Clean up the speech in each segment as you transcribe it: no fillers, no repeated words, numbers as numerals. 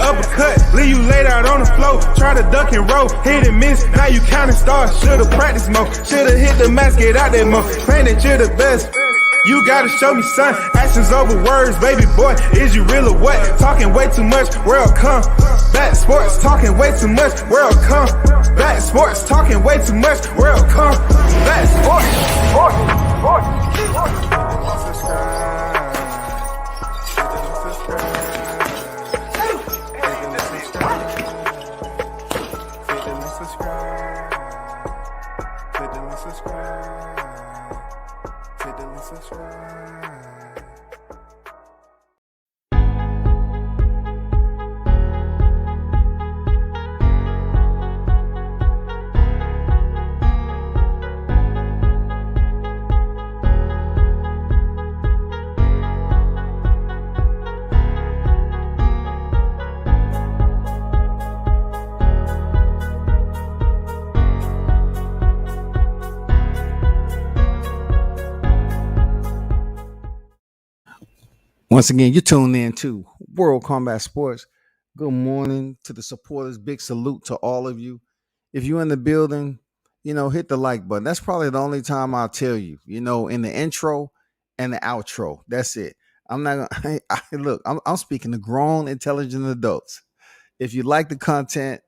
uppercut, leave you laid out on the floor. Try to duck and roll, hit and miss, now you counting stars. Should've practiced more, should've hit the mask, get out there more. Man, that you're the best. You gotta show me, son. Actions over words, baby boy. Is you real or what? Talking way too much, world come. Back sports, talking way too much, world come. Back sports, talking way too much, world come. Back sports. Once again, you're tuned in to World Combat Sports. Good morning to the supporters. Big salute to all of you. If you're in the building, hit the like button. That's probably the only time I'll tell you, in the intro and the outro. That's it. I'm not going to look, I'm speaking to grown, intelligent adults. If you like the content,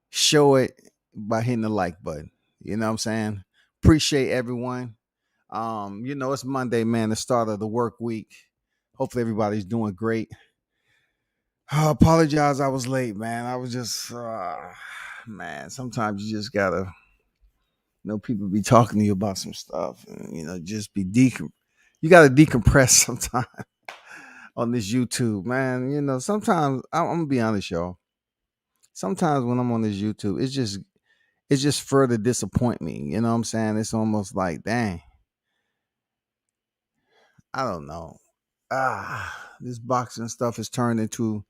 show it by hitting the like button. You know what I'm saying? Appreciate everyone. It's Monday, man, the start of the work week. Hopefully everybody's doing great. I apologize I was late, man. I was just, man, sometimes you just gotta, people be talking to you about some stuff and, just be you gotta decompress sometimes on this YouTube, man. Sometimes, I'm gonna be honest, y'all. Sometimes when I'm on this YouTube, it's just further disappoint me. You know what I'm saying? It's almost like, dang, I don't know. This boxing stuff has turned into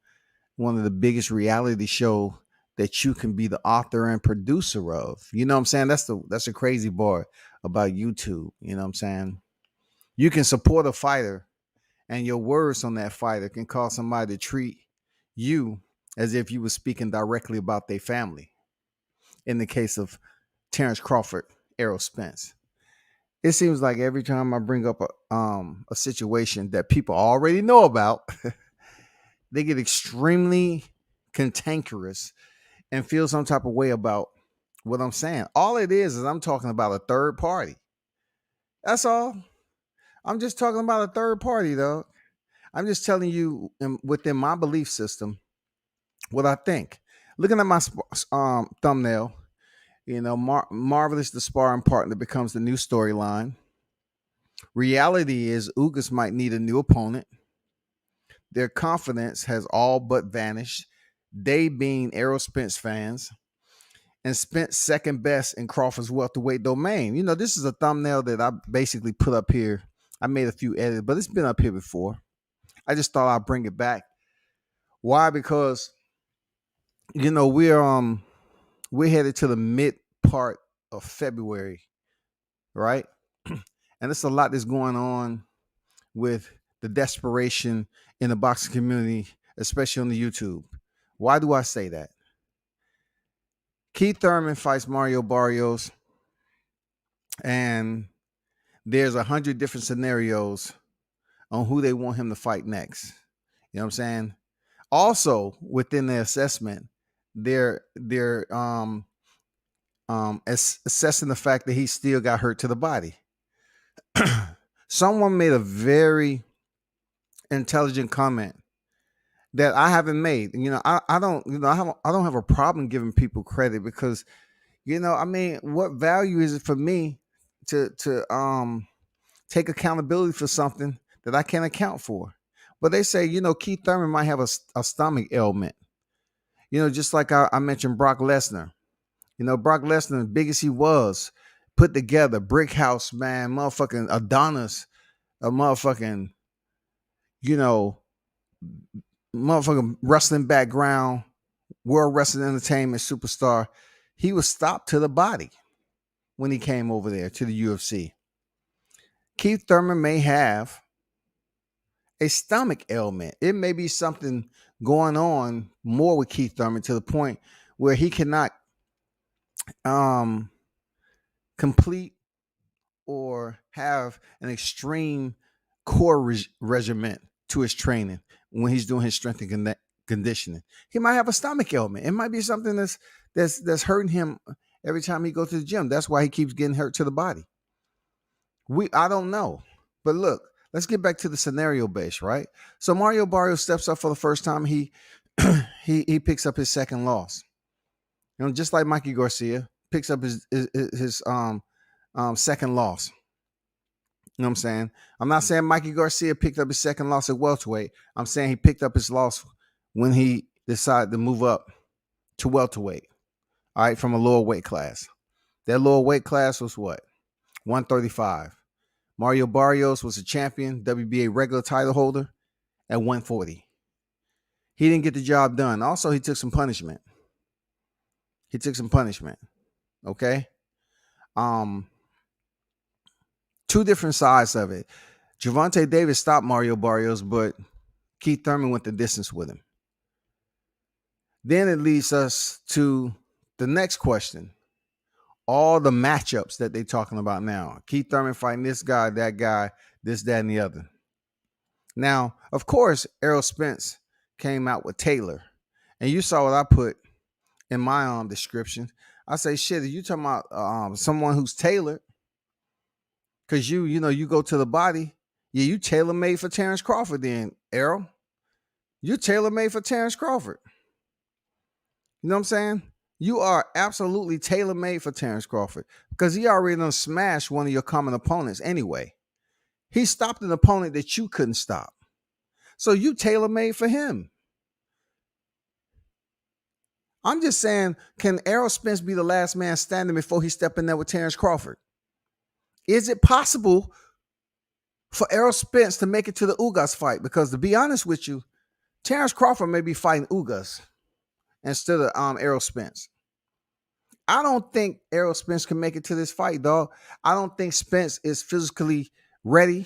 one of the biggest reality show that you can be the author and producer of. You know what I'm saying? That's the crazy part about YouTube. You know what I'm saying? You can support a fighter and your words on that fighter can cause somebody to treat you as if you were speaking directly about their family. In the case of Terrence Crawford, Errol Spence. It seems like every time I bring up a situation that people already know about, they get extremely cantankerous and feel some type of way about what I'm saying. All it is I'm talking about a third party. That's all. I'm just talking about a third party, though. I'm just telling you within my belief system what I think. Looking at my thumbnail, Marvelous the sparring partner becomes the new storyline. Reality is Ugas might need a new opponent. Their confidence has all but vanished. They being Errol Spence fans. And Spence second best in Crawford's welterweight domain. This is a thumbnail that I basically put up here. I made a few edits, but it's been up here before. I just thought I'd bring it back. Why? Because, we're headed to the mid part of February, right? And there's a lot that's going on with the desperation in the boxing community, especially on the YouTube. Why do I say that? Keith Thurman fights Mario Barrios, and there's 100 different scenarios on who they want him to fight next. You know what I'm saying? Also, within the assessment, they're assessing the fact that he still got hurt to the body. Someone made a very intelligent comment that I haven't made. I don't have a problem giving people credit because, what value is it for me to take accountability for something that I can't account for? But they say, Keith Thurman might have a stomach ailment. Just like I mentioned Brock Lesnar. Brock Lesnar, as big as he was, put together, brick house, man, motherfucking Adonis, a motherfucking, motherfucking wrestling background, world wrestling entertainment superstar. He was stopped to the body when he came over there to the UFC. Keith Thurman may have a stomach ailment. It may be something going on more with Keith Thurman to the point where he cannot um, complete or have an extreme core regimen to his training when he's doing his strength and conditioning. He might have a stomach ailment. It might be something that's hurting him every time he goes to the gym. That's why he keeps getting hurt to the body. I don't know. But look, let's get back to the scenario base, right? So Mario Barrios steps up for the first time. He he picks up his second loss. You know, just like Mikey Garcia picks up his second loss. You know what I'm saying? I'm not saying Mikey Garcia picked up his second loss at welterweight. I'm saying he picked up his loss when he decided to move up to welterweight. All right, from a lower weight class. That lower weight class was what? 135. Mario Barrios was a champion, WBA regular title holder at 140. He didn't get the job done. Also, he took some punishment. Okay? Two different sides of it. Gervonta Davis stopped Mario Barrios, but Keith Thurman went the distance with him. Then it leads us to the next question. All the matchups that they're talking about now. Keith Thurman fighting this guy, that guy, this, that, and the other. Now, of course, Errol Spence came out with Taylor. And you saw what I put in my description. I say, shit, you talking about someone who's tailored? Because you go to the body. Yeah, you tailor-made for Terrence Crawford then, Errol. You're tailor-made for Terrence Crawford. You know what I'm saying? You are absolutely tailor-made for Terrence Crawford because he already done smashed one of your common opponents anyway. He stopped an opponent that you couldn't stop. So you tailor-made for him. I'm just saying, can Errol Spence be the last man standing before he step in there with Terrence Crawford? Is it possible for Errol Spence to make it to the Ugas fight? Because to be honest with you, Terrence Crawford may be fighting Ugas instead of Errol Spence. I don't think Errol Spence can make it to this fight, dog. I don't think Spence is physically ready.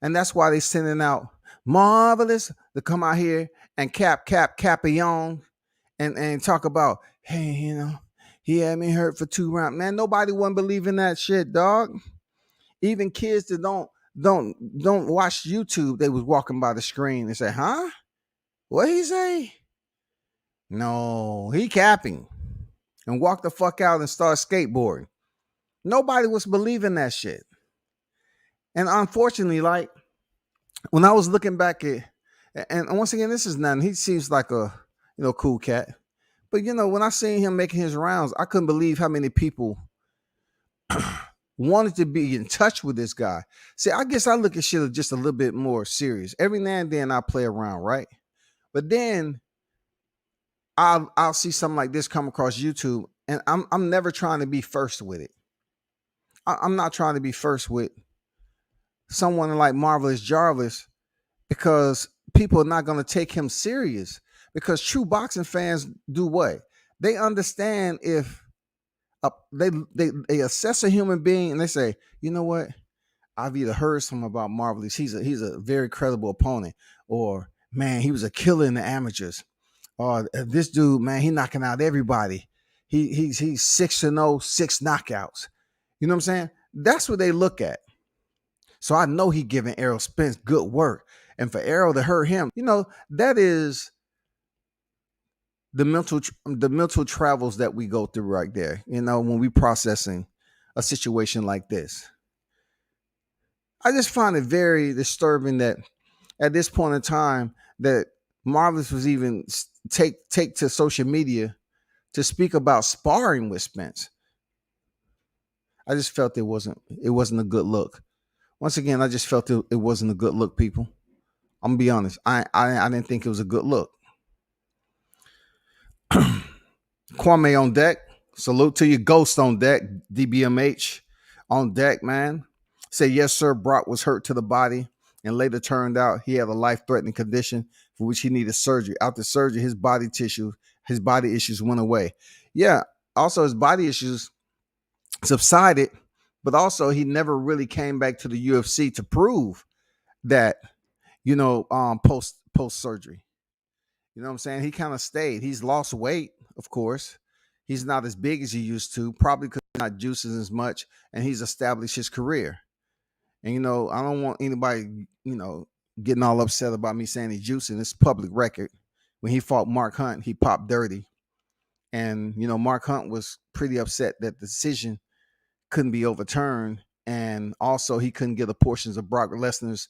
And that's why they're sending out Marvelous to come out here and cap Young and talk about, hey, he had me hurt for 2 rounds. Man, nobody wouldn't believe in that shit, dog. Even kids that don't watch YouTube, they was walking by the screen and say, huh? What he say? No, he capping. And walk the fuck out and start skateboarding. Nobody was believing that shit. And unfortunately, like, when I was looking back at, and once again, this is nothing. He seems like a, cool cat. But, when I seen him making his rounds, I couldn't believe how many people wanted to be in touch with this guy. See, I guess I look at shit just a little bit more serious. Every now and then I play around, right? But then I'll see something like this come across YouTube, and I'm never trying to be first with it. I'm not trying to be first with someone like Marvelous Jarvis because people are not going to take him serious. Because true boxing fans do what? They understand if they assess a human being and they say, you know what? I've either heard something about Marvelous. He's a very credible opponent, or man, he was a killer in the amateurs. Or this dude, man, he knocking out everybody. He's 6-0, 6 knockouts. You know what I'm saying? That's what they look at. So I know he giving Errol Spence good work. And for Errol to hurt him, that is the mental travels that we go through right there. When we processing a situation like this. I just find it very disturbing that at this point in time that Marvelous was even take to social media to speak about sparring with Spence. I just felt it wasn't a good look. Once again, I just felt it wasn't a good look, people. I'm gonna be honest. I didn't think it was a good look. Kwame on deck. Salute to you. Ghost on deck. DBMH on deck, man. Say yes, sir. Brock was hurt to the body and later turned out he had a life-threatening condition for which he needed surgery. After surgery, his body issues went away. Yeah. Also, his body issues subsided, but also he never really came back to the UFC to prove that, post surgery. You know what I'm saying? He kind of stayed. He's lost weight, of course. He's not as big as he used to, probably because he's not juicing as much, and he's established his career. And I don't want anybody, getting all upset about me saying he's juicing. It's public record. When he fought Mark Hunt, he popped dirty. And, Mark Hunt was pretty upset that the decision couldn't be overturned. And also he couldn't get the portions of Brock Lesnar's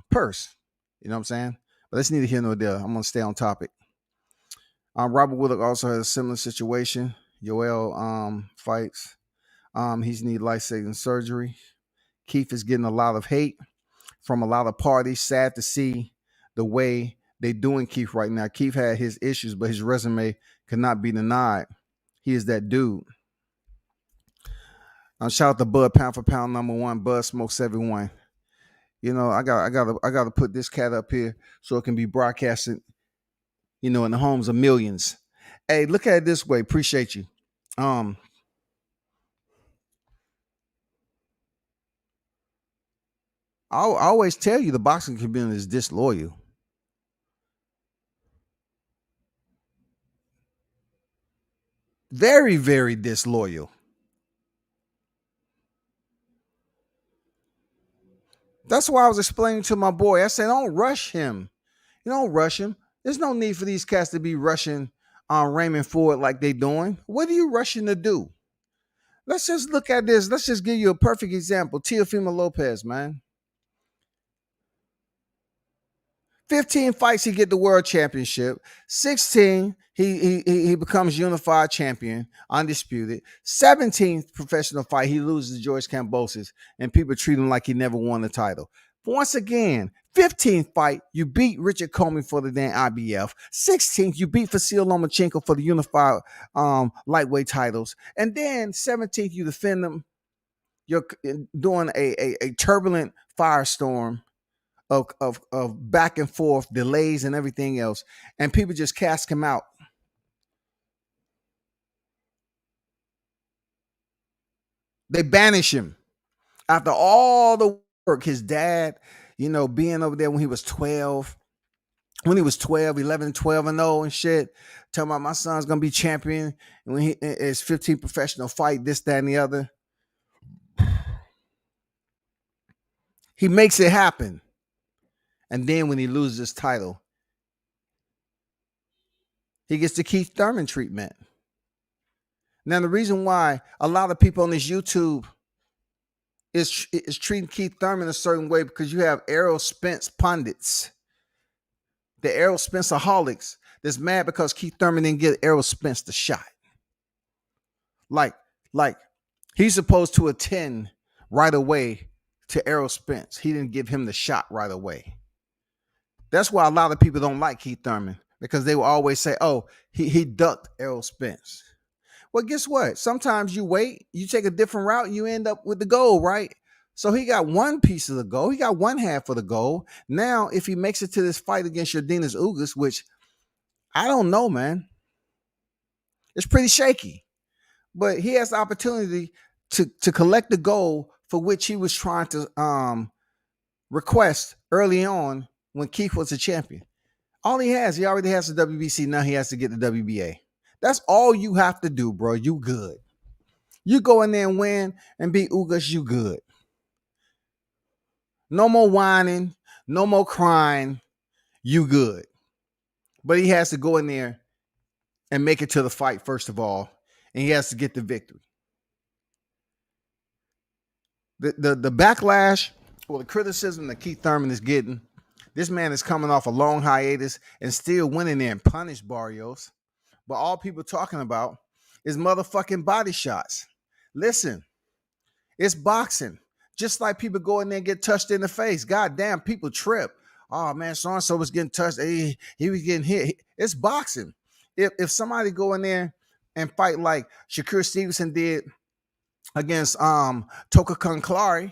purse. You know what I'm saying? But that's neither here nor there. I'm going to stay on topic. Robert Woodard also has a similar situation. Yoel fights. He's need life-saving surgery. Keith is getting a lot of hate from a lot of parties. Sad to see the way they doing Keith right now. Keith had his issues, but his resume cannot be denied. He is that dude. Shout out to Bud, pound for pound #1. Bud smokes everyone. I gotta put this cat up here so it can be broadcasted, in the homes of millions. Hey, look at it this way. Appreciate you. I always tell you the boxing community is disloyal. Very, very disloyal. That's why I was explaining to my boy. I said, don't rush him. You don't rush him. There's no need for these cats to be rushing Raymond Ford like they doing. What are you rushing to do? Let's just look at this. Let's just give you a perfect example. Teofimo Lopez, man. 15 fights, he get the world championship. 16, he becomes unified champion, undisputed. 17th professional fight, he loses to George Kambosos, and people treat him like he never won the title. Once again, 15th fight, you beat Richard Coleman for the damn IBF. 16th, you beat Vasil Lomachenko for the unified lightweight titles. And then 17th, you defend them. You're doing a turbulent firestorm of back and forth, delays and everything else. And people just cast him out. They banish him. After all the work, his dad, being over there when he was 12, 11, 12 and 0 and shit, talking about my son's going to be champion. And when he is 15 professional fight, this, that, and the other. He makes it happen. And then when he loses his title, he gets the Keith Thurman treatment. Now, the reason why a lot of people on this YouTube is treating Keith Thurman a certain way because you have Errol Spence pundits, the Errol Spenceaholics, that's mad because Keith Thurman didn't get Errol Spence the shot. Like he's supposed to attend right away to Errol Spence. He didn't give him the shot right away. That's why a lot of people don't like Keith Thurman, because they will always say, oh, he ducked Errol Spence. Well, guess what? Sometimes you wait, you take a different route, and you end up with the goal, right? So he got one piece of the goal. He got one half of the goal. Now, if he makes it to this fight against Yordenis Ugas, which I don't know, man. It's pretty shaky. But he has the opportunity to collect the goal for which he was trying to request early on when Keith was a champion. He already has the WBC. Now he has to get the WBA. That's all you have to do, bro. You good. You go in there and win and beat Ugas, you good. No more whining, no more crying. You good. But he has to go in there and make it to the fight, first of all, and he has to get the victory. The backlash or the criticism that Keith Thurman is getting, this man is coming off a long hiatus and still went in there and punished Barrios. But all people talking about is motherfucking body shots. Listen, it's boxing. Just like people go in there and get touched in the face. God damn, people trip. Oh man, so-and-so was getting touched. He was getting hit. It's boxing. If somebody go in there and fight like Shakur Stevenson did against Toka Kunklari,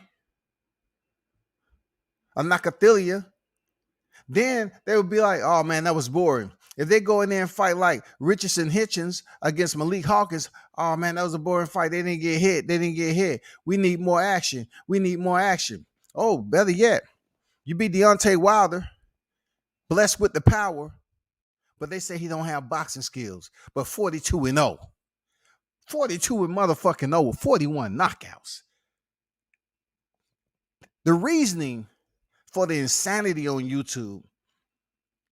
a Nakathilia, then they would be like, oh man, that was boring. If they go in there and fight like Richardson Hitchens against Malik Hawkins, oh man, that was a boring fight. They didn't get hit. We need more action. Oh, better yet, You beat Deontay Wilder, blessed with the power, but they say he don't have boxing skills. But 42-0. 42 and motherfucking 0 with 41 knockouts. The reasoning for the insanity on YouTube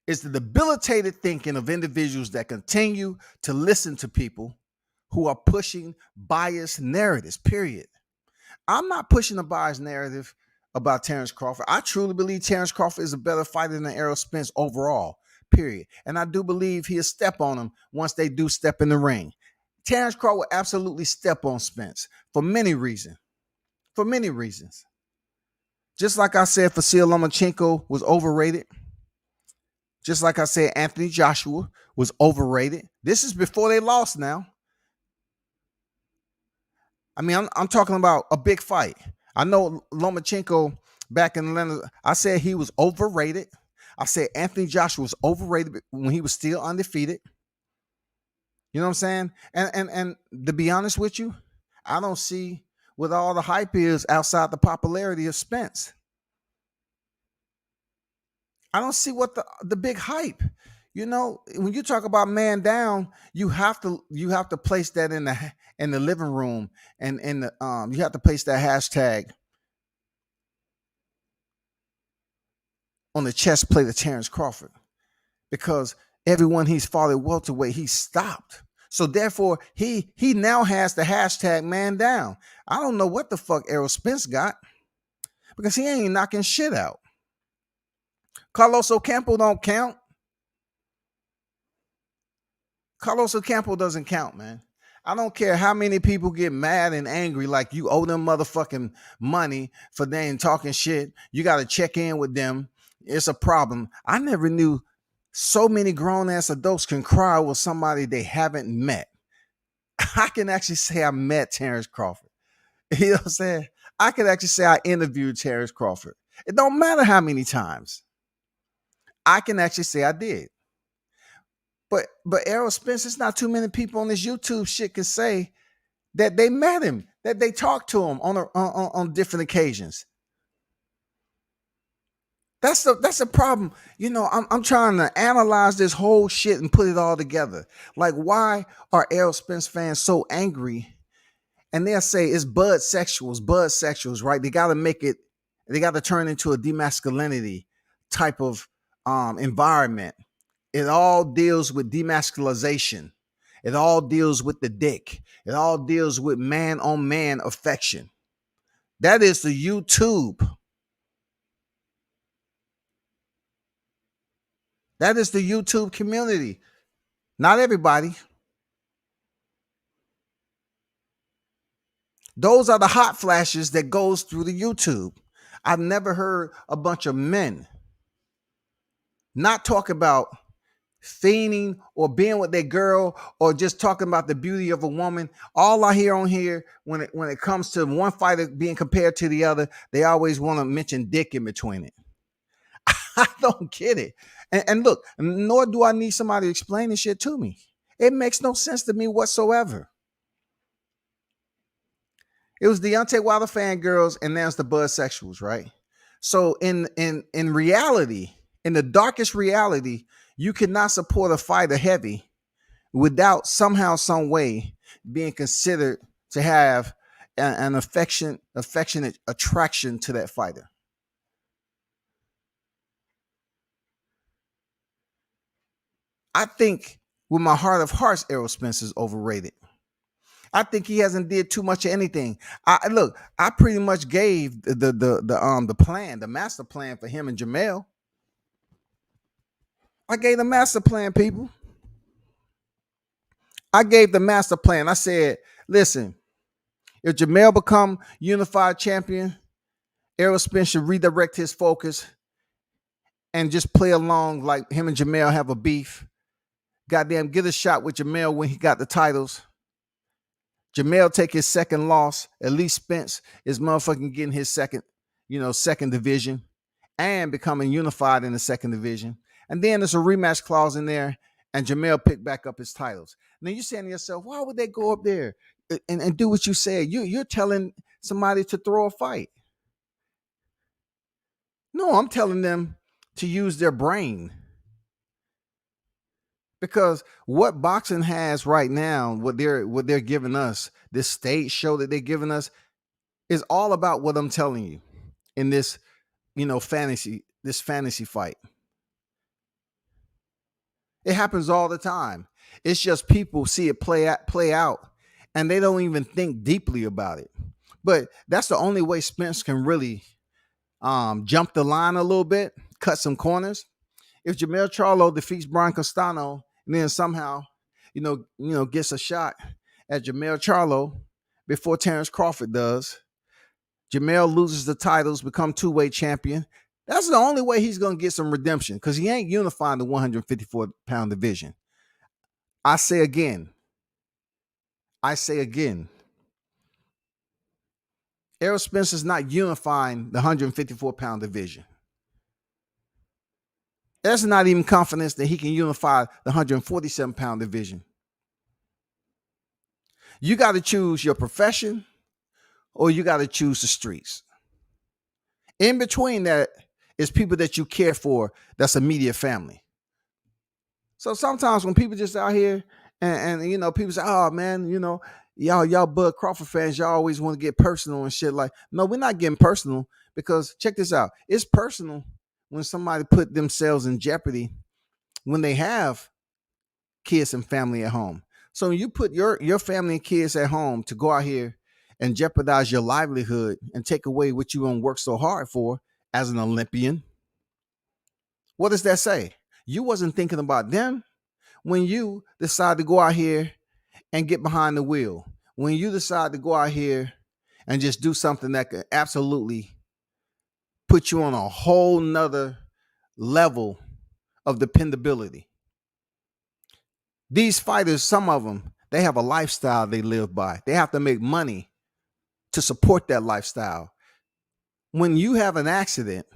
is the debilitated thinking of individuals that continue to listen to people who are pushing biased narratives, period. I'm not pushing a biased narrative about Terrence Crawford. I truly believe Terrence Crawford is a better fighter than Errol Spence overall, period. And I do believe he'll step on him once they do step in the ring. Terrence Crawford will absolutely step on Spence for many reasons. For many reasons. Just like I said, Vasyl Lomachenko was overrated. Just like I said, Anthony Joshua was overrated. This is before they lost now. I mean, I'm talking about a big fight. I know Lomachenko back in Atlanta, I said he was overrated. I said Anthony Joshua was overrated when he was still undefeated. You know what I'm saying? And to be honest with you, I don't see what all the hype is outside the popularity of Spence. I don't see what the big hype. You know, when you talk about man down, you have to place that in the living room, and you have to place that hashtag on the chest plate of Terrence Crawford, because everyone he's fought at welterweight, he stopped. So therefore, he now has the hashtag man down. I don't know what the fuck Errol Spence got, because he ain't knocking shit out. Carlos Ocampo don't count. Carlos Ocampo doesn't count, man. I don't care how many people get mad and angry like you owe them motherfucking money for them talking shit. You got to check in with them. It's a problem. I never knew so many grown-ass adults can cry with somebody they haven't met. I can actually say I met Terrence Crawford. You know what I'm saying? I can actually say I interviewed Terrence Crawford. It don't matter how many times. I can actually say I did. But Errol Spence, it's not too many people on this YouTube shit can say that they met him, that they talked to him on different occasions. That's a problem. You know, I'm trying to analyze this whole shit and put it all together. Like, why are Errol Spence fans so angry? And they'll say it's bud sexuals, right? They got to make it, they got to turn into a demasculinity type of environment. It all deals with demasculization. It all deals with the dick. It all deals with man-on-man affection. That is the YouTube. That is the YouTube community. Not everybody. Those are the hot flashes that goes through the YouTube. I've never heard a bunch of men not talk about fiending or being with their girl or just talking about the beauty of a woman. All I hear on here when it comes to one fighter being compared to the other, they always want to mention dick in between it. I don't get it. And look, nor do I need somebody explaining shit to me. It makes no sense to me whatsoever. It was Deontay Wilder fangirls, and now it's the bud sexuals, right? So in reality, in the darkest reality, you cannot support a fighter heavy without somehow, some way being considered to have an affectionate attraction to that fighter. I think with my heart of hearts, Errol Spence is overrated. I think he hasn't did too much of anything. I pretty much gave the plan, the master plan for him and Jamel. I gave the master plan, people. I gave the master plan. I said, listen, if Jamel become unified champion, Errol Spence should redirect his focus and just play along like him and Jamel have a beef. Goddamn, get a shot with Jamel when he got the titles. Jamel take his second loss. At least Spence is motherfucking getting his second division and becoming unified in the second division. And then there's a rematch clause in there, and Jamel picked back up his titles. Now you're saying to yourself, why would they go up there and do what you said? You're telling somebody to throw a fight. No, I'm telling them to use their brain. Because what boxing has right now, what they're giving us, this stage show that they're giving us, is all about what I'm telling you in this, fantasy fight. It happens all the time. It's just people see it play out, and they don't even think deeply about it. But that's the only way Spence can really jump the line a little bit, cut some corners. If Jamel Charlo defeats Brian Castano and then somehow, gets a shot at Jamel Charlo before Terrence Crawford does, Jamel loses the titles, become two-weight champion. That's the only way he's going to get some redemption, because he ain't unifying the 154-pound division. I say again, Errol Spence is not unifying the 154-pound division. There's not even confidence that he can unify the 147-pound division. You got to choose your profession, or you got to choose the streets. In between that is people that you care for, that's immediate family. So sometimes when people just out here and people say, oh man, y'all Bud Crawford fans, y'all always want to get personal and shit. Like, no, we're not getting personal, because check this out. It's personal when somebody put themselves in jeopardy when they have kids and family at home. So when you put your family and kids at home to go out here and jeopardize your livelihood and take away what you gonna work so hard for as an Olympian, what does that say? You wasn't thinking about them when you decide to go out here and get behind the wheel. When you decide to go out here and just do something that could absolutely put you on a whole nother level of dependability. These fighters, some of them, they have a lifestyle they live by. They have to make money to support that lifestyle. When you have an accident,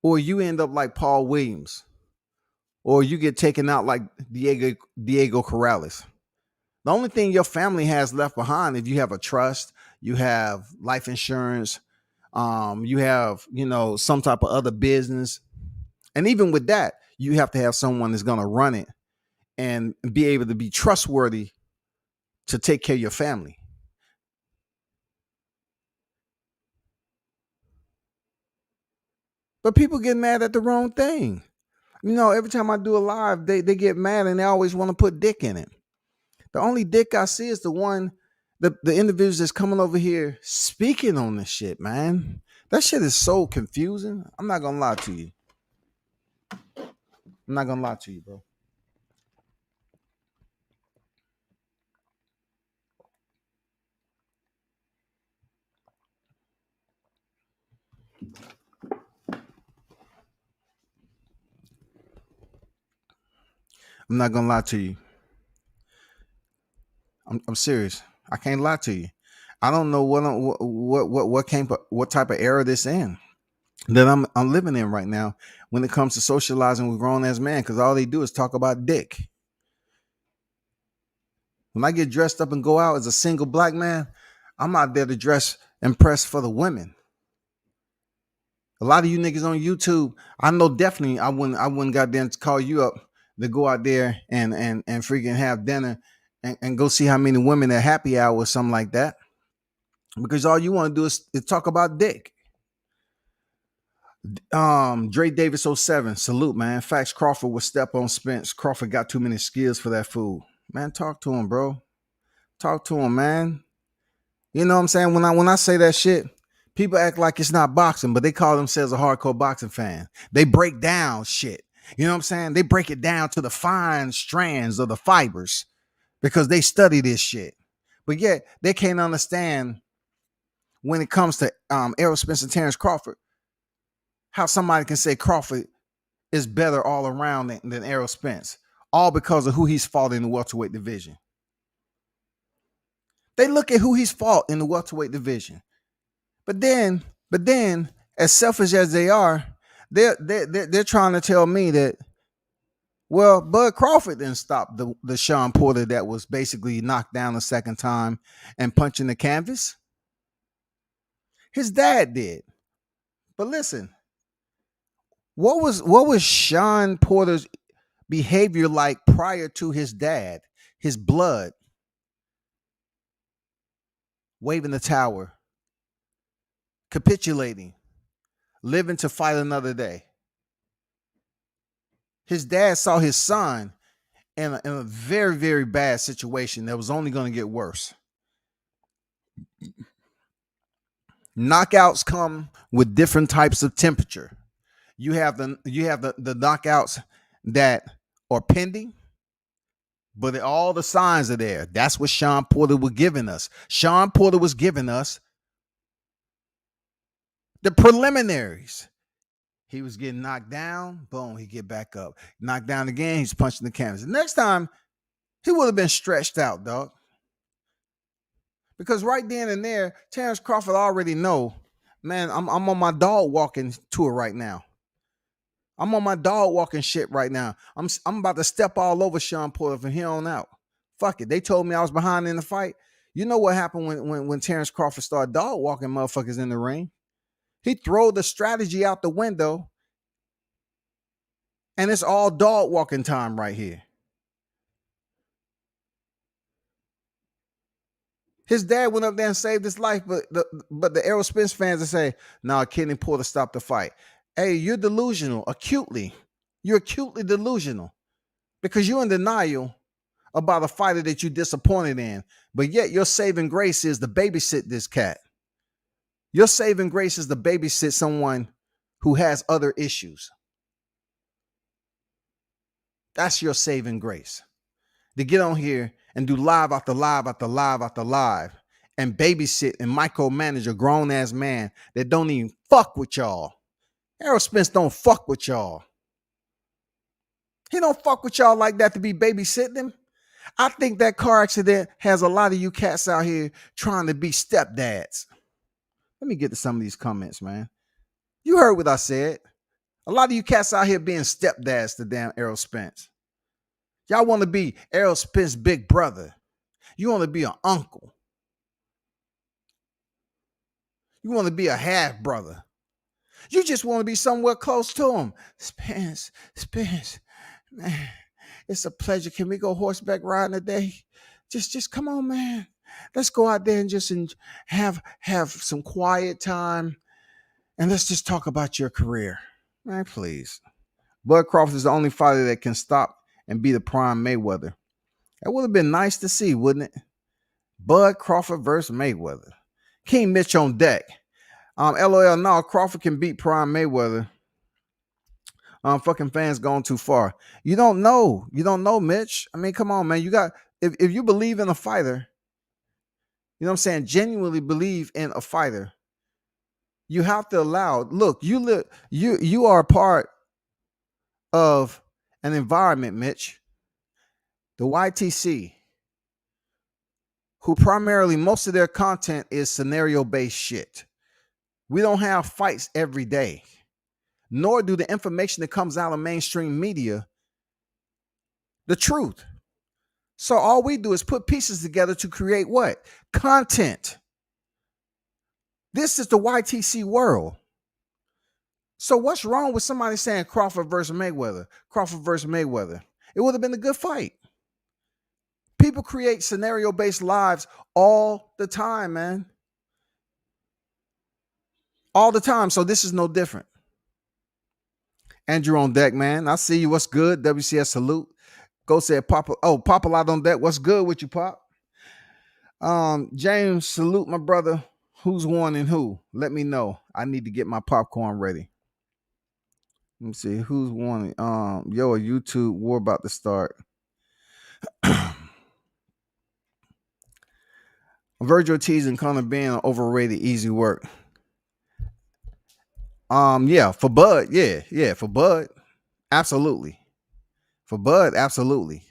or you end up like Paul Williams, or you get taken out like Diego Corrales, the only thing your family has left behind, if you have a trust, you have life insurance, you have, some type of other business. And even with that, you have to have someone that's going to run it and be able to be trustworthy to take care of your family. But people get mad at the wrong thing. Every time I do a live, they get mad and they always want to put dick in it. The only dick I see is the one, the individuals that's coming over here speaking on this shit, man. That shit is so confusing. I'm not going to lie to you. Bro. I'm not gonna lie to you. I'm serious. I can't lie to you. I don't know what type of era this in that I'm living in right now when it comes to socializing with grown ass men, because all they do is talk about dick. When I get dressed up and go out as a single black man, I'm out there to dress and press for the women. A lot of you niggas on YouTube, I know definitely I wouldn't goddamn call you up to go out there and freaking have dinner and go see how many women at happy hour or something like that. Because all you want to do is talk about dick. Dre Davis 07, salute, man. Facts, Crawford would step on Spence. Crawford got too many skills for that fool. Man, talk to him, bro. Talk to him, man. You know what I'm saying? When I say that shit, people act like it's not boxing, but they call themselves a hardcore boxing fan. They break down shit. You know what I'm saying? They break it down to the fine strands of the fibers because they study this shit. But yet they can't understand when it comes to Errol Spence and Terrence Crawford, how somebody can say Crawford is better all around than Errol Spence, all because of who he's fought in the welterweight division. They look at who he's fought in the welterweight division. But then, as selfish as they are, they're trying to tell me that, well, Bud Crawford didn't stop the Sean Porter that was basically knocked down the second time and punching the canvas. His dad did. But listen, What was Sean Porter's behavior like prior to his dad, his blood, waving the tower, capitulating, living to fight another day? His dad saw his son in a very, very bad situation that was only going to get worse. Knockouts come with different types of temperature. You have the knockouts that are pending, but all the signs are there. That's what Sean Porter was giving us. Sean Porter was giving us the preliminaries. He was getting knocked down, boom, he get back up. Knocked down again, he's punching the canvas. The next time, he would have been stretched out, dog. Because right then and there, Terrence Crawford already know, man, I'm on my dog walking tour right now. I'm on my dog walking shit right now. I'm about to step all over Sean Porter from here on out. Fuck it. They told me I was behind in the fight. You know what happened when Terrence Crawford started dog walking motherfuckers in the ring? He threw the strategy out the window, and it's all dog walking time right here. His dad went up there and saved his life, but the Errol Spence fans that say, "No, Kenny Porter stopped the fight." Hey, you're delusional, acutely. You're acutely delusional because you're in denial about a fighter that you're disappointed in, but yet your saving grace is to babysit this cat. Your saving grace is to babysit someone who has other issues. That's your saving grace. To get on here and do live after live after live after live and babysit and micromanage a grown-ass man that don't even fuck with y'all. Errol Spence don't fuck with y'all. He don't fuck with y'all like that to be babysitting him. I think that car accident has a lot of you cats out here trying to be stepdads. Let me get to some of these comments, man. You heard what I said. A lot of you cats out here being stepdads to damn Errol Spence. Y'all want to be Errol Spence's big brother. You want to be an uncle. You want to be a half brother. You just want to be somewhere close to him. Spence, man, it's a pleasure. Can we go horseback riding today? Just come on, man. Let's go out there and just have some quiet time, and let's just talk about your career, man. Please. Bud Crawford is the only fighter that can stop and be the prime Mayweather. That would have been nice to see, wouldn't it? Bud Crawford versus Mayweather. King Mitch on deck. LOL, no, Crawford can beat prime Mayweather. Fucking fans going too far. You don't know. You don't know, Mitch. I mean, come on, man. You got if you believe in a fighter, you know what I'm saying, genuinely believe in a fighter, you have to allow. Look, you are a part of an environment, Mitch. The YTC, who primarily most of their content is scenario-based shit. We don't have fights every day, nor do the information that comes out of mainstream media the truth. So all we do is put pieces together to create what? Content. This is the YTC world. So what's wrong with somebody saying Crawford versus Mayweather? Crawford versus Mayweather. It would have been a good fight. People create scenario-based lives all the time, man. All the time. So this is no different. Andrew on deck, man. I see you. What's good? WCS salute. Go said Papa. Oh, Papa Lot on deck. What's good with you, Pop? James, salute my brother. Who's won and who? Let me know. I need to get my popcorn ready. Let me see who's won. Yo, a YouTube war about to start. Virgil Ortiz and Conor Benn overrated. Easy work. Yeah, for Bud. Yeah, for Bud. Absolutely. For Bud, absolutely.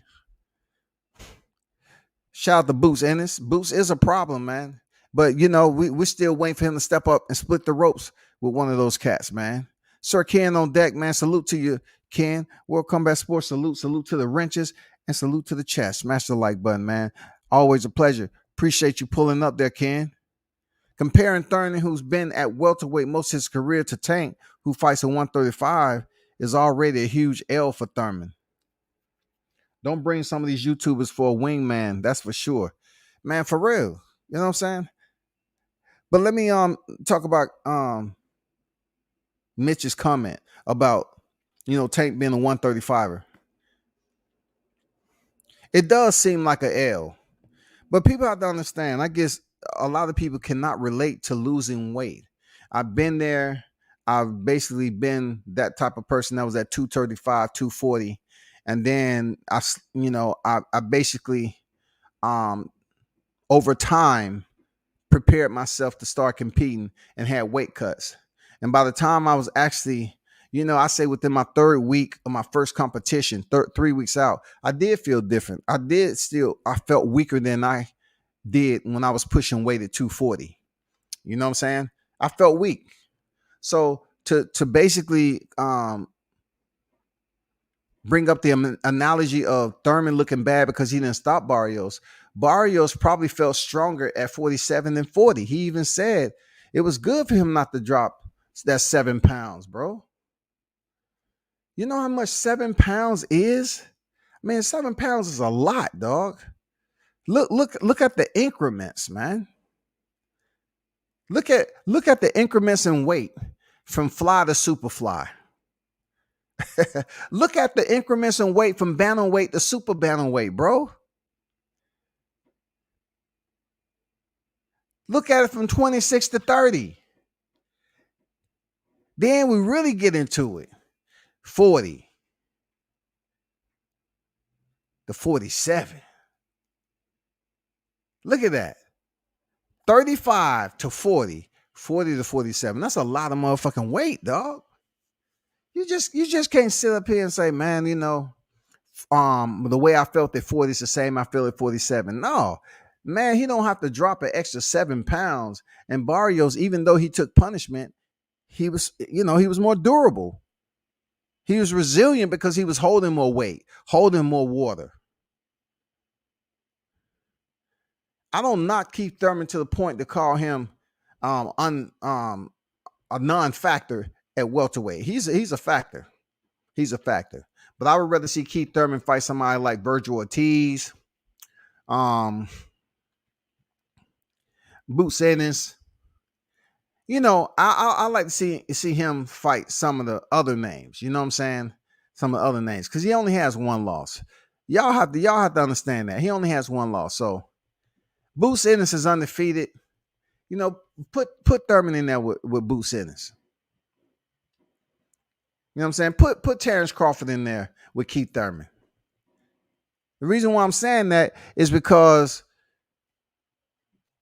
Shout out to Boots Ennis. Boots is a problem, man. But you know, we're still waiting for him to step up and split the ropes with one of those cats, man. Sir Ken on deck, man. Salute to you, Ken. World Combat Sports. Salute to the wrenches and salute to the chest. Smash the like button, man. Always a pleasure. Appreciate you pulling up there, Ken. Comparing Thurman, who's been at welterweight most of his career, to Tank, who fights at 135, is already a huge L for Thurman. Don't bring some of these YouTubers for a wingman, that's for sure. Man, for real. You know what I'm saying? But let me talk about Mitch's comment about, Tank being a 135er. It does seem like a L. But people have to understand, I guess a lot of people cannot relate to losing weight. I've been there. I've basically been that type of person that was at 235, 240. And then I basically over time prepared myself to start competing and had weight cuts. And by the time I was actually, I say within my third week of my first competition, 3 weeks out, I did feel different. I felt weaker than I did when I was pushing weight at 240. You know what I'm saying? I felt weak. So to basically bring up the analogy of Thurman looking bad because he didn't stop Barrios. Barrios probably felt stronger at 47 than 40. He even said it was good for him not to drop that 7 pounds, bro. You know how much 7 pounds is? Man, 7 pounds is a lot, dog. Look at the increments, man. Look at the increments in weight from fly to super fly. Look at the increments in weight from bantamweight to super bantamweight, bro. Look at it from 26 to 30. Then we really get into it. 40 to 47. Look at that. 35 to 40, 40 to 47. That's a lot of motherfucking weight, dog. You just can't sit up here and say, man, the way I felt at 40 is the same I feel at 47. No, man, he don't have to drop an extra 7 pounds. And Barrios, even though he took punishment, he was more durable. He was resilient because he was holding more weight, holding more water. I don't knock Keith Thurman to the point to call him a non-factor at welterweight. He's a factor. He's a factor. But I would rather see Keith Thurman fight somebody like Virgil Ortiz, Boots Ennis. I like to see him fight some of the other names. You know what I'm saying? Some of the other names, because he only has one loss. Y'all have to understand that he only has one loss. So Boots Ennis is undefeated. Put Thurman in there with Boots Ennis. You know what I'm saying? Put Terrence Crawford in there with Keith Thurman. The reason why I'm saying that is because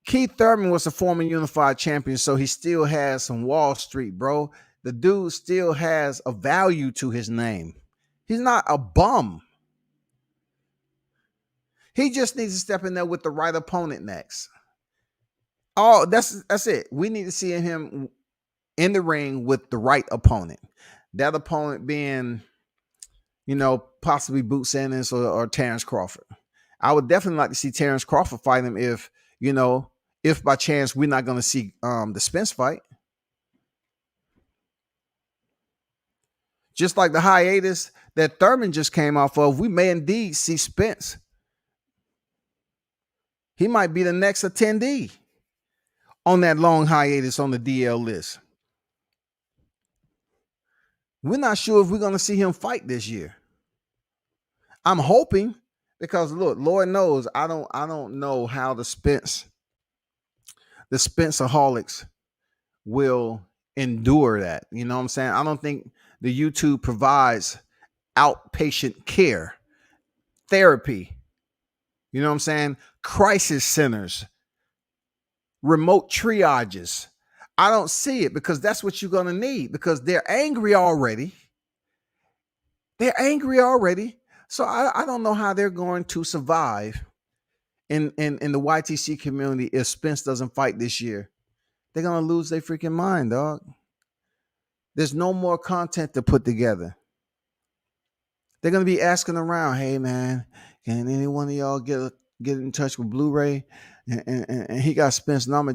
Keith Thurman was a former unified champion, so he still has some Wall Street, bro. The dude still has a value to his name. He's not a bum. He just needs to step in there with the right opponent next. Oh, that's it. We need to see him in the ring with the right opponent. That opponent being, possibly Boots Ennis or Terrence Crawford. I would definitely like to see Terrence Crawford fight him if by chance we're not going to see the Spence fight. Just like the hiatus that Thurman just came off of, we may indeed see Spence. He might be the next attendee on that long hiatus on the DL list. We're not sure if we're going to see him fight this year. I'm hoping, because look, Lord knows I don't know how the Spenceaholics will endure that. You know what I'm saying? I don't think the YouTube provides outpatient care, therapy. You know what I'm saying? Crisis centers, remote triages. I don't see it, because that's what you're going to need, because they're angry already. So I don't know how they're going to survive in the YTC community if Spence doesn't fight this year. They're going to lose their freaking mind, dog. There's no more content to put together. They're going to be asking around, hey, man, can any one of y'all get in touch with Blu-ray? And he got Spence number.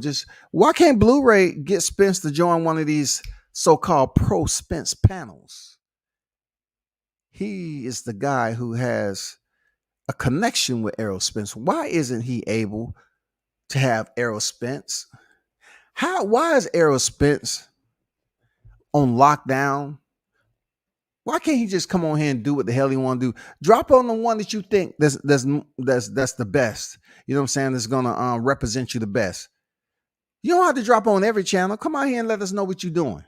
Why can't Blu-ray get Spence to join one of these so-called pro Spence panels? he is the guy who has a connection with Errol Spence. Why isn't he able to have Errol Spence? Why is Errol Spence on lockdown? Why can't he just come on here and do what the hell he want to do? Drop on the one that you think that's the best. You know what I'm saying? That's gonna represent you the best. You don't have to drop on every channel. Come out here and let us know what you're doing,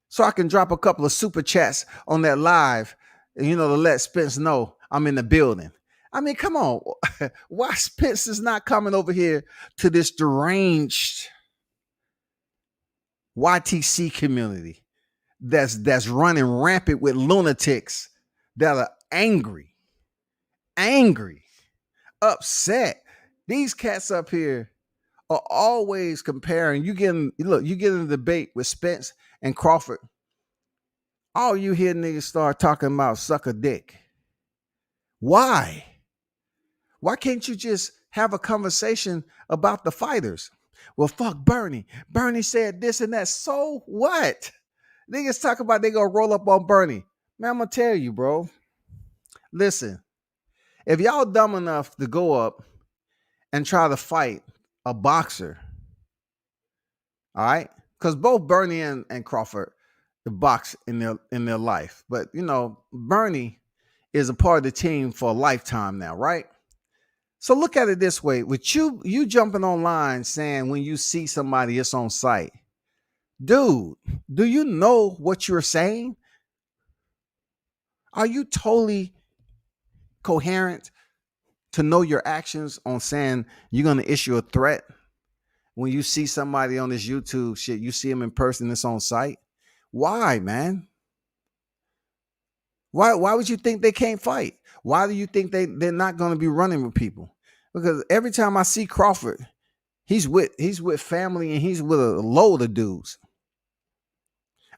so I can drop a couple of super chats on that live, to let Spence know I'm in the building. I mean, come on. Why Spence is not coming over here to this deranged YTC community that's running rampant with lunatics that are angry, upset. These cats up here are always comparing. You get in a debate with Spence and Crawford. All you hear niggas start talking about suck a dick. Why? Why can't you just have a conversation about the fighters? Well, fuck Bernie. Bernie said this and that. So what? Niggas talk about they gonna roll up on Bernie. Man, I'm gonna tell you, bro. Listen, if y'all dumb enough to go up and try to fight a boxer, all right? Because both Bernie and Crawford box in their life. But Bernie is a part of the team for a lifetime now, right? So look at it this way: with you jumping online saying when you see somebody it's on site, dude, do you know what you're saying? Are you totally coherent to know your actions on saying you're going to issue a threat when you see somebody on this YouTube shit? You see them in person, it's on site. Why, man? Why would you think they can't fight? Why do you think they're not going to be running with people? Because every time I see Crawford, he's with family and he's with a load of dudes.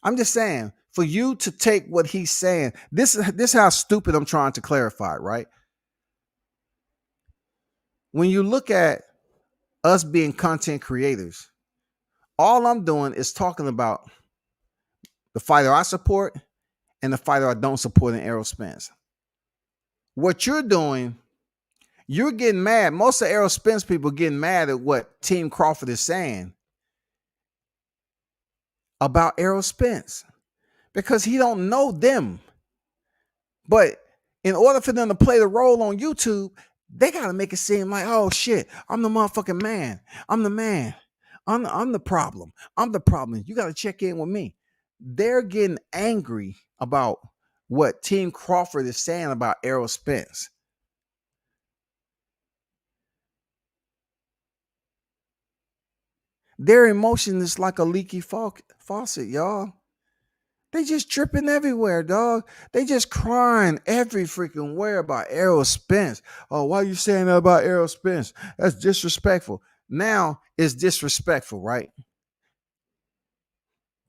I'm just saying, for you to take what he's saying, this is how stupid I'm trying to clarify, right? When you look at us being content creators, all I'm doing is talking about the fighter I support and the fighter I don't support in Errol Spence. What you're doing, you're getting mad. Most of Errol Spence people getting mad at what Team Crawford is saying about Errol Spence because he don't know them. But in order for them to play the role on YouTube, they got to make it seem like, oh shit, I'm the motherfucking man. I'm the man. I'm the problem. I'm the problem. You got to check in with me. They're getting angry about what Team Crawford is saying about Errol Spence. Their emotion is like a leaky faucet, y'all. They just tripping everywhere, dog. They just crying every freaking where about Errol Spence. Oh, why are you saying that about Errol Spence? That's disrespectful. Now it's disrespectful, right?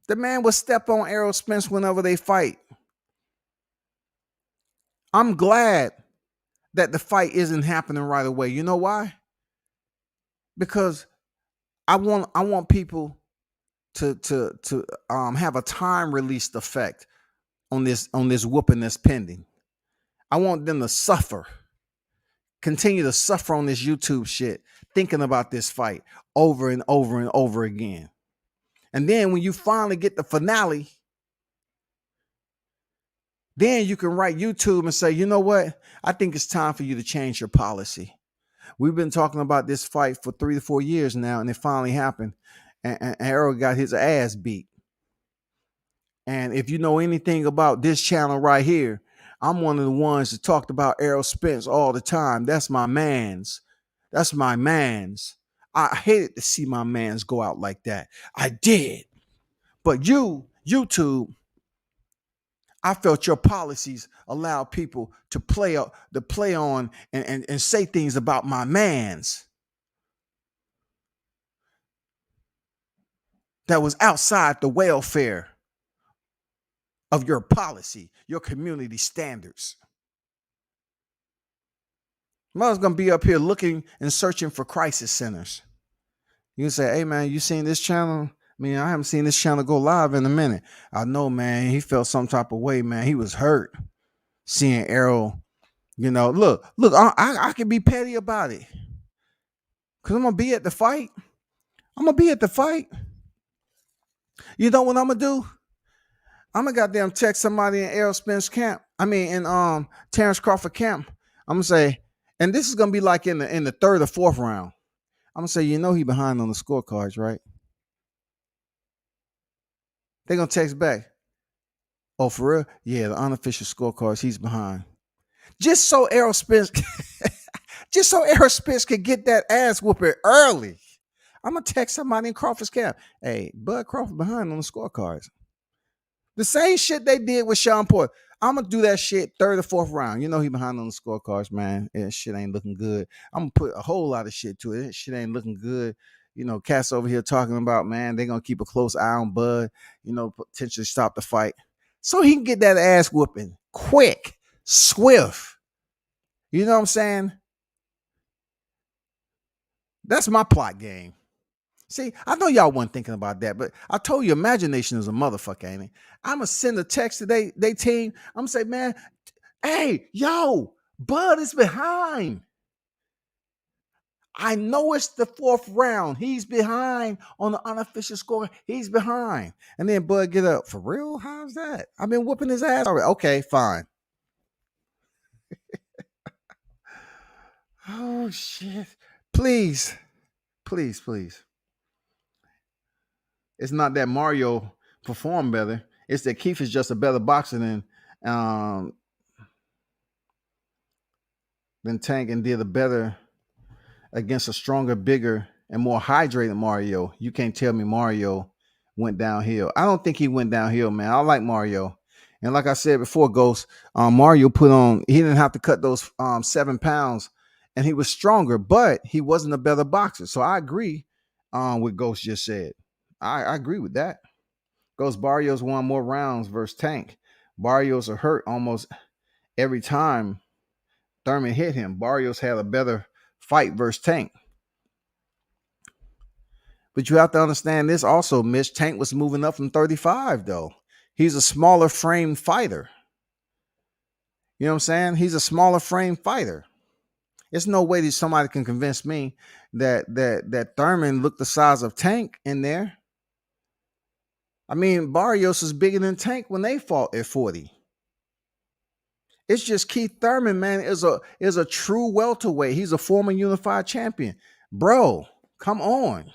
The man will step on Errol Spence whenever they fight. I'm glad that the fight isn't happening right away. You know why? Because I want people to have a time released effect on this whooping that's pending. I want them to suffer, continue to suffer on this YouTube shit, thinking about this fight over and over and over again. And then when you finally get the finale, then you can write YouTube and say, you know what? I think it's time for you to change your policy. We've been talking about this fight for 3 to 4 years now, and it finally happened. And Errol got his ass beat. And if you know anything about this channel right here, I'm one of the ones that talked about Errol Spence all the time. That's my mans. That's my mans. I hated to see my mans go out like that. I did. But YouTube, I felt your policies allow people to play on and say things about my mans that was outside the welfare of your policy, your community standards. Mother's gonna be up here looking and searching for crisis centers. You can say, hey man, you seen this channel? mean, I haven't seen this channel go live in a minute. I know, man. He felt some type of way, man. He was hurt seeing Errol. Look. I can be petty about it because I'm gonna be at the fight. I'm gonna be at the fight. You know what I'm gonna do? I'm gonna goddamn text somebody in Errol Spence camp. I mean, in Terrence Crawford camp. I'm gonna say, and this is gonna be like in the third or fourth round. I'm gonna say, he behind on the scorecards, right? They're gonna text back. Oh, for real? Yeah, the unofficial scorecards, he's behind. Just so Errol Spence, could get that ass whooping early. I'm gonna text somebody in Crawford's camp. Hey, Bud Crawford behind on the scorecards. The same shit they did with Sean Porter. I'm gonna do that shit third or fourth round. He behind on the scorecards, man. That shit ain't looking good. I'm gonna put a whole lot of shit to it. That shit ain't looking good. Cass over here talking about, man, they're gonna keep a close eye on Bud, potentially stop the fight. So he can get that ass whooping quick, swift. You know what I'm saying? That's my plot game. See, I know y'all weren't thinking about that, but I told you imagination is a motherfucker, ain't it? I'm going to send a text to they team. I'm going to say, man, hey, yo, Bud is behind. I know it's the fourth round. He's behind on the unofficial score. He's behind. And then Bud get up. For real? How's that? I've been whooping his ass already. Okay, fine. Oh, shit. Please. Please, please. It's not that Mario performed better. It's that Keith is just a better boxer than Tank, and did a better against a stronger, bigger, and more hydrated Mario. You can't tell me Mario went downhill. I don't think he went downhill, man. I like Mario. And like I said before, Ghost, Mario he didn't have to cut those 7 pounds, and he was stronger, but he wasn't a better boxer. So I agree with Ghost just said. I agree with that. Ghost, Barrios won more rounds versus Tank. Barrios are hurt almost every time Thurman hit him. Barrios had a better fight versus Tank. But you have to understand this also, Mitch. Tank was moving up from 35, though. He's a smaller frame fighter. You know what I'm saying? He's a smaller frame fighter. There's no way that somebody can convince me that Thurman looked the size of Tank in there. I mean, Barrios is bigger than Tank when they fought at 40. It's just Keith Thurman, man, is a true welterweight. He's a former unified champion. Bro, come on.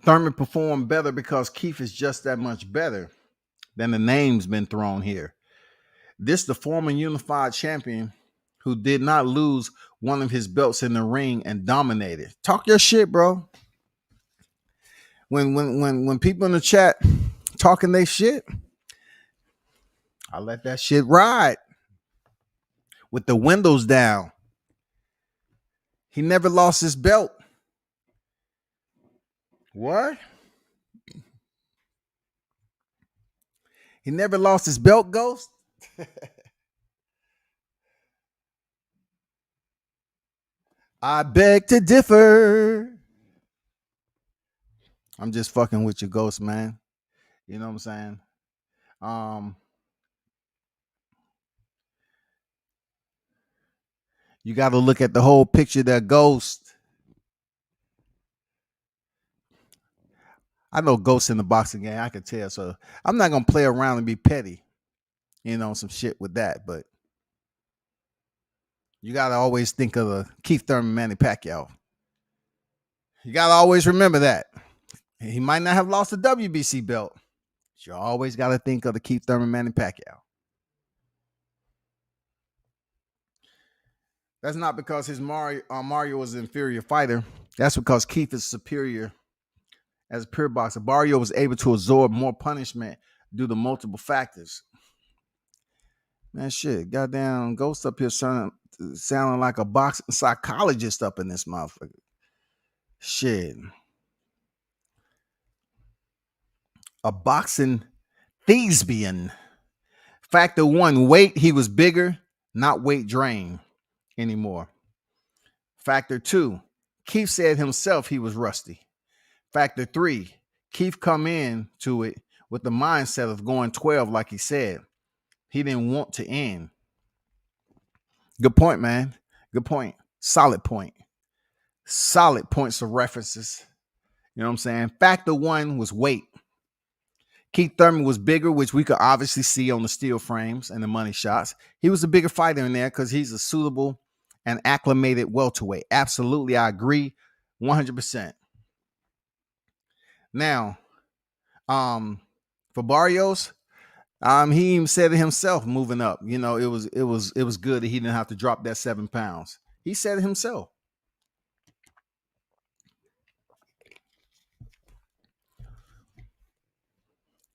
Thurman performed better because Keith is just that much better than the name's been thrown here. This the former unified champion who did not lose one of his belts in the ring and dominated. Talk your shit, bro. When people in the chat talking their shit, I let that shit ride with the windows down. He never lost his belt. What? He never lost his belt, Ghost? I beg to differ. I'm just fucking with you, Ghost, man. You know what I'm saying? You got to look at the whole picture there, Ghost. I know Ghost in the boxing game. I can tell. So I'm not going to play around and be petty, some shit with that. But you got to always think of the Keith Thurman, Manny Pacquiao. You got to always remember that. He might not have lost the WBC belt. But you always got to think of the Keith Thurman, Manny Pacquiao. That's not because his Mario was an inferior fighter. That's because Keith is superior as a pure boxer. Barrio was able to absorb more punishment due to multiple factors. Man, shit, goddamn Ghost up here sounding like a boxing psychologist up in this motherfucker. Shit. A boxing thespian. Factor one, weight. He was bigger, not weight drain anymore. Factor two, Keith said himself he was rusty. Factor three, Keith come in to it with the mindset of going 12, like he said. He didn't want to end. Good point, man. Good point. Solid point. Solid points of references. You know what I'm saying? Factor one was weight. Keith Thurman was bigger, which we could obviously see on the steel frames and the money shots. He was a bigger fighter in there because he's a suitable and acclimated welterweight. Absolutely, I agree 100%. Now, for Barrios, he even said it himself moving up. You know, it was good that he didn't have to drop that 7 pounds. He said it himself.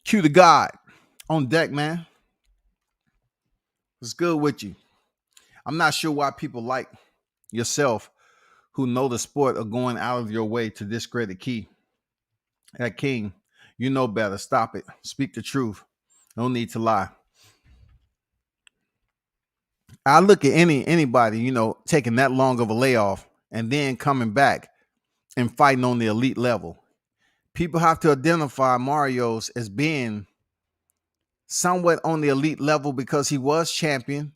Cue the God on deck, man. What's good with you? I'm not sure why people like yourself who know the sport are going out of your way to discredit King. You know better. Stop it. Speak the truth. No need to lie. I look at anybody, you know, taking that long of a layoff and then coming back and fighting on the elite level. People have to identify Mario's as being somewhat on the elite level because he was champion.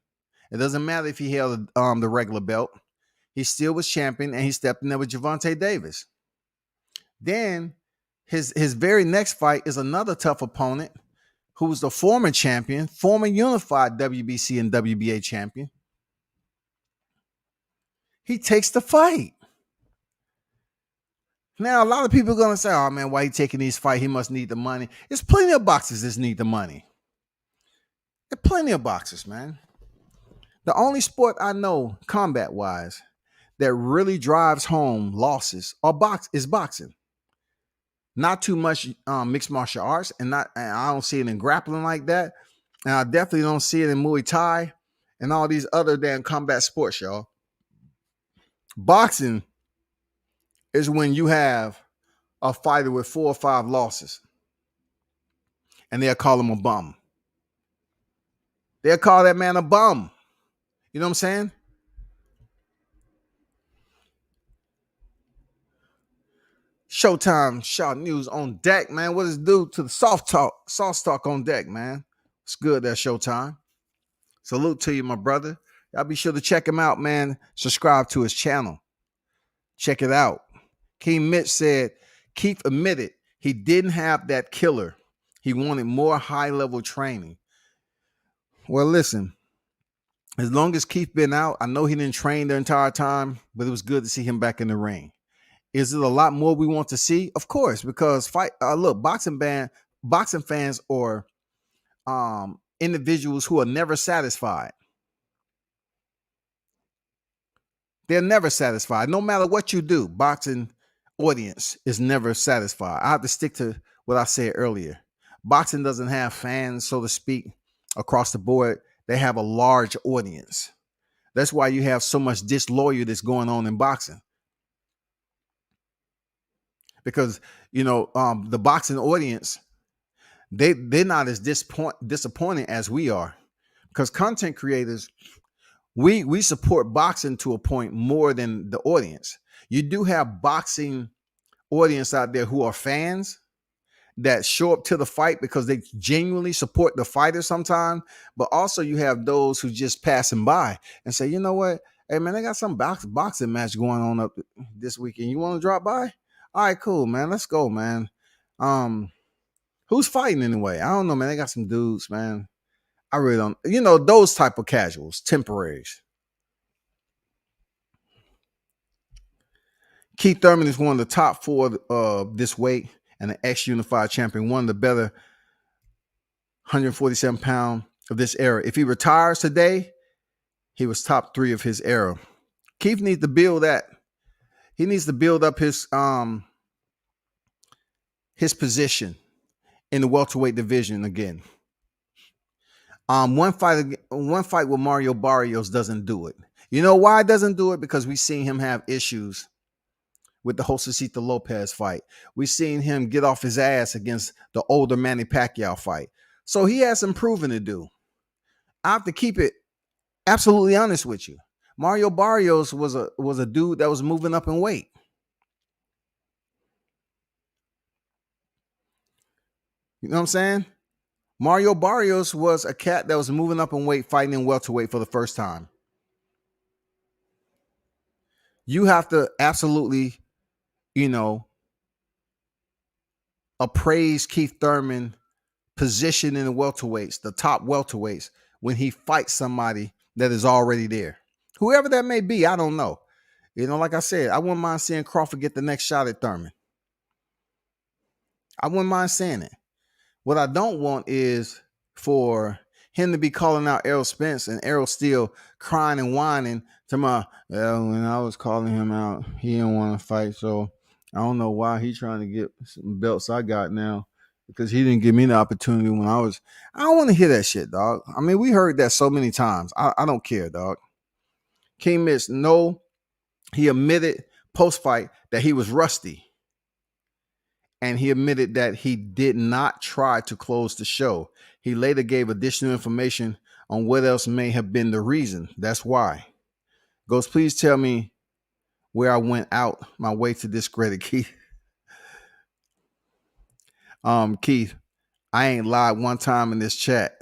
It doesn't matter if he held the regular belt. He still was champion, and he stepped in there with Gervonta Davis. Then his very next fight is another tough opponent who's the former champion, former unified WBC and WBA champion. He takes the fight. Now, a lot of people are going to say, oh, man, why he taking these fights? He must need the money. There's plenty of boxers that need the money. There are plenty of boxers, man. The only sport I know, combat-wise, that really drives home losses is boxing. Not too much mixed martial arts, and I don't see it in grappling like that. And I definitely don't see it in Muay Thai and all these other damn combat sports, y'all. Boxing is when you have a fighter with 4 or 5 losses, and they'll call him a bum. They'll call that man a bum. You know what I'm saying? Showtime Shot News on deck, man. What does it do to the soft talk on deck, man? It's good that Showtime. Salute to you, my brother. Y'all be sure to check him out, man. Subscribe to his channel. Check it out. King Mitch said Keith admitted he didn't have that killer. He wanted more high-level training. Well, listen, as long as Keith been out, I know he didn't train the entire time, but it was good to see him back in the ring. Is it a lot more we want to see? Of course, because look, boxing fans or individuals who are never satisfied. They're never satisfied. No matter what you do, boxing audience is never satisfied. I have to stick to what I said earlier. Boxing doesn't have fans, so to speak, across the board. They have a large audience. That's why you have so much disloyalty that's going on in boxing. Because, you know, the boxing audience, they're not as disappointed as we are. Because content creators, we support boxing to a point more than the audience. You do have boxing audience out there who are fans that show up to the fight because they genuinely support the fighter sometimes. But also you have those who just passing by and say, you know what? Hey, man, they got some boxing match going on up this weekend. You want to drop by? All right, cool, man. Let's go, man. Who's fighting anyway? I don't know, man. They got some dudes, man. I really don't. You know, those type of casuals, temporaries. Keith Thurman is one of the top 4 of this weight and an ex-unified champion, one of the better 147-pound of this era. If he retires today, he was top 3 of his era. Keith needs to build that. He needs to build up his position in the welterweight division again. One fight with Mario Barrios doesn't do it. You know why it doesn't do it? Because we've seen him have issues with the Josecito Lopez fight. We've seen him get off his ass against the older Manny Pacquiao fight. So he has some proving to do. I have to keep it absolutely honest with you. Mario Barrios was a dude that was moving up in weight. You know what I'm saying? Mario Barrios was a cat that was moving up in weight, fighting in welterweight for the first time. You have to absolutely, appraise Keith Thurman's position in the welterweights, the top welterweights, when he fights somebody that is already there. Whoever that may be, I don't know. Like I said, I wouldn't mind seeing Crawford get the next shot at Thurman. I wouldn't mind saying it. What I don't want is for him to be calling out Errol Spence and Errol still crying and whining to when I was calling him out, he didn't want to fight. So I don't know why he's trying to get some belts I got now because he didn't give me the opportunity when I don't want to hear that shit, dog. I mean, we heard that so many times. I don't care, dog. King Mitch, he admitted post-fight that he was rusty. And he admitted that he did not try to close the show. He later gave additional information on what else may have been the reason. That's why. Ghost, please tell me where I went out my way to discredit Keith. Keith, I ain't lied one time in this chat.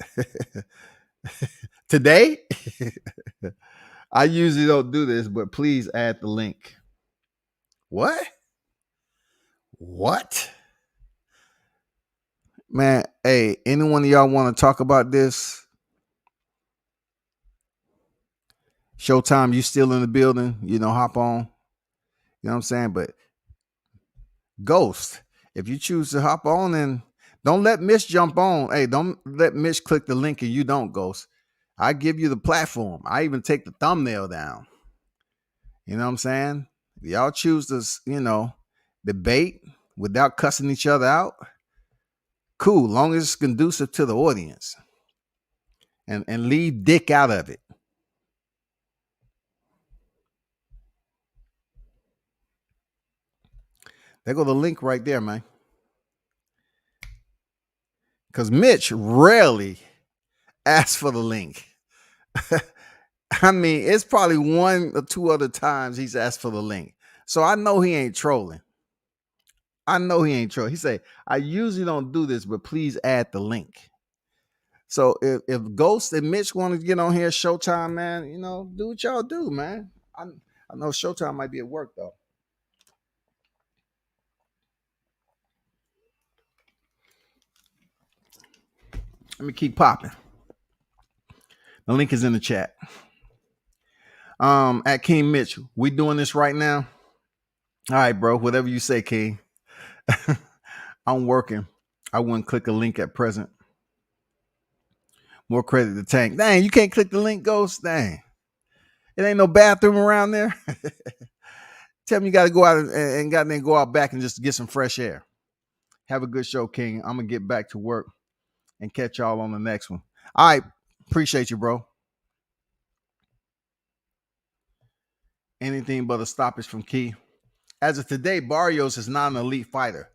Today? I usually don't do this, but please add the link. What? Man, hey, any one of y'all want to talk about this? Showtime, you still in the building? Hop on. You know what I'm saying? But Ghost, if you choose to hop on, and don't let Mitch jump on. Hey, don't let Mitch click the link and you don't, Ghost. I give you the platform. I even take the thumbnail down. You know what I'm saying? If y'all choose to, debate without cussing each other out, cool, long as it's conducive to the audience. And leave dick out of it. There go the link right there, man. Because Mitch rarely asks for the link. I mean, it's probably one or two other times he's asked for the link. So I know he ain't trolling. He say, I usually don't do this, but please add the link. So if Ghost and Mitch want to get on here, Showtime, man, do what y'all do, man. I know Showtime might be at work, though. Let me keep popping. The link is in the chat. At King Mitch, we doing this right now. All right, bro. Whatever you say, King. I'm working. I wouldn't click a link at present. More credit to Tank. Dang, you can't click the link, Ghost. Dang. It ain't no bathroom around there. Tell me you got to go out and goddamn go out back and just get some fresh air. Have a good show, King. I'm going to get back to work and catch y'all on the next one. All right. Appreciate you, bro. Anything but a stoppage from Key. As of today, Barrios is not an elite fighter,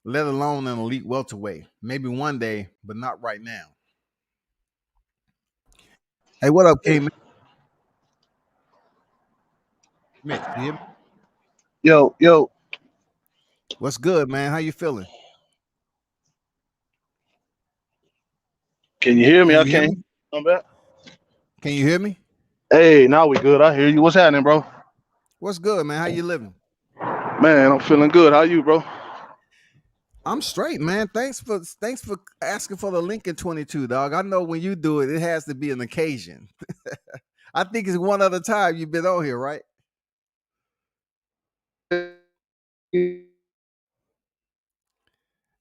let alone an elite welterweight. Maybe one day, but not right now. Hey, what up, King? Mitch, you hear me? Yo. What's good, man? How you feeling? Can you hear me? I can't. I'm back. Can you hear me? Hey, now we good. I hear you. What's happening, bro? What's good, man? How you living? Man, I'm feeling good. How you, bro? I'm straight, man. Thanks for asking for the link in 22, dog. I know when you do it, it has to be an occasion. I think it's one other time you've been on here, right?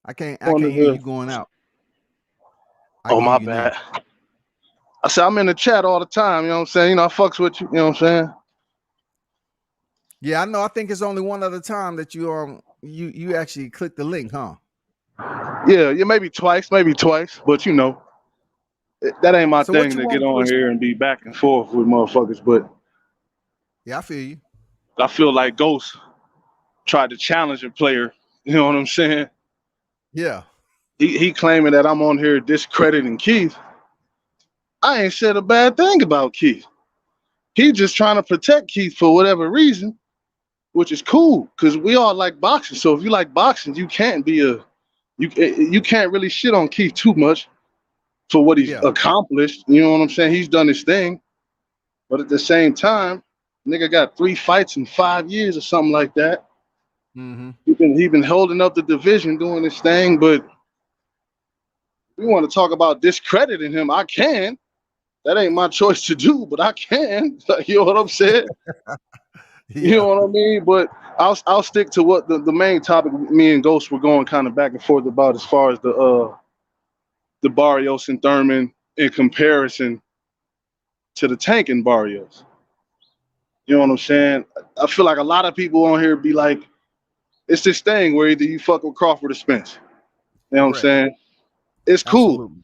I can't hear you going out. My bad. I said I'm in the chat all the time, you know what I'm saying? I fucks with you, you know what I'm saying? Yeah, I know. I think it's only one other time that you actually click the link, huh? Yeah, maybe twice, but that ain't my So what thing you to get want to on push? here and be back and forth with motherfuckers. But Yeah, I feel you. I feel like Ghost tried to challenge a player. You know what I'm saying? Yeah. He claiming that I'm on here discrediting Keith. I ain't said a bad thing about Keith. He just trying to protect Keith for whatever reason, which is cool because we all like boxing. So if you like boxing, you can't you can't really shit on Keith too much for what he's Yeah. accomplished. You know what I'm saying? He's done his thing, but at the same time, nigga got 3 fights in 5 years or something like that. Mm-hmm. He been holding up the division, doing his thing. But we want to talk about discrediting him. I can. That ain't my choice to do, but I can. You know what I'm saying? You Yeah. know what I mean? But I'll stick to what the main topic me and Ghost were going kind of back and forth about as far as the Barrios and Thurman in comparison to the Tank and Barrios. You know what I'm saying? I feel like a lot of people on here be like, it's this thing where either you fuck with Crawford or Spence. You know what I'm Correct. saying? It's cool. Absolutely.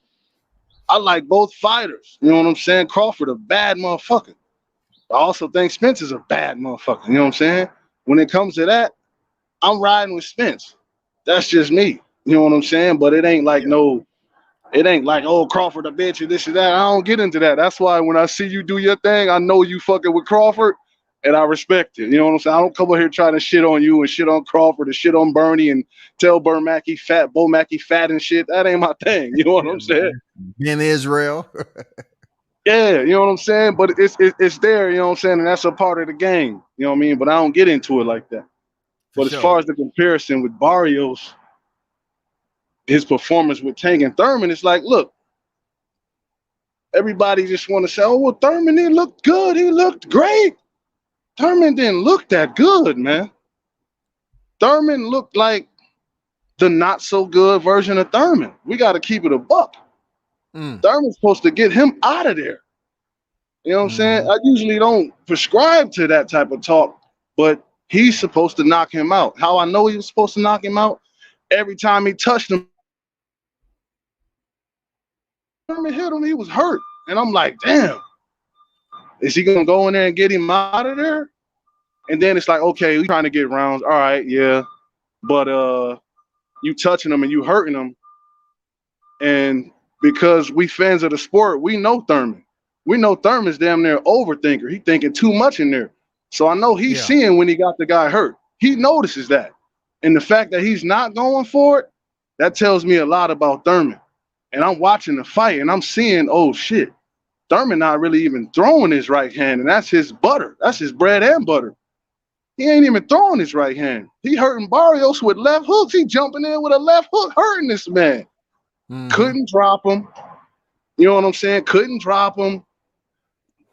I like both fighters. You know what I'm saying? Crawford a bad motherfucker. I also think Spence is a bad motherfucker. You know what I'm saying? When it comes to that, I'm riding with Spence. That's just me. You know what I'm saying? But it ain't like Yeah. oh, Crawford a bitch and this and that. I don't get into that. That's why when I see you do your thing, I know you fucking with Crawford and I respect it. You know what I'm saying? I don't come over here trying to shit on you and shit on Crawford and shit on Bernie and tell Bo Mackey fat and shit. That ain't my thing. You know what Yeah, I'm saying? Ben Israel. Yeah, you know what I'm saying? But it's there, you know what I'm saying? And that's a part of the game. You know what I mean? But I don't get into it like that. For But as far sure. as the comparison with Barrios, his performance with Tank and Thurman, it's like, look, everybody just want to say, oh, well, Thurman, he looked good. He looked great. Thurman didn't look that good, man. Thurman looked like the not so good version of Thurman. We got to keep it a buck. Mm. Thurman's supposed to get him out of there. You know what I'm saying? Mm-hmm. I usually don't prescribe to that type of talk, but he's supposed to knock him out. How I know he was supposed to knock him out? Every time he touched him, Thurman hit him, he was hurt. And I'm like, damn, is he going to go in there and get him out of there? And then it's like, okay, we trying to get rounds. All right, yeah. But you touching him and you hurting him. And because we fans of the sport, we know Thurman. We know Thurman's damn near overthinker. He thinking too much in there. So I know he's Yeah. seeing when he got the guy hurt. He notices that. And the fact that he's not going for it, that tells me a lot about Thurman. And I'm watching the fight and I'm seeing, oh shit, Thurman not really even throwing his right hand. And that's his butter. That's his bread and butter. He ain't even throwing his right hand. He hurting Barrios with left hooks. He jumping in with a left hook, hurting this man. Mm-hmm. Couldn't drop him. You know what I'm saying? Couldn't drop him.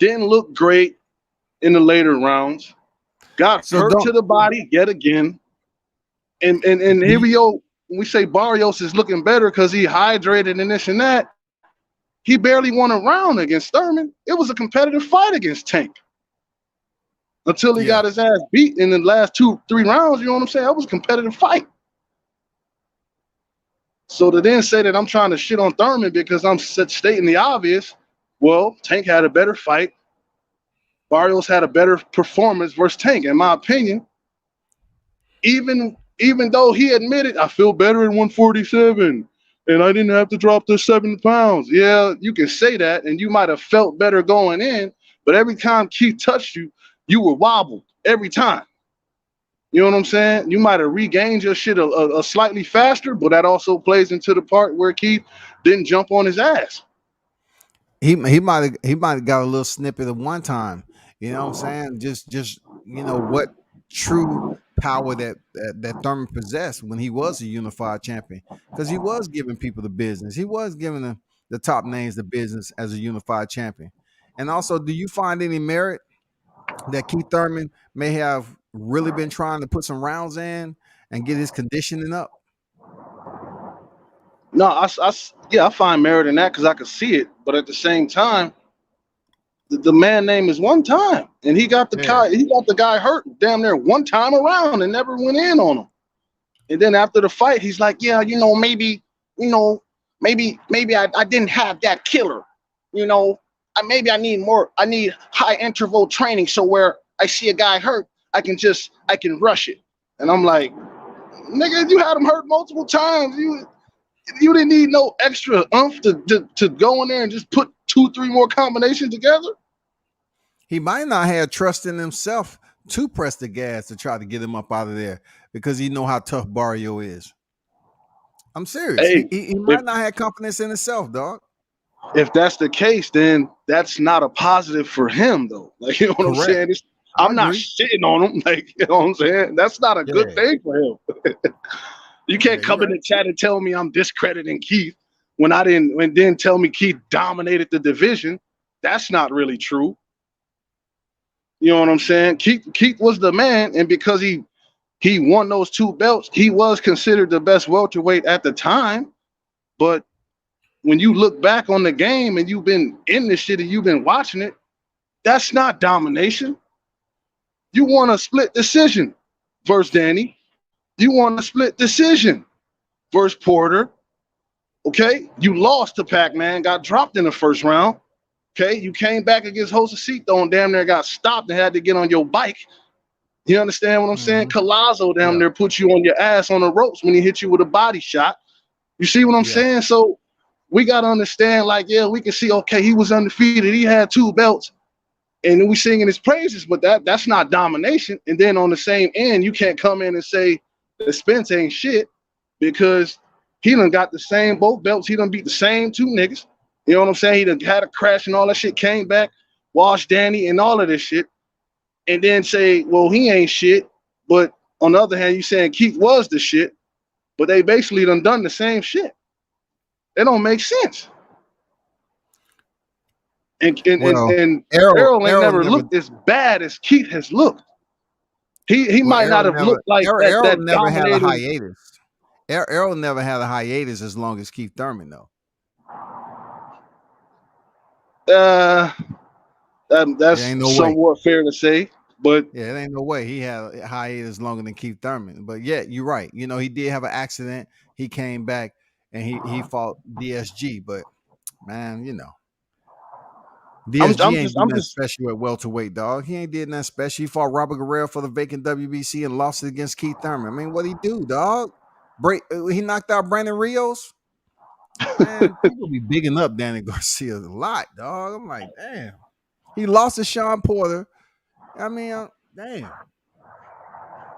Didn't look great in the later rounds. Got So hurt don't to the body yet again. And do here you, we go. We say Barrios is looking better because he hydrated and this and that. He barely won a round against Thurman. It was a competitive fight against Tank until he yeah. got his ass beat in the last 2-3 rounds. You know what I'm saying? That was a competitive fight. So to then say that I'm trying to shit on Thurman because I'm stating the obvious, well, Tank had a better fight. Barrios had a better performance versus Tank, in my opinion. Even though he admitted, I feel better at 147 and I didn't have to drop the 7 pounds. Yeah, you can say that, and you might have felt better going in, but every time Keith touched you, you were wobbled every time. You know what I'm saying? You might have regained your shit a slightly faster, but that also plays into the part where Keith didn't jump on his ass. He might have got a little snippet of one time. You know what I'm saying? Just what true power that Thurman possessed when he was a unified champion, because he was giving people the business. He was giving the top names the business as a unified champion. And also, do you find any merit that Keith Thurman may have really been trying to put some rounds in and get his conditioning up? No, yeah, I find merit in that because I could see it, but at the same time, The man name is one time, and he got the guy hurt damn near one time around and never went in on him. And then after the fight, he's like, yeah, maybe I didn't have that killer. Maybe I need high interval training, so where I see a guy hurt, I can rush it. And I'm like, nigga, you had him hurt multiple times. You didn't need no extra oomph to go in there and just put 2-3 more combinations together. He might not have trust in himself to press the gas to try to get him up out of there because he know how tough Barrio is. I'm serious. Hey, he might not have confidence in himself, dog. If that's the case, then that's not a positive for him, though. Like, you know what I'm saying? I'm not shitting on him. Like, you know what I'm saying? That's not a good thing for him. You can't come in the chat and tell me I'm discrediting Keith when then tell me Keith dominated the division. That's not really true. You know what I'm saying? Keith was the man, and because he won those 2 belts, he was considered the best welterweight at the time. But when you look back on the game and you've been in this shit and you've been watching it, that's not domination. You want a split decision versus Danny. You want a split decision versus Porter. Okay? You lost to Pac-Man, got dropped in the first round. Okay? You came back against Josecito and damn near got stopped and had to get on your bike. You understand what I'm saying? Collazo down there put you on your ass on the ropes when he hit you with a body shot. You see what I'm saying? So we got to understand, like, we can see, okay, he was undefeated. He had 2 belts. And we singing his praises, but that's not domination. And then on the same end, you can't come in and say that Spence ain't shit because he done got both belts. He done beat the same 2 niggas. You know what I'm saying? He done had a crash and all that shit, came back, washed Danny and all of this shit. And then say, well, he ain't shit. But on the other hand, you saying Keith was the shit, but they basically done the same shit. It don't make sense. And Errol ain't never looked as bad as Keith has looked. He might not have looked like Errol that never had a dominating. hiatus. Errol never had a hiatus as long as Keith Thurman, though. That's somewhat fair to say, but it ain't no way he had a hiatus longer than Keith Thurman. But yeah, you're right. He did have an accident. He came back and he fought DSG. But man, DSG ain't doing that special at welterweight, dog. He ain't did nothing special. He fought Robert Guerrero for the vacant WBC and lost it against Keith Thurman. I mean, what'd he do, dog? He knocked out Brandon Rios. Man, people be bigging up Danny Garcia a lot, dog. I'm like, damn. He lost to Sean Porter. I mean, damn.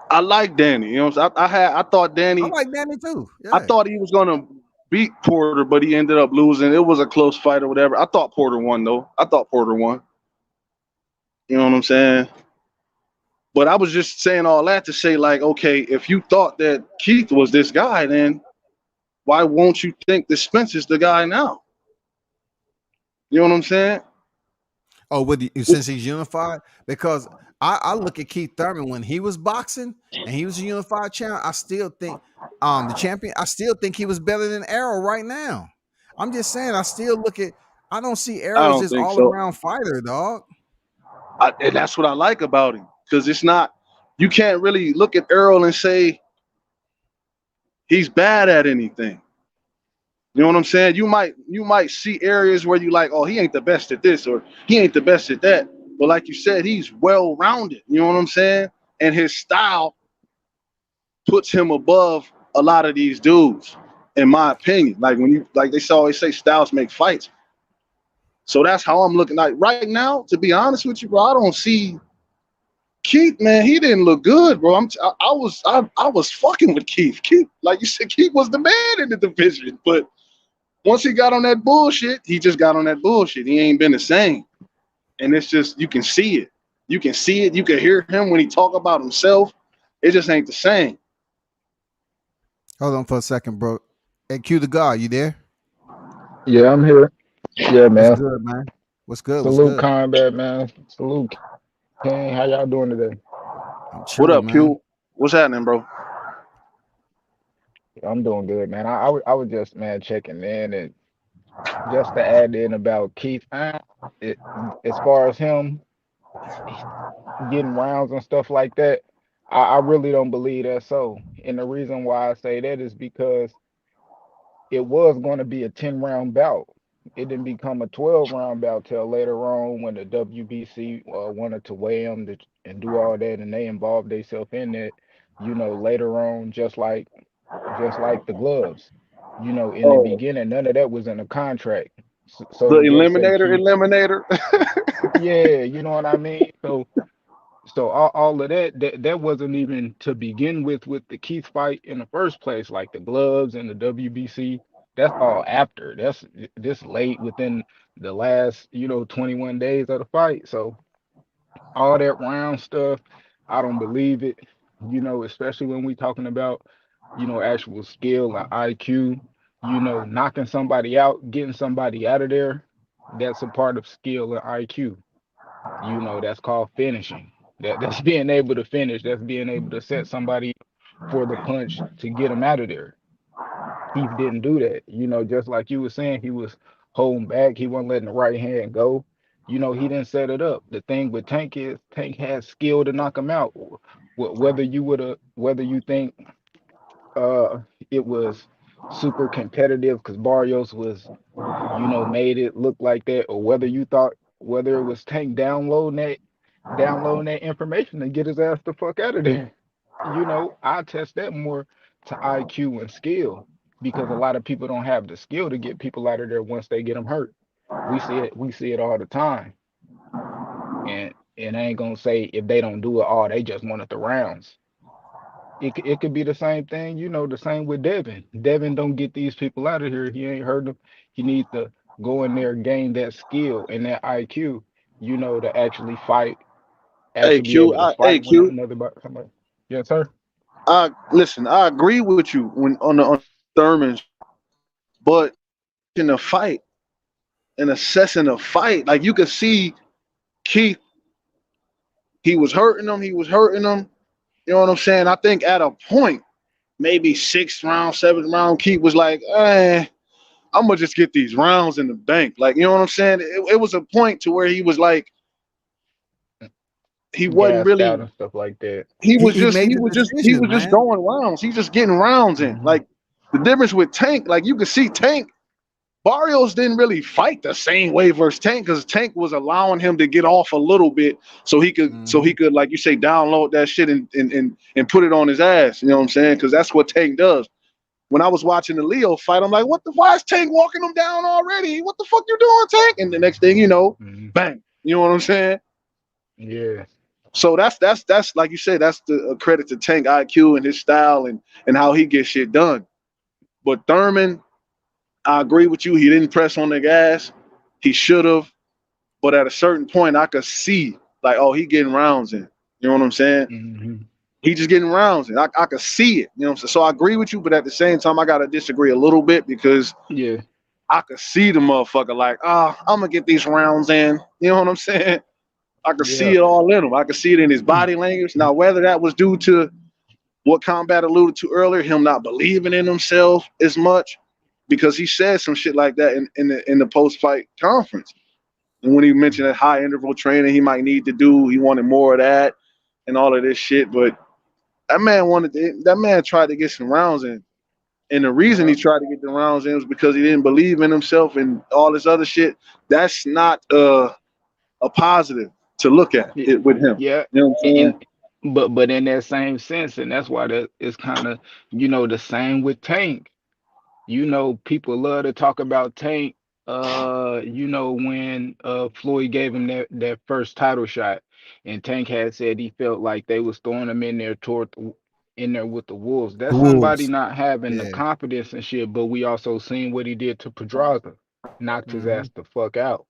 I like Danny. You know, I thought Danny. I like Danny too. Yeah. I thought he was gonna beat Porter, but he ended up losing. It was a close fight or whatever. I thought Porter won, though. You know what I'm saying? But I was just saying all that to say, like, okay, if you thought that Keith was this guy, then why won't you think that Spence is the guy now? You know what I'm saying? Oh, since he's unified? Because I look at Keith Thurman when he was boxing and he was a unified champion. I still think the champion. I still think he was better than Errol right now. I'm just saying. I don't see Errol as this all-around fighter, dog. And that's what I like about him, because it's not. You can't really look at Errol and say he's bad at anything. You know what I'm saying? You might see areas where you like, oh, he ain't the best at this or he ain't the best at that. But like you said, he's well-rounded. You know what I'm saying? And his style puts him above a lot of these dudes, in my opinion. Like they always say, styles make fights. So that's how I'm looking. Like right now, to be honest with you, bro, I don't see Keith, man. He didn't look good, bro. I was fucking with Keith. Keith, like you said, Keith was the man in the division. But once he got on that bullshit, he just got on that bullshit. He ain't been the same. And it's just, you can see it. You can see it. You can hear him when he talk about himself. It just ain't the same. Hold on for a second, bro. Hey, Q the God, you there? Yeah, I'm here. Yeah, man. What's good, man? What's good? Salute Combat, man. Salute King. How y'all doing today? What up, man? Q? What's happening, bro? I'm doing good, man. I was just, man, checking in and just to add in about Keith, it, as far as him getting rounds and stuff like that, I really don't believe that. So, and the reason why I say that is because it was going to be a 10 round bout. It didn't become a 12 round bout till later on when the WBC wanted to weigh him and do all that, and they involved themselves in that. Later on, just like the gloves. In the Oh, beginning, none of that was in the contract. So the to just say Keith, Eliminator. yeah, you know what I mean. So all of that wasn't even to begin with the Keith fight in the first place, like the gloves and the WBC. That's all after. That's this late within the last 21 days of the fight. So all that round stuff, I don't believe it. Especially when we talking about actual skill and IQ. Knocking somebody out, getting somebody out of there. That's a part of skill and IQ. That's called finishing. That's being able to finish. That's being able to set somebody for the punch to get them out of there. Keith didn't do that. Just like you were saying, he was holding back. He wasn't letting the right hand go. He didn't set it up. The thing with Tank is Tank has skill to knock him out. Whether you think uh it was super competitive because Barrios was made it look like that, or whether it was Tank downloading that information and get his ass the fuck out of there. I test that more to IQ and skill because a lot of people don't have the skill to get people out of there once they get them hurt. We see it all the time. And I ain't gonna say if they don't do it all, they just wanted the rounds. It could be the same thing, the same with Devin. Devin don't get these people out of here. He ain't heard them. He needs to go in there and gain that skill and that IQ, to actually fight, Hey actually be Q, able to hey fight when Q. another somebody. Yes, sir. I listen. I agree with you when on Thurman, but in a fight and assessing a fight, like you could see Keith, he was hurting him. He was hurting him. You know what I'm saying? I think at a point, maybe sixth round, seventh round, Keith was like, I'm gonna just get these rounds in the bank. Like, you know what I'm saying? It was a point to where he was like, he wasn't Gassed really. out and stuff like that. He was He just made he the was just he decision, was just man. going rounds. He's just getting rounds in. Hmm. Like the difference with Tank, like you could see Tank. Barrios didn't really fight the same way versus Tank because Tank was allowing him to get off a little bit Hmm. like you say download that shit and put it on his ass. You know what I'm saying? Because that's what Tank does. When I was watching the Leo fight, I'm like, what the why is Tank walking him down already? What the fuck you doing, Tank? And the next thing you know, Hmm. bang. You know what I'm saying? Yeah. So that's like you said, that's the credit to Tank IQ and his style and how he gets shit done. But Thurman, I agree with you. He didn't press on the gas. He should have. But at a certain point, I could see like, oh, he getting rounds in. You know what I'm saying? Hmm. He just getting rounds in. I could see it. You know what I'm saying? So I agree with you, but at the same time, I gotta disagree a little bit because Yeah. I could see the motherfucker like, I'm gonna get these rounds in. You know what I'm saying? I could see Yeah. it all in him. I could see it in his body language. Now, whether that was due to what Combat alluded to earlier, him not believing in himself as much, because he said some shit like that in the post fight conference. And when he mentioned that high interval training he might need to do, he wanted more of that and all of this shit. But that man tried to get some rounds in. And the reason Yeah. he tried to get the rounds in was because he didn't believe in himself and all this other shit. That's not a positive to look at Yeah. it with him. Yeah. You know what I'm saying? But in that same sense, and that's why that is kind of the same with Tank. People love to talk about Tank. When Floyd gave him that first title shot, and Tank had said he felt like they was throwing him in there with the Wolves. The That's somebody Wolves. not having the Yeah. confidence and shit. But we also seen what he did to Pedraza, knocked his Hmm. ass the fuck out.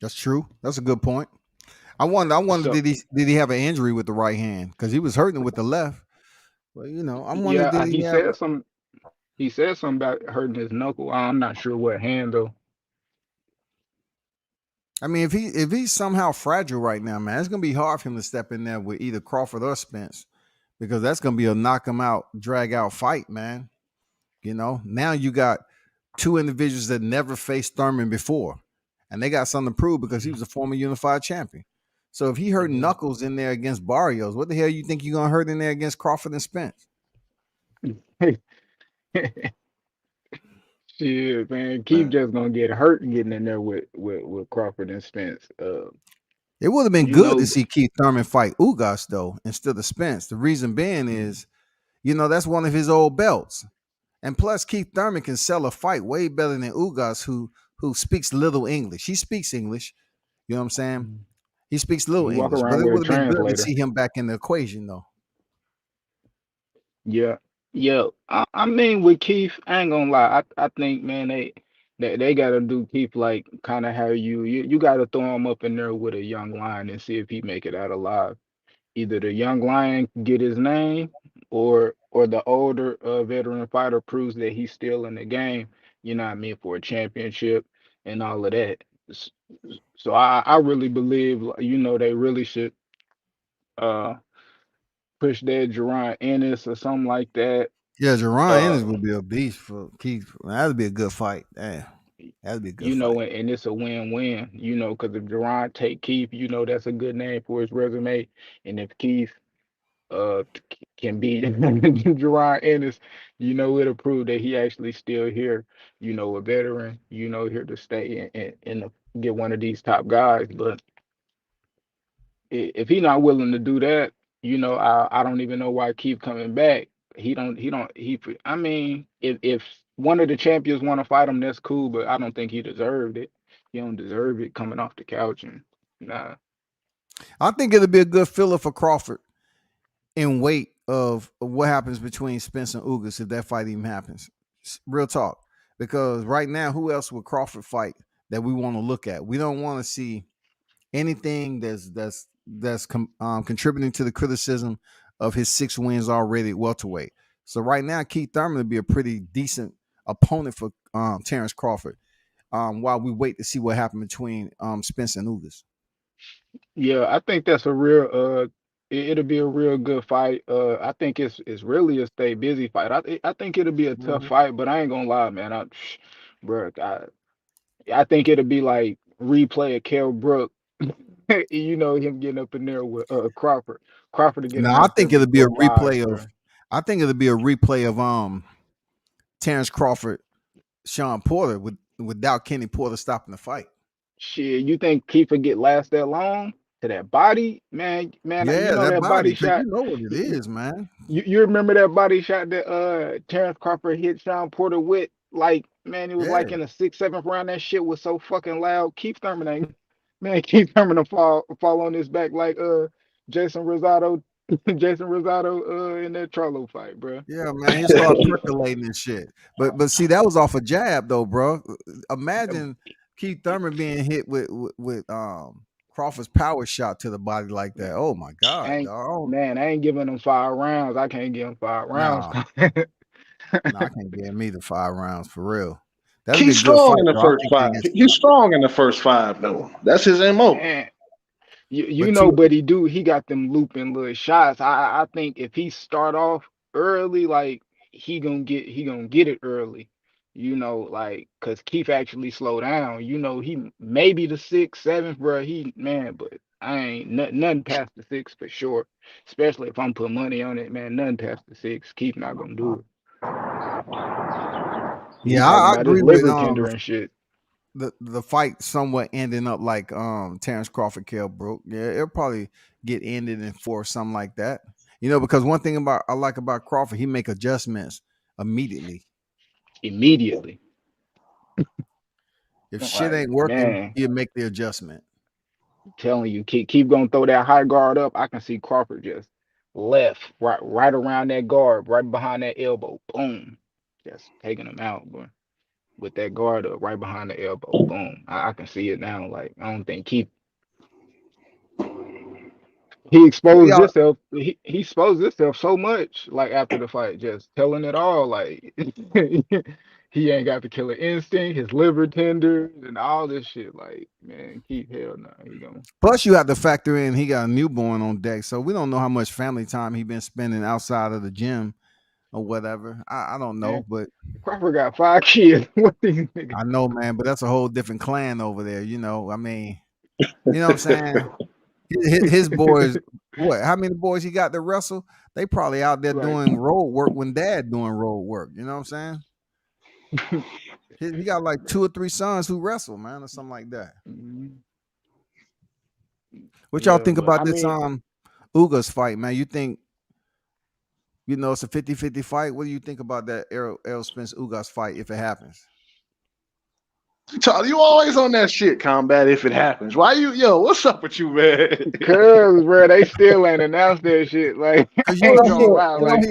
That's true. That's a good point. I wonder So did he have an injury with the right hand? Because he was hurting with the left. Well, I'm wondering yeah, did he he have said some. He said something about hurting his knuckle. I'm not sure what hand though. I mean, if he's somehow fragile right now, man, it's gonna be hard for him to step in there with either Crawford or Spence because that's gonna be a knock him out, drag out fight, man. Now you got two individuals that never faced Thurman before, and they got something to prove because he was a former unified champion. So if he hurt Knuckles in there against Barrios, what the hell you think you're gonna hurt in there against Crawford and Spence? Shit, man, Keith just gonna get hurt getting in there with Crawford and Spence. It would have been You good to know, see Keith Thurman fight Ugas though instead of Spence. The reason being is, that's one of his old belts. And plus, Keith Thurman can sell a fight way better than Ugas, who speaks little English. He speaks English. You know what I'm saying? He speaks little he walk English, but around it with a would have been good to translator. see him back in the equation, though. Yeah, yeah. I mean, with Keith, I ain't gonna lie. I think, man, they gotta do Keith like kind of how you gotta throw him up in there with a young lion and see if he make it out alive. Either the young lion get his name, or the older veteran fighter proves that he's still in the game. You know what I mean, for a championship and all of that. S- So I really believe, like, they really should uh push that Jerron Ennis or something like that. Yeah, Jerron Uh, Ennis would be a beast for Keith. That'd be a good fight. Damn, that'd be a good fight. and it's a win-win, because if Jerron take Keith, that's a good name for his resume. And if Keith can beat Jerron Ennis, it'll prove that he actually still here, a veteran, here to stay and get one of these top guys. But if he not willing to do that, I don't even know why I keep coming back. I mean, if one of the champions want to fight him, that's cool, but I don't think he deserved it. He don't deserve it coming off the couch and nah. I think it'll be a good filler for Crawford in weight of what happens between Spence and Ugas if that fight even happens. Real talk. Because right now, who else would Crawford fight that we want to look at? We don't want to see anything that's contributing to the criticism of his 6 wins already at welterweight. So right now, Keith Thurman would be a pretty decent opponent for Terrence Crawford. While we wait to see what happened between Spence and Ugas. Yeah, I think that's a real it'll be a real good fight. I think it's really a stay busy fight. I think it'll be a tough fight, but I ain't gonna lie, man. Bro, I think it'll be like replay of Kell Brook. Him getting up in there with Crawford. Crawford to get him Now, I out there think it'll be a before wise, replay bro. of. I think it'll be a replay of Terrence Crawford, Sean Porter without Kenny Porter stopping the fight. Shit, you think Keith would get last that long to that body, man? Man, Yeah, that that body, body because you shot. know what it is, man. You remember that body shot that Terrence Crawford hit Sean Porter with? Like, man, it was Yeah, like in the sixth, seventh round. That shit was so fucking loud. Keith Thurman ain't man. Keith Thurman to fall on his back like Jason Rosado, Jason Rosado in that Charlo fight, bro. yeah, man. He started percolating and shit. But see, that was off a jab though, bro. Imagine Keith Thurman being hit with Crawford's power shot to the body like that. Oh my god, Ain't dog. man, I ain't giving him 5 rounds. I can't give him 5 rounds. No, no, I can't give me the 5 rounds for real. That'd be He's a good strong fight in the though. I first think he 5. against He's strong in the first 5, though. That's his MO. Man, but two but he got them looping little shots. I think if he start off early, like he gonna get it early. Like cause Keith actually slow down. He maybe the 6th, 7th, bro. But I ain't nothing past the 6th for sure. Especially if I'm putting money on it, man. Nothing past the 6th. Keith not gonna do it. He Yeah, talking I about his agree with liver tender and shit. the fight somewhat ending up like Terrence Crawford, Kell Brook. Yeah, it'll probably get ended in 4 something like that. Because one thing I like about Crawford, he make adjustments immediately. Immediately. If shit Like, ain't working, man. he'll make the adjustment. Telling you, keep gonna throw that high guard up. I can see Crawford just left, right around that guard, right behind that elbow. Boom. Just taking him out, boy. With that guard up right behind the elbow. Boom. I can see it now. Like, I don't think he What exposed y'all himself. He exposed himself so much, like after the fight, just telling it all. Like he ain't got the killer instinct, his liver tenders, and all this shit. Like, man, keep hell no. He gonna Plus, you have to factor in he got a newborn on deck, so we don't know how much family time he been spending outside of the gym or whatever. I don't know, Man, but Crawford got 5 kids. What these niggas? I know, man. But that's a whole different clan over there. You know, I mean, you know what I'm saying? His boys, what? How many boys he got to wrestle? They probably out there Right. doing road work when dad doing road work. You know what I'm saying? He got like 2 or 3 sons who wrestle, man, or something like that. Mhm. What y'all Yeah, think but about I this mean, Ugas fight, man? You think it's a 50-50 fight? What do you think about that Errol Spence Ugas fight if it happens? Charlie, you always on that shit, combat. If it happens, why yo? What's up with you, man? cuz bro, they still ain't announced that shit. Like, I Cause ain't gonna lie. Like,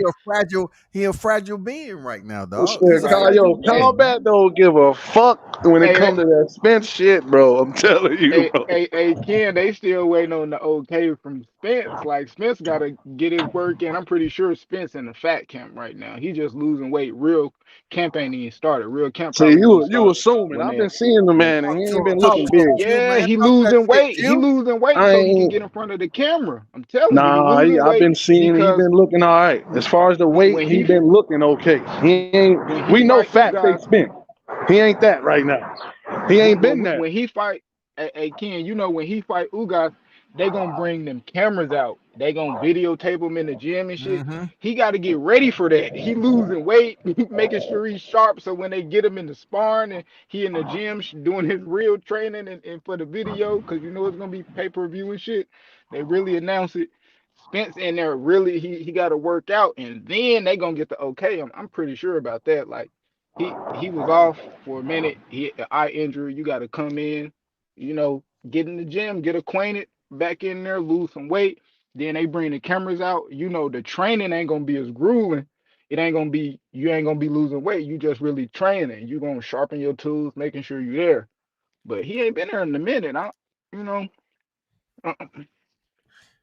he a fragile being right now, dog. He's Shit, a right. fragile Yo, being, man. combat don't give a fuck when it Hey, comes to that Spence shit, bro. I'm telling you, bro. Ken, they still waiting on the okay from Spence. Like Spence gotta get his work in. I'm pretty sure Spence in the fat camp right now. He just losing weight. Real camp ain't even started. Real camp See, probably gonna you start assuming. when I've they been seeing the when man, and he ain't been Talk looking to him, big. Q, yeah, man. he Talk that losing shit, weight. He Q. losing weight I so he can ain't. get in front of the camera. I'm telling you, he Nah, losing I've weight been seeing he because been looking all right. As far as the weight, when he he been looking okay. He ain't. when he We know fight fat fake Ugas, Spence. He ain't that right now. He ain't been that. when he fight, Ken, you know when he fight Ugas, they gonna bring them cameras out. They gonna videotape him in the gym and shit. Mm-hmm. He got to get ready for that. He losing weight, making sure he's sharp. So when they get him in the sparring and he in the gym doing his real training and for the video, because you know it's gonna be pay per view and shit. They really announce it. Spence in there really he got to work out and then they gonna get the okay. I'm pretty sure about that. Like he was off for a minute. He an eye injury. You got to come in, get in the gym, get acquainted, back in there, lose some weight. Then they bring the cameras out. You know the training ain't gonna be as grueling. It ain't gonna be you ain't gonna be losing weight. You just really training. You gonna sharpen your tools, making sure you're there. But he ain't been there in a minute. You know, uh,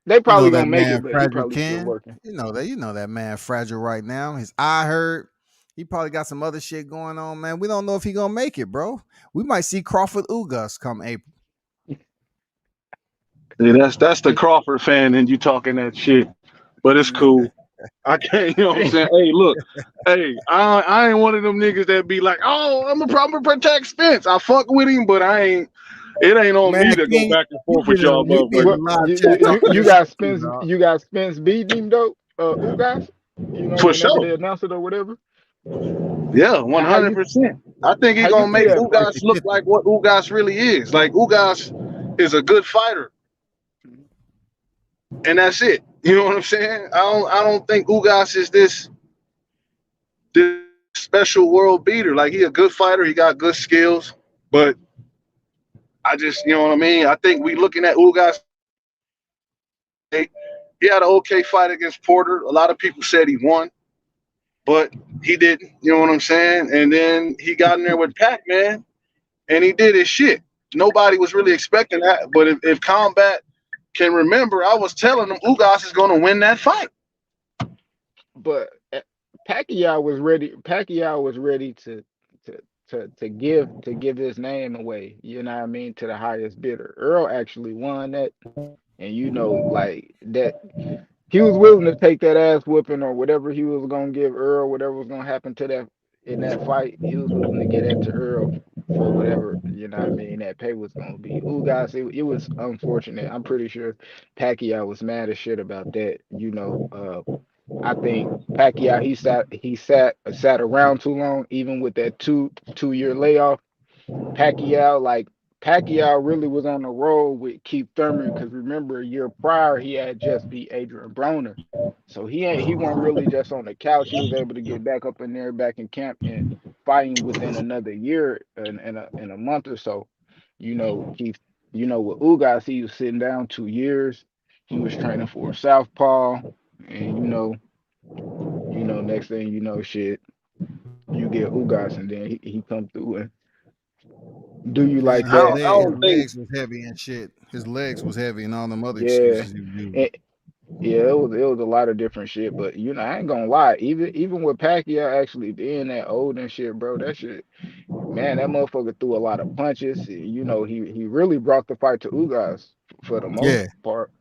they You know probably that gonna make man it, but he fragile probably still Ken. working. You know that man fragile right now. His eye hurt. He probably got some other shit going on, man. We don't know if he gonna make it, bro. We might see Crawford Ugas come April. Yeah, that's the Crawford fan, and you talking that shit. But it's cool. I can't. You know what I'm saying? Hey, look. Hey, I ain't one of them niggas that be like, oh, I'm a problem protect Spence. I fuck with him, but I ain't. It ain't on Man, me to go King, back and forth with y'all, you be in motherfuckers. the What live chat talking you that shit got too, Spence? dog. You got Spence beating him though, Ugas. For Whenever sure. they announce it or whatever. Yeah, Now, 100%. I think he how you gonna see make that fight? Ugas look 50-50. like what Ugas really is. Like Ugas is a good fighter, and that's it. You know what I'm saying? I don't think Ugas is this special world beater. Like he a good fighter, he got good skills, but I just you know what I mean. I think we looking at Ugas. He had an okay fight against Porter. A lot of people said he won, but he didn't. You know what I'm saying? And then he got in there with Pac-Man, and he did his shit. Nobody was really expecting that. But if Combat can remember, I was telling him Ugas is going to win that fight. But Pacquiao was ready. Pacquiao was ready to to give his name away. You know what I mean, to the highest bidder. Earl actually won that, and like that. He was willing to take that ass whooping or whatever he was gonna give Earl, whatever was gonna happen to that in that fight. He was willing to get that to Earl for whatever what I mean that pay was gonna be. Ooh, guys, it was unfortunate. I'm pretty sure Pacquiao was mad as shit about that. I think Pacquiao he sat around too long, even with that two-year layoff. Pacquiao, like Pacquiao really was on the road with Keith Thurman because remember a year prior he had just beat Adrian Broner. So he wasn't really just on the couch. He was able to get back up in there, back in camp and fighting within another year in a month or so. Keith, with Ugas, he was sitting down 2 years. He was training for a southpaw, and next thing you know, shit, you get Ugas, and then he come through and do you Man, like I that? don't, I his don't And think legs was heavy and shit. His legs was heavy and all them other yeah, excuses he was using. and yeah, it was a lot of different shit. But I ain't gonna lie, even with Pacquiao actually being that old and shit, bro, that shit, man, that motherfucker threw a lot of punches. He really brought the fight to Ugas for the most Yeah, part.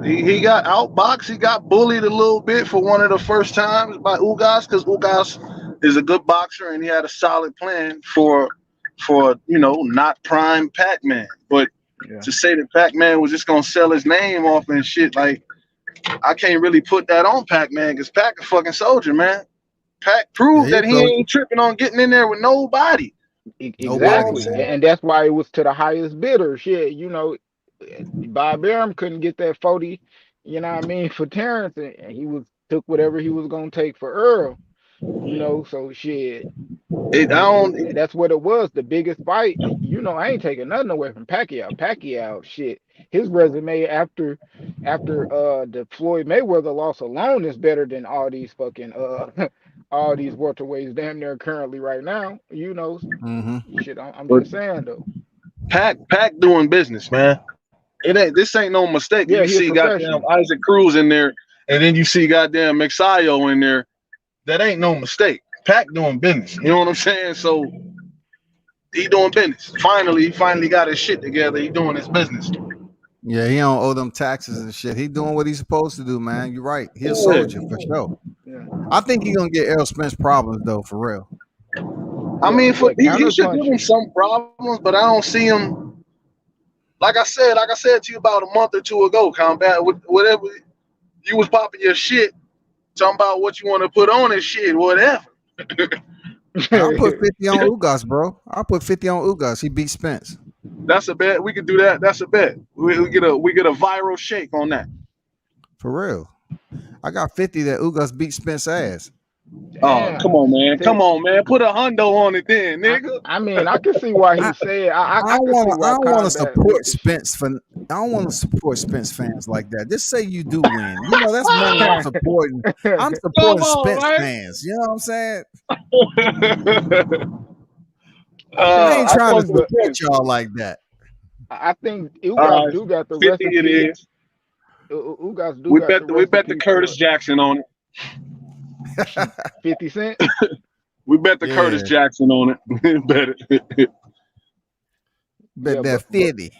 He got outboxed. He got bullied a little bit for one of the first times by Ugas because Ugas is a good boxer and he had a solid plan for not prime Pac-Man. But Yeah. to say that Pac-Man was just gonna sell his name off and shit, like I can't really put that on Pac-Man because Pac a fucking soldier, man. Pac Yeah, proved he a that he soldier. ain't tripping on getting in there with nobody. You know what Nobody, I'm Exactly, man. saying? and that's why it was to the highest bidder. Shit, Bob Arum couldn't get that 40. You know what I mean, for Terrence, and he was took whatever he was gonna take for Earl. So shit. It I don't. That's what it was. The biggest fight. I ain't taking nothing away from Pacquiao. Pacquiao, shit. His resume after the Floyd Mayweather loss alone is better than all these fucking all these welterweights damn near currently right now. Mm-hmm. Shit. I'm But just saying though. Pac doing business, man. This ain't no mistake. Yeah, You he a see goddamn professional. Isaac Cruz in there, and then you see goddamn Mixayo in there. That ain't no mistake. Pac doing business. You know what I'm saying? So he doing business. He finally got his shit together. He doing his business. Yeah, he don't owe them taxes and shit. He doing what he's supposed to do, man. You're right. He a Yeah. soldier for sure. Yeah, I think he gonna get Errol Spence problems though, for real. I yeah, mean, yeah. he Counter should give him punching. some problems, but I don't see him. Like I said to you about a month or two ago, combat whatever you was popping your shit, talking about what you want to put on and shit, whatever. I'll put 50 on Ugas, bro. I'll put 50 on Ugas. He beat Spence. That's a bet. We could do that. That's a bet. We get a viral shake on that. For real. I got 50 that Ugas beat Spence ass. Oh, come Damn. on, man. See, Come on, man. Put a hundo on it then, I, nigga. I mean, I can see why I, he said. I I don't can see wanna I why don't wanna Combat with support the shit. Spence for I don't want to support Spence fans like that. Just say you do win. That's money I'm supporting. I'm Come supporting on, Spence man. fans. You know what I'm saying? I I think ain't I I trying to fuck think with the support Spence. y'all like that. I think All Ugas right, do got the 50 it recipe. is. Ugas do We got bet the we bet the recipe Curtis for Jackson on it. 50 Cent. We bet the Yeah. Curtis Jackson on it. Bet it. Bet Yeah, that but 50.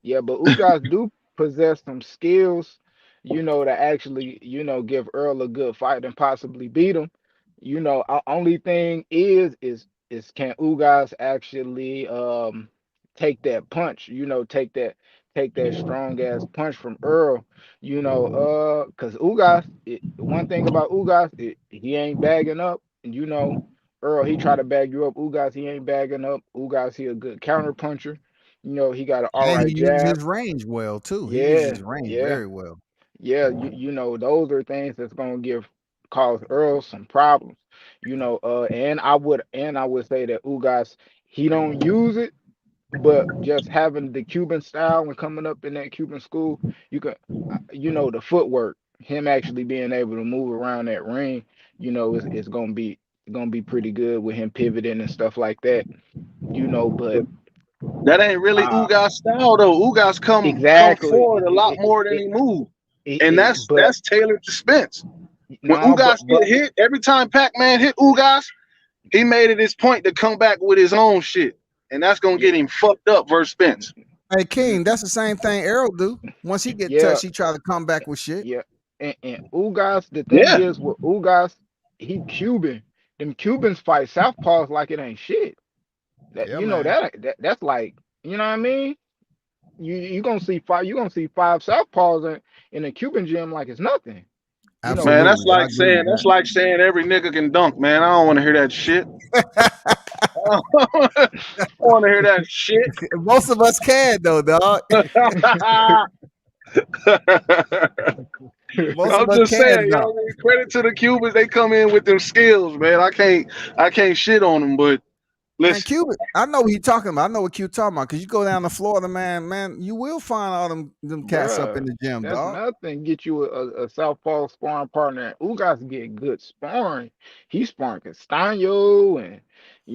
yeah, but Ugas do possess some skills, to actually, give Earl a good fight and possibly beat him. Only thing is can Ugas actually take that punch, take that strong ass punch from Earl, because one thing about Ugas, he ain't bagging up, and Earl, he try to bag you up. Ugas, he ain't bagging up. Ugas, he a good counter puncher. He got an all And he right uses jab. his range well too. He uses Yeah, his range yeah, very well. yeah. Those are things that's gonna cause Earl some problems. And I would say that Ugas, he don't use it, but just having the Cuban style and coming up in that Cuban school, you can, the footwork, him actually being able to move around that ring, it's gonna be pretty good with him pivoting and stuff like that. But That ain't really uh Ugas style though. Ugas come exactly. forward a lot more than he move. And But that's tailored to Spence. When no, Ugas get hit, every time Pac-Man hit Ugas, he made it his point to come back with his own shit. And that's gonna yeah, get him fucked up versus Spence. Hey mm, King, that's the same thing Errol do. Once he get yeah, touched, he try to come back with shit. yeah. And Ugas, the thing Yeah. is with Ugas, he Cuban. Them Cubans fight southpaws like it ain't shit. That Yeah, man. that's like, what I mean? You gonna see five southpaws in a Cuban gym like it's nothing. Man, But that's Absolutely. I like agree saying with that. every nigga can dunk, man. I don't want to hear that shit. I want to hear that shit. Most of us can though, dog. Most of I'm us just saying, can y'all though. need credit to the Cubans. They come in with them skills, man. I can't shit on them, but Man, listen, Cuban, I know what he talking about. I know what you talking about. Cause you go down to Florida, man, you will find all them cats up in bruh, the gym, that's dog. nothing. Get you a southpaw sparring partner. Ugas get good sparring. He sparring Castaño and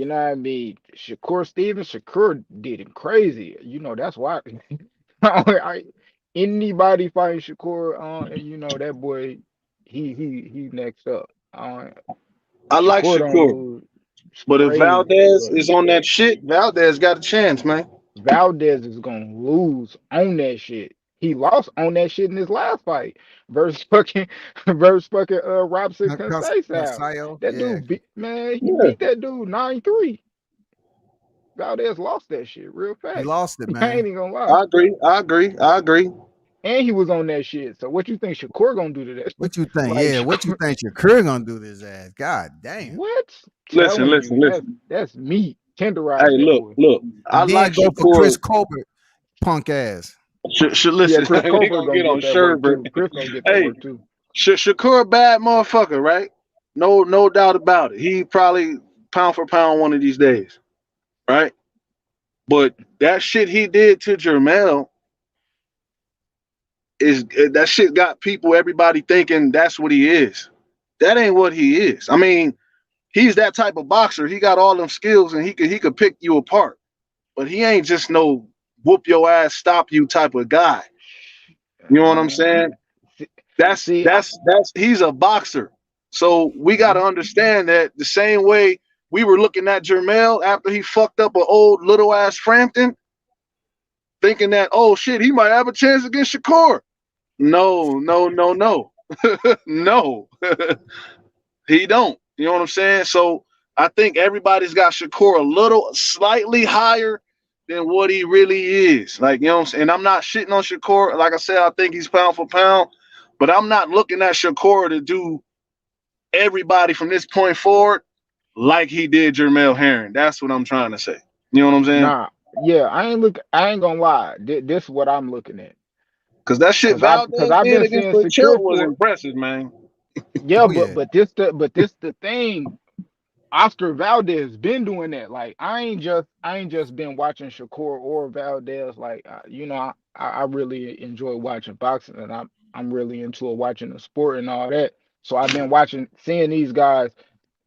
what I mean, Shakur Stevens. Shakur did him crazy. That's why anybody fighting Shakur, that boy, he next up. I like Shakur don't Shakur, lose. It's but if crazy, Valdez but is on that shit, Valdez got a chance, man. Valdez is gonna lose on that shit. he lost on that shit in his last fight versus fucking versus fucking Robson Conceição. Casayo, That yeah, dude beat, man, he Yeah, beat that dude 9-3. Valdez lost that shit real he fast. lost it, I ain't man. even gonna lie. I agree. I agree. I agree. And he was on that shit. So what you think Shakur gonna do to that? What you think? Like Yeah, what you Shakur, think your career gonna do to his ass? God damn. what? Listen, Telling listen, you, listen. that's meat. Tenderize Hey, that look, boy. look. I And like then go for Shakur. Chris Colbert, punk ass. Yeah, Listen, Chris they Colbert gonna gonna get get on that work Sherbert. too. Chris gonna get that Hey, work too. Shakur a bad motherfucker, right? No doubt about it. He probably pound for pound one of these days, right? But that shit he did to Jermel is that shit got people, everybody thinking that's what he is. That ain't what he is. I mean, he's that type of boxer. He got all them skills and he could pick you apart. But he ain't just no whoop your ass, stop you type of guy. You know what I'm saying? Uh, see, That's see, that's that's he's a boxer. So we got to mhm. understand that the same way we were looking at Jermel after he fucked up an old little ass Frampton, thinking that, oh shit, he might have a chance against Shakur. No, no, no, no. No. He don't. You know what I'm saying? So I think everybody's got Shakur a little slightly higher than what he really is. Like, you know what I'm saying? And I'm not shitting on Shakur. Like I said, I think he's pound for pound, but I'm not looking at Shakur to do everybody from this point forward like he did Jermel Herring. That's what I'm trying to say. You know what I'm saying? Nah, yeah, I ain't gonna lie. This is what I'm looking at. Because that shit Cause Valdez I've did been against seeing the Chilt secure was for impressive, man. yeah, Oh but yeah. this the thing. Oscar Valdez been doing that. Like I ain't just been watching Shakur or Valdez. Like you know, I really enjoy watching boxing, and I'm really into watching the sport and all that. So I've been seeing these guys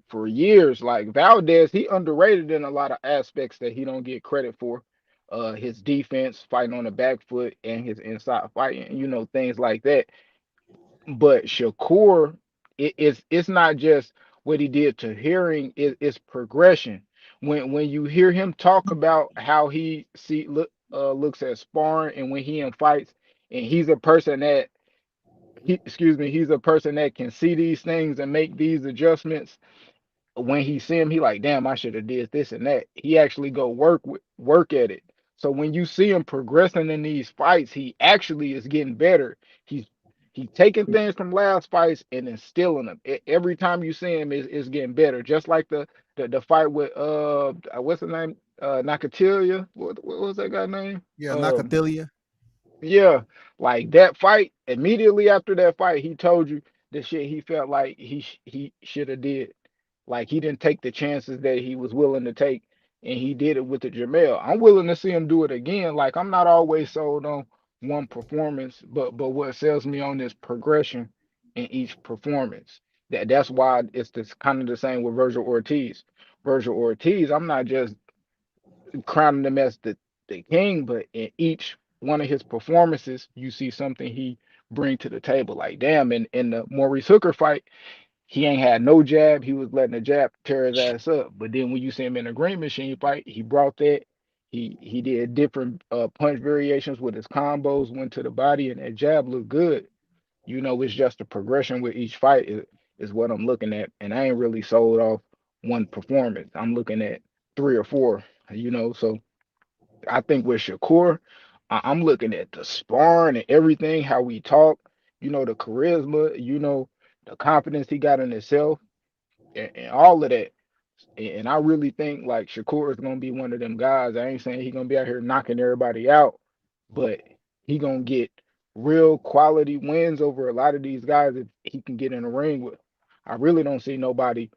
for years. Like Valdez, he underrated in a lot of aspects that he don't get credit for. His defense, fighting on the back foot, and his inside fighting, you know, things like that. But Shakur, it's not just what he did to hearing, it's progression. When you hear him talk about how he looks at sparring and when he in fights, and he's a person that he's a person that can see these things and make these adjustments. When he see him, he like, damn, I should have did this and that. He actually go work at it. So when you see him progressing in these fights, he actually is getting better. He's he taking things from last fights and instilling them. Every time you see him is getting better. Just like the fight with what's the name? Nakatilia. What was that guy name? Yeah, Nakathilia. Yeah, like that fight. Immediately after that fight, he told you the shit he felt like he should have did. Like he didn't take the chances that he was willing to take, and he did it with the Jamel. I'm willing to see him do it again. Like I'm not always sold on one performance, but what sells me on is progression in each performance. That's why it's this kind of the same with Virgil Ortiz. Virgil Ortiz, I'm not just crowning him as the king, but in each one of his performances, you see something he bring to the table. Like damn, in the Maurice Hooker fight, he ain't had no jab. He was letting the jab tear his ass up. But then when you see him in a green machine fight, he brought that. He did different punch variations with his combos, went to the body, and that jab looked good. You know, it's just a progression with each fight is what I'm looking at. And I ain't really sold off one performance. I'm looking at three or four, you know. So I think with Shakur, I'm looking at the sparring and everything, how we talk, you know, the charisma, you know, the confidence he got in himself and all of that. And I really think like Shakur is gonna be one of them guys. I ain't saying he's gonna be out here knocking everybody out, but he gonna get real quality wins over a lot of these guys that he can get in the ring with. I really don't see nobody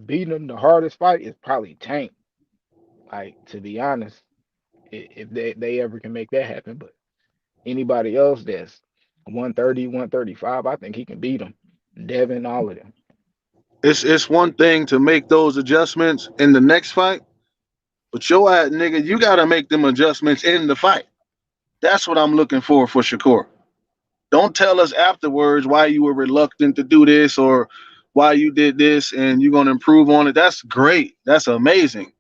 beating him. The hardest fight is probably Tank. Like to be honest, if they ever can make that happen. But anybody else that's 130, 135, I think he can beat him. Devin, all of them. It's one thing to make those adjustments in the next fight, but your ass nigga, you gotta make them adjustments in the fight. That's what I'm looking for Shakur. Don't tell us afterwards why you were reluctant to do this or why you did this and you're gonna improve on it. That's great. That's amazing.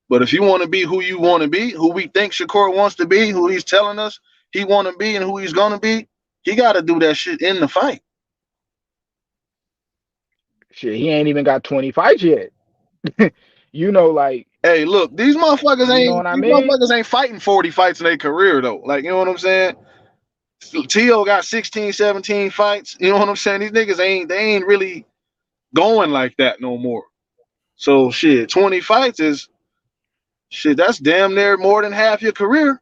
But if you want to be who you want to be, who we think Shakur wants to be, who he's telling us he want to be and who he's gonna be, he got to do that shit in the fight. Shit, he ain't even got 20 fights yet. Like, Hey, look, these motherfuckers you know ain't what I these mean? motherfuckers ain't fighting 40 fights in their career though. Like, you know what I'm saying? T.O. got 16, 17 fights. You know what I'm saying? These niggas ain't really going like that no more. So shit, 20 fights is shit, that's damn near more than half your career.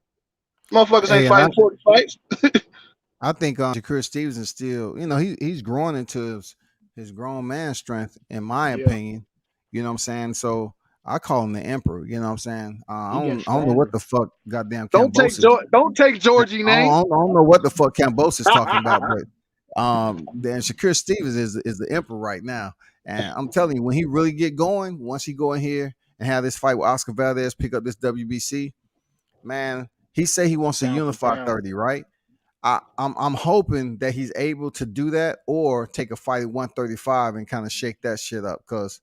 Motherfuckers ain't Hey, and fighting 40 fights. I think Shakur Stevenson still, he's growing into his grown man strength, in my Yeah, opinion. You know what I'm saying? So I call him the emperor. You know what I'm saying? he getting I don't know what stronger. the fuck goddamn Don't take Cambosis. don't take Georgie name. I don't know what the fuck Cambosis talking about, but then Shakur Stevens is the emperor right now. And I'm telling you, when he really get going, once he go in here and have this fight with Oscar Valdez, pick up this WBC, man, he say he wants to Pound for unify pound. 30, right? I'm hoping that he's able to do that or take a fight at 135 and kind of shake that shit up. Cause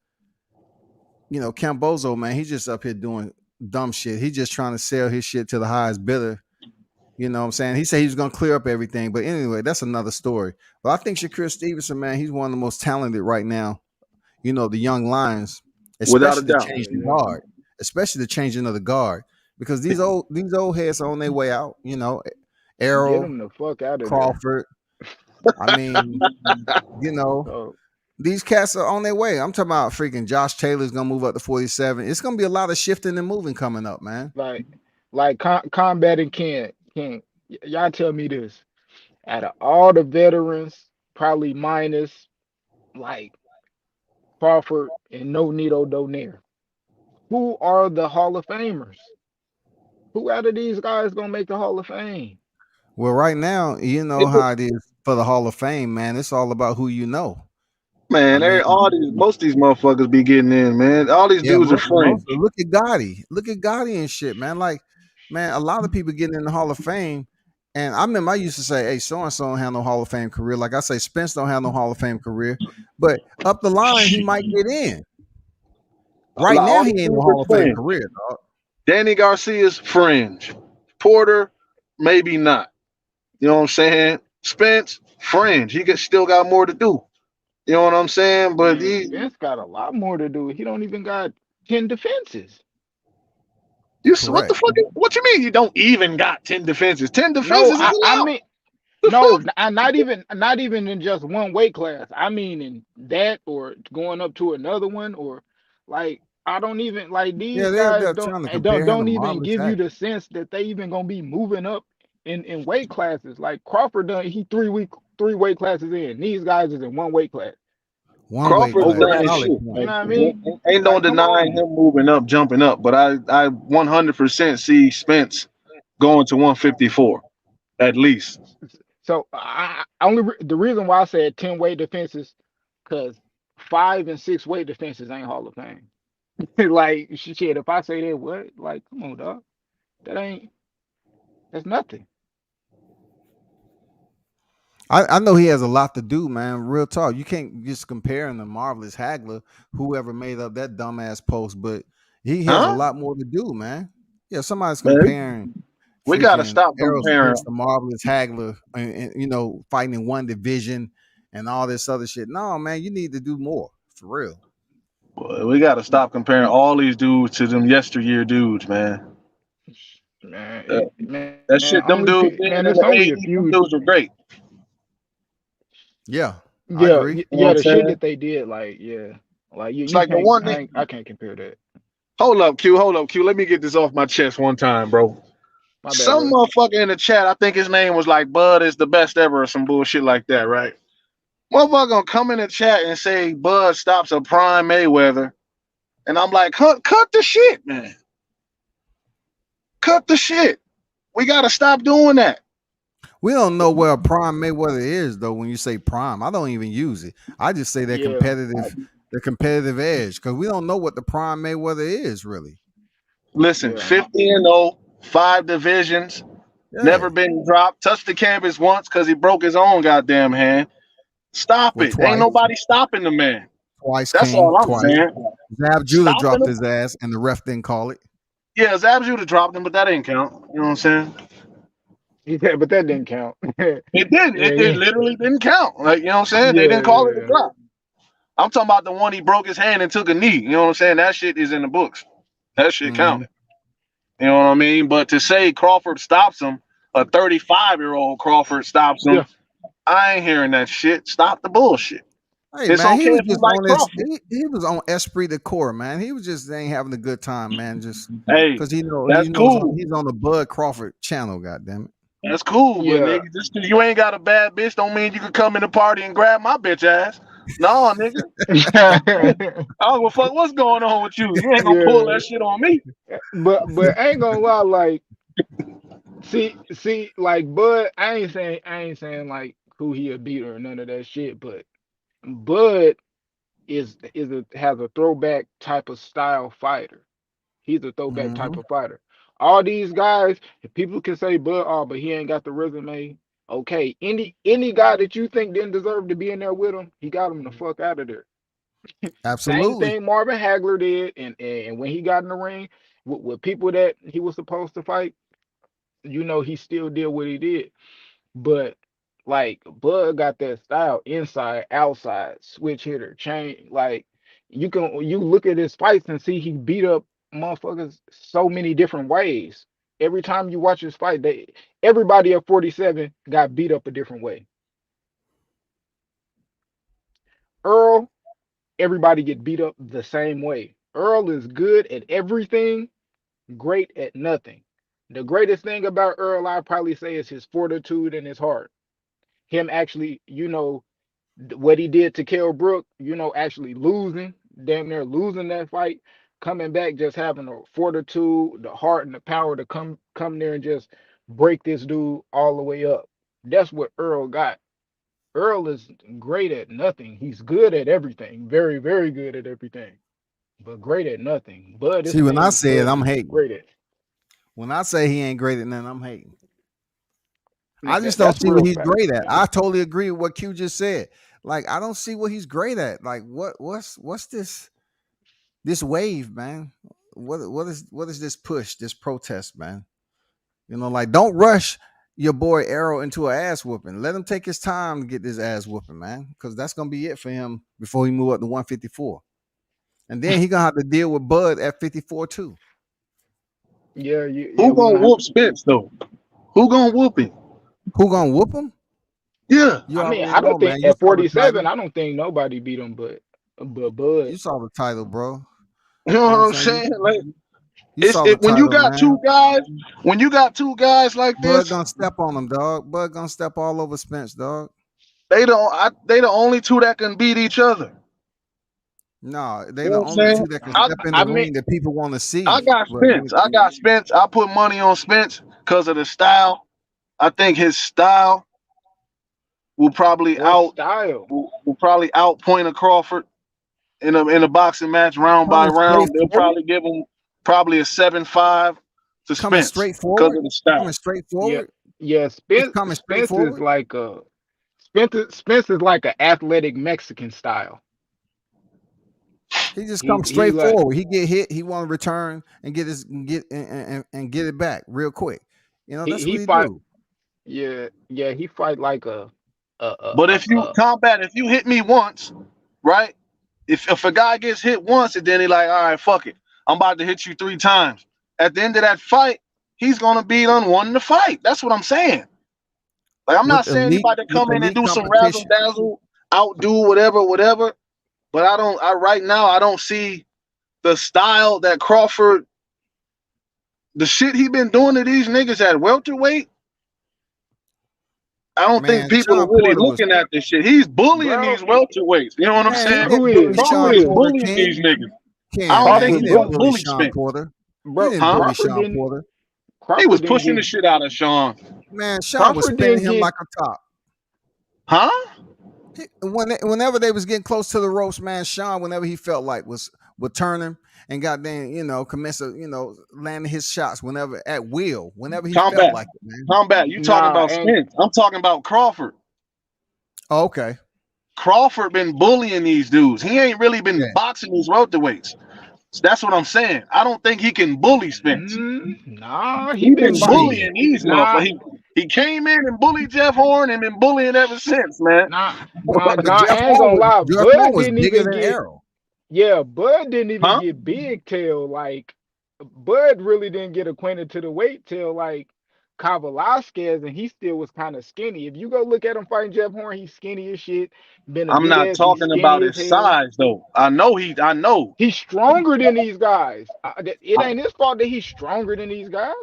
Cambozo, man, he's just up here doing dumb shit. He's just trying to sell his shit to the highest bidder. You know what I'm saying? He said he was gonna clear up everything. But anyway, that's another story. But I think Shakur Stevenson, man, he's one of the most talented right now. The young lions, Without a especially the doubt. changing guard, especially the changing of the guard. Because these old heads are on their way out, Get Arrow, him the fuck out of there. Crawford. I mean, you know, So, these cats are on their way. I'm talking about freaking Josh Taylor's gonna move up to 47. It's gonna be a lot of shifting and moving coming up, man. combat and y'all tell me this. Out of all the veterans, probably minus like Crawford and No Nito Donaire, who are the Hall of Famers? Who out of these guys gonna make the Hall of Fame? Well, right now, you know how it is for the Hall of Fame, man. It's all about who you know. I Man, mean, most of these motherfuckers be getting in, man. All these yeah, dudes are friends. look at Gotti. Look at Gotti and shit, man. Like, man, a lot of people getting in the Hall of Fame. And I remember I used to say, hey, so and so don't have no Hall of Fame career. Like I say, Spence don't have no Hall of Fame career. But up the line, he might get in. Right now, All he these ain't no dudes Hall are of Fame friends. career, dog. Danny Garcia's fringe. Porter, maybe not. You know what I'm saying? Spence, fringe. Still got more to do. You know what I'm saying? But Man, Spence got a lot more to do. He don't even got 10 defenses. what the Correct. fuck? What you mean you don't even got 10 defenses? 10 No, defenses is I a lot. mean The no, fuck? not even in just one weight class. I mean in that or going up to another one or like I don't even like Yeah, these they're guys don't trying to don't compare him to don't even Marvelous give you Act. the sense that they even gonna be moving up in weight classes. Like Crawford done he 3 weight classes in. These guys is in one weight class. One weight Crawford's class. done his Overlapping. Solid shit. point. You know what I Ain't, mean? ain't no Like come denying on. him moving up, jumping up. But I 100% see Spence going to 154 at least. So the reason why I said 10 weight defenses, because 5 and 6 weight defenses ain't Hall of Fame. Like shit, if I say that, what? Like, come on, dog. That ain't that's nothing. I know he has a lot to do, man. Real talk. You can't just compare him to Marvelous Hagler, whoever made up that dumbass post, but he has a Huh? lot more to do, man. Yeah, somebody's Man, comparing we gotta freaking stop Errol comparing. Spence to Marvelous Hagler and fighting in one division and all this other shit. No, man, you need to do more for real. We gotta stop comparing all these dudes to them yesteryear dudes, man. Man, Uh, man, that shit, them dudes did man, in it's the only a 80s, them few. dudes were great. Yeah, I Yeah, agree. You know what yeah, I'm the shit saying? that they did, like, yeah, like It's you like the can't, one thing. I can't compare that. Hold up, Q. Let me get this off my chest one time, bro. My bad, Some brother. motherfucker in the chat, I think his name was like Bud is the best ever or some bullshit like that, right? Motherfucker gonna come in the chat and say Bud stops a prime Mayweather. And I'm like, cut the shit, man. Cut the shit. We gotta stop doing that. We don't know where Prime Mayweather is though. When you say Prime, I don't even use it. I just say Yeah, the competitive edge, because we don't know what the Prime Mayweather is really. Listen, yeah, 50-0, 5 divisions, Yeah, never been dropped, touched the canvas once because he broke his own goddamn hand. Stop well, it. Ain't twice, nobody stopping the man. twice That's King, all I'm twice. saying. Zab Judah Stopping dropped him? his ass, and the ref didn't call it. Yeah, Zabs have dropped him, but that ain't count. You know what I'm saying? Yeah, but that didn't count. Yeah, It didn't. It yeah, literally didn't count. Like, you know what I'm saying? They didn't call it a yeah, drop. I'm talking about the one he broke his hand and took a knee. You know what I'm saying? That shit is in the books. That shit Mm-hmm. counted. You know what I mean? But to say Crawford stops him, a 35-year-old Crawford stops him, yeah, I ain't hearing that shit. Stop the bullshit. Hey It's man, he okay was if you just like on this. Crawford. He was on esprit de corps, man. He was just ain't having a good time, man. Just Hey, because he that's knows cool. he's on the Bud Crawford channel. God damn it. That's cool, but yeah. nigga, just because you ain't got a bad bitch don't mean you can come in the party and grab my bitch ass. No, nigga. I don't give a fuck what's going on with you. You ain't gonna pull Yeah, that shit on me. but I ain't gonna lie, like see, like Bud, I ain't saying like who he a beat or none of that shit, but Bud has a throwback type of style fighter. He's a throwback type Mm-hmm. of fighter. All these guys, if people can say Bud, oh, but he ain't got the resume. Okay, any guy that you think didn't deserve to be in there with him, he got him the fuck out of there. Same Absolutely. thing Marvin Hagler did, and when he got in the ring with people that he was supposed to fight, he still did what he did. But like Bud got that style, inside, outside, switch hitter, chain. Like you look at his fights and see he beat up motherfuckers so many different ways. Every time you watch his fight, everybody at 47 got beat up a different way. Earl, everybody get beat up the same way. Earl is good at everything, great at nothing. The greatest thing about Earl, I'd probably say, is his fortitude and his heart. Him actually, what he did to Kell Brook, actually losing, damn near losing that fight, coming back, just having the fortitude, the heart, and the power to come there and just break this dude all the way up. That's what Earl got. Earl is great at nothing. He's good at everything. Very, very good at everything. But great at nothing. Bud, this See, when I man, say it, Bud I'm is hating. great at. When I say he ain't great at nothing, I'm hating. I just don't That's see what real he's facts. great at. I totally agree with what Q just said. Like, I don't see what he's great at. Like, what's this wave, man? What is this push, this protest, man? Like, don't rush your boy Arrow into an ass whooping. Let him take his time to get this ass whooping, man, because that's gonna be it for him before he move up to 154, and then he gonna have to deal with Bud at 54 too. Yeah, Who we're gonna gonna have whoop to. Spence though? Who gonna whoop him? Who gonna whoop him? Yeah. You I mean, already I know, don't man. think You at saw the 47, title. I don't think nobody beat him, but Bud. You saw the title, bro. You know You what know what I'm I'm saying? saying? Like You saw the it when you title, got man. two guys like Bud this, gonna step on him, dog. Bud gonna step all over Spence, dog. they the only two that can beat each other. No, they You know the what I'm only saying? two that can I step in I the mean ring that people want to I see. got But Spence. I got Spence. I put money on Spence because of the style. I think his style will probably What style? outpoint a Crawford in a boxing match round by coming straight round. They'll forward, probably give him probably a 7-5 to coming Spence straight because forward, of the coming style. straight Yeah, forward. yeah. Just Spence coming straight Spence is forward. like a Spence is like an athletic Mexican style. He just He comes he straight like forward. He get hit. He want to return and and get it back real quick. That's he what he fight. do. Yeah. He fight like But a if you hit me once, right? If a guy gets hit once and then he like, all right, fuck it, I'm about to hit you 3 times. At the end of that fight, he's gonna be unwanting the fight. That's what I'm saying. Like I'm not With saying he elite about to with come in and elite do some razzle competition. dazzle, outdo whatever. But I don't. I right now I don't see the style that Crawford, the shit he been doing to these niggas at welterweight. I don't think Man, people Sean are really Porter was looking at this shit. He's bullying bro. these welterweights. You know what I'm man. He saying? Who didn't is bully Crawford Sean is who Porter, bullying King. these niggas. I Ken, don't man, think he he's didn't gonna is? bully bully Sean Spence. Porter. He Bro, didn't Huh? bully Sean Porter. He was Crawford didn't pushing the get shit out of Sean. Man, Sean was Crawford spinning didn't him get like a top. Huh? Whenever they was getting close to the ropes, man, Sean, whenever he felt like would turn him and goddamn, commence landing his shots whenever at will, whenever he felt Combat. like it, man. Combat. You talking nah about and Spence. I'm talking about Crawford. Oh, okay. Crawford been bullying these dudes. He ain't really been Yeah. boxing these welterweights. So that's what I'm saying. I don't think he can bully Spence. nah he He been been Shit. bullying these nah motherfuckers. He came in and bullied Jeff Horn and been bullying ever since, man. Nah, But I Jeff ain't Horn gonna lie. Bud was didn't bigger even than get. Errol. Yeah, Bud didn't even Huh? get big till like Bud really didn't get acquainted to the weight till like Velasquez, and he still was kind of skinny. If you go look at him fighting Jeff Horn, he's skinny as shit. I'm not Benavidez, he's talking skinny about as his hell. size though. I know. He's stronger than these guys. It ain't his fault that he's stronger than these guys.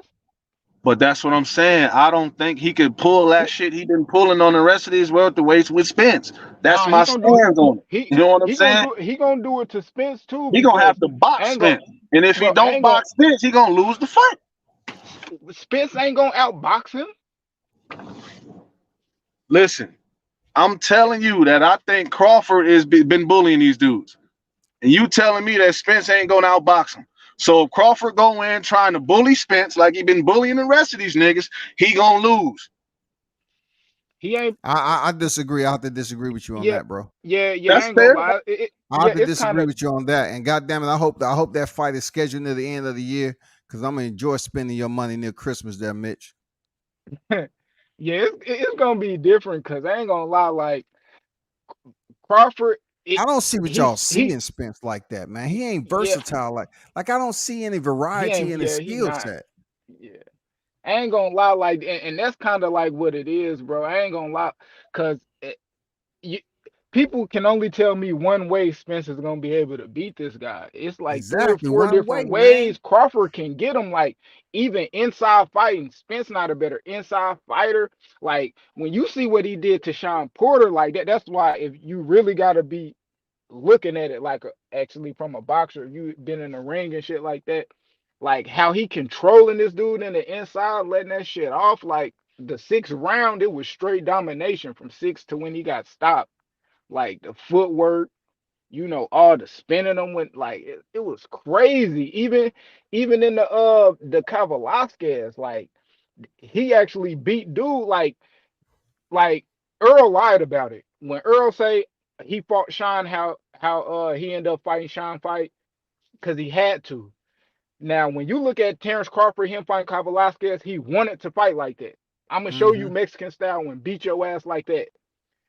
But that's what I'm saying. I don't think he could pull that shit he been pulling on the rest of these welterweights with Spence. That's Nah, my he gonna do stance on it. You know what I'm saying? he gonna do it to Spence too He gonna because have to box I ain't gonna Spence. And if he bro, I don't ain't gonna box Spence, he gonna lose the fight. Spence ain't gonna outbox him. Listen, I'm telling you that I think Crawford is been bullying these dudes. And you telling me that Spence ain't gonna outbox him. So if Crawford go in trying to bully Spence like he been bullying the rest of these niggas, he gonna lose. He ain't. I disagree. I have to disagree with you on Yeah, that, bro. yeah. I That's ain't gonna fair. lie. I Yeah, have to it's kind disagree of with you on that. And goddamn it, I hope that fight is scheduled near the end of the year because I'm gonna enjoy spending your money near Christmas there, Mitch. yeah. It's gonna be different because I ain't gonna lie. Like Crawford, I don't see what y'all see he in Spence like that, man. He ain't yeah versatile like I don't see any he variety ain't in his he skill not set. yeah. I ain't gonna lie. Like and that's kind of like what it is, bro. I ain't gonna lie because you, people can only tell me one way Spence is gonna be able to beat this guy. It's like three or Exactly, four one way, different man. ways Crawford can get him. Like even inside fighting, Spence not a better inside fighter. Like when you see what he did to Sean Porter, like that. That's why if you really gotta be looking at it like actually from a boxer, if you been in the ring and shit like that, like how he controlling this dude in the inside, letting that shit off. Like the sixth round, it was straight domination from six to when he got stopped. Like the footwork, all the spinning them went like it was crazy. Even in the Velasquez, like he actually beat dude like Earl lied about it. When Earl say he fought Sean, how he ended up fighting Sean fight because he had to. Now, when you look at Terrence Crawford, him fighting Velasquez, he wanted to fight like that. I'm gonna show you Mm-hmm. Mexican style and beat your ass like that.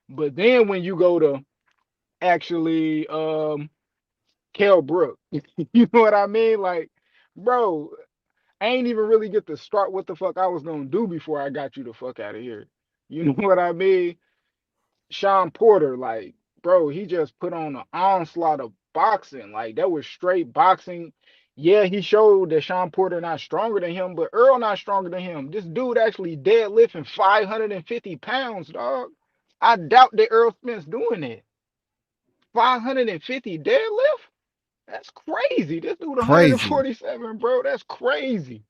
But then when you go to actually Kell Brook, you know what I mean? Like, bro, I ain't even really get to start what the fuck I was gonna do before I got you the fuck out of here. You know what I mean? Sean Porter, like, bro, he just put on an onslaught of boxing. Like, that was straight boxing. Yeah, he showed that Sean Porter not stronger than him, but Earl not stronger than him. This dude actually deadlifting 550 pounds, dog. I doubt that Earl Spence doing that. 550 deadlift? That's crazy. This dude Crazy. 147, bro. That's crazy.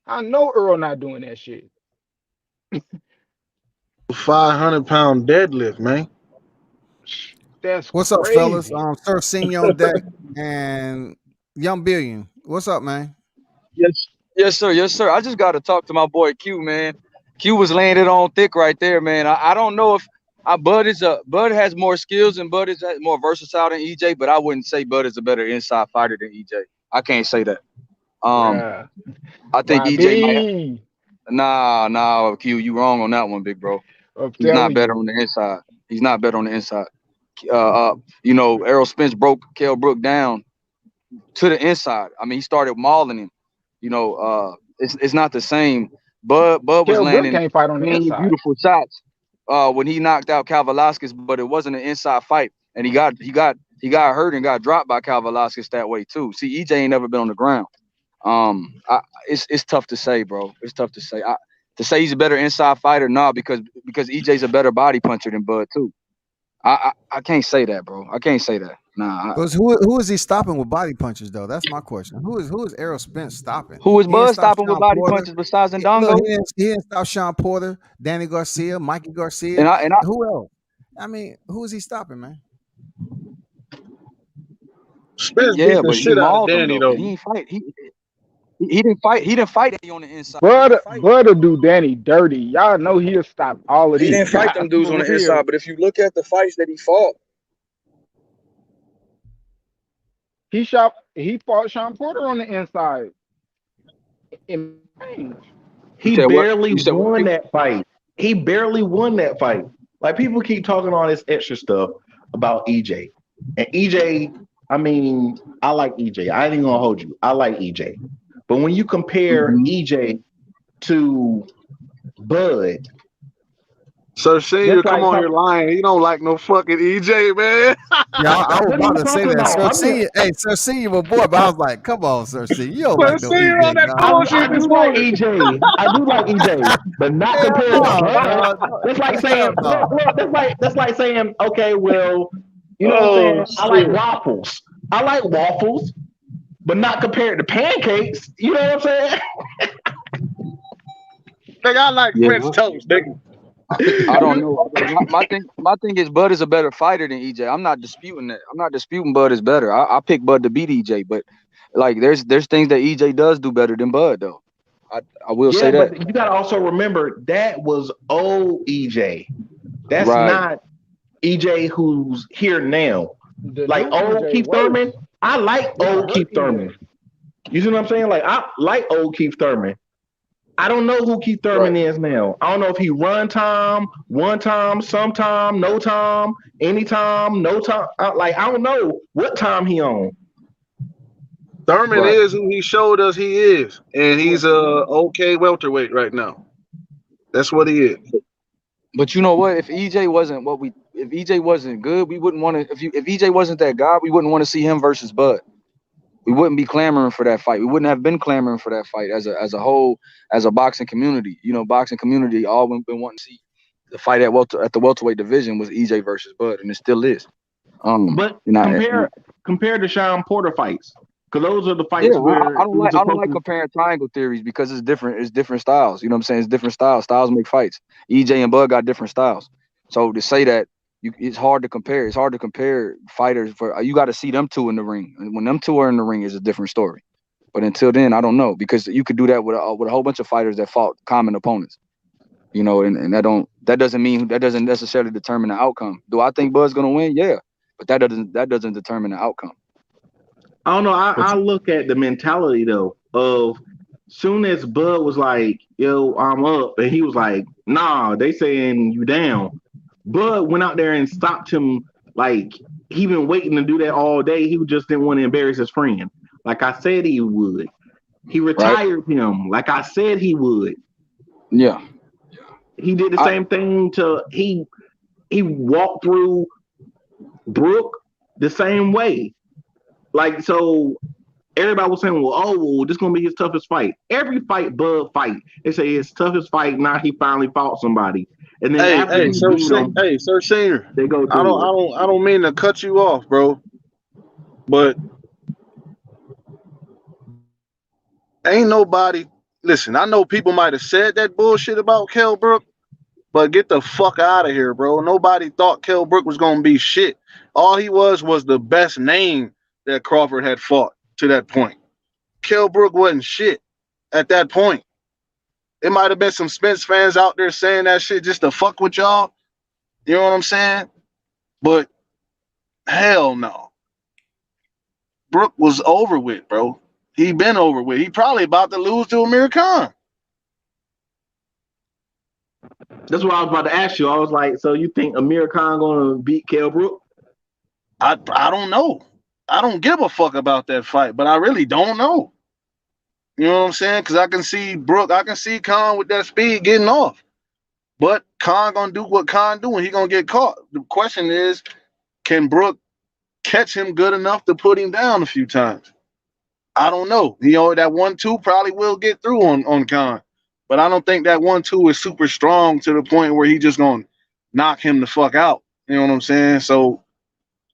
I know Earl not doing that shit. 500-pound deadlift, man. That's What's up, fellas? crazy. Sir Senior on deck and Young Billion. What's up, man? Yes, yes, sir. I just got to talk to my boy Q, man. Q was laying it on thick right there, man. I don't know if Bud has more skills and Bud is more versatile than EJ, but I wouldn't say Bud is a better inside fighter than EJ. I can't say that. Um, Bruh. I think EJ might. YB. Nah, Q, you wrong on that one, big bro. I'm He's not telling better you. on the inside. He's not better on the inside. Errol Spence broke Kell Brook down to the inside. I mean, he started mauling him. It's not the same. Bud was Kell Brook landing can't fight on the clean, inside. beautiful shots when he knocked out Cal Velasquez, but it wasn't an inside fight, and he got hurt and got dropped by Cal Velasquez that way too. See, EJ ain't never been on the ground. It's tough to say, bro. It's tough to say. To say he's a better inside fighter, nah, because EJ's a better body puncher than Bud too. I can't say that, bro. I can't say that. Nah. Because who is he stopping with body punches though? That's my question. Who is Errol Spence stopping? Who is He didn't Bud stop stopping with Sean body Porter. punches besides Look, Ndongo? he didn't stop Sean Porter, Danny Garcia, Mikey Garcia. And I Who else? I mean, who is he stopping, man? Spence beat Yeah, the but he shit out of mauled him Danny though. though. He didn't fight. He didn't fight. He didn't fight Eddie on the inside. He Bud, didn't fight. Bud will do Danny dirty. Y'all know he'll stop all of He these didn't fight guys them dudes on for the real. inside. But if you look at the fights that he fought, He fought Sean Porter on the inside in range. He said what? barely You said what? won that fight. He barely won that fight. Like people keep talking all this extra stuff about EJ. And EJ, I mean, I like EJ. I ain't even gonna hold you. I like EJ. But when you compare Mhm. EJ to Bud, Sir Senior, just come like on here lying. He don't like no fucking EJ, man. Yeah, I was what are about you to say talking that. about? Sir Senior, hey, Sir Senior, my boy, but I was like, come on, Sir Senior, you don't Sir like no Senior on EJ, that dog. I bullshit this do like morning. EJ. I do like EJ, but not Hell compared to no, Bud. dog. That's like Hell saying, look, no. that's like saying, okay, well, you know what I'm Oh saying? I like shit. waffles. I like waffles, but not compared to pancakes. You know what I'm saying? Nigga, I like Yeah, French toast, nigga. I don't know. My thing is Bud is a better fighter than EJ. I'm not disputing that. I'm not disputing Bud is better. I pick Bud to beat EJ, but like there's things that EJ does do better than Bud though. I will say Yeah, that. but you got to also remember that was old EJ. That's Right. not EJ who's here now. The Like new old EJ Keith Thurman, worse. I like He done old hurt Keith Thurman. EJ. You see what I'm saying? Like I like old Keith Thurman. I don't know who Keith Right. Thurman is now. I don't know if he run time, one time, sometime, no time, anytime, no time. I don't know what time he on. Thurman Right. is who he showed us he is, and he's a okay welterweight right now. That's what he is. But you know what? If EJ wasn't good, we wouldn't want to. If EJ wasn't that guy, we wouldn't want to see him versus Bud. We wouldn't be clamoring for that fight. We wouldn't have been clamoring for that fight as a whole, as a boxing community. You know, boxing community all been wanting to see the fight at the welterweight division was EJ versus Bud, and it still is. But You know, compare the Sean Porter fights because those are the yeah, fights where I it don't was like I don't supposed like to. comparing triangle theories because it's different. It's different styles. You know what I'm saying? It's different styles. Styles make fights. EJ and Bud got different styles. So to say that it's hard to compare. It's hard to compare fighters for you got to see them two in the ring. And when them two are in the ring, is a different story. But until then, I don't know because you could do that with a whole bunch of fighters that fought common opponents. You know, and that doesn't necessarily determine the outcome. Do I think Bud's gonna win? Yeah, but that doesn't determine the outcome. I don't know. But I look at the mentality though of soon as Bud was like, "Yo, I'm up," and he was like, "Nah, they saying you down." Bud went out there and stopped him. Like he been waiting to do that all day. He just didn't want to embarrass his friend. Like I said he would. He right? retired him. Like I said he would. Yeah. He did the I same thing to he walked through Brooke the same way. Like so everybody was saying, well, oh, well, this is gonna be his toughest fight. Every fight Bud fight, they say his toughest fight. Now he finally fought somebody, and then Hey, after he beat him, Sir Senior. they go I don't, to I it. don't, I don't mean to cut you off, bro. But ain't nobody. Listen, I know people might have said that bullshit about Kell Brook, but get the fuck out of here, bro. Nobody thought Kell Brook was gonna be shit. All he was the best name that Crawford had fought to that point. Kell Brook wasn't shit at that point. It might have been some Spence fans out there saying that shit just to fuck with y'all. You know what I'm saying? But hell no. Brook was over with, bro. He been over with. He probably about to lose to Amir Khan. That's what I was about to ask you. I was like, so you think Amir Khan gonna beat Kell Brook? I don't know. I don't give a fuck about that fight, but I really don't know. You know what I'm saying? Because I can see Brook, I can see Khan with that speed getting off. But Khan gonna do what Khan do, and he gonna get caught. The question is, can Brook catch him good enough to put him down a few times? I don't know. You know, that 1-2 probably will get through on Khan. But I don't think that 1-2 is super strong to the point where he just gonna knock him the fuck out. You know what I'm saying? So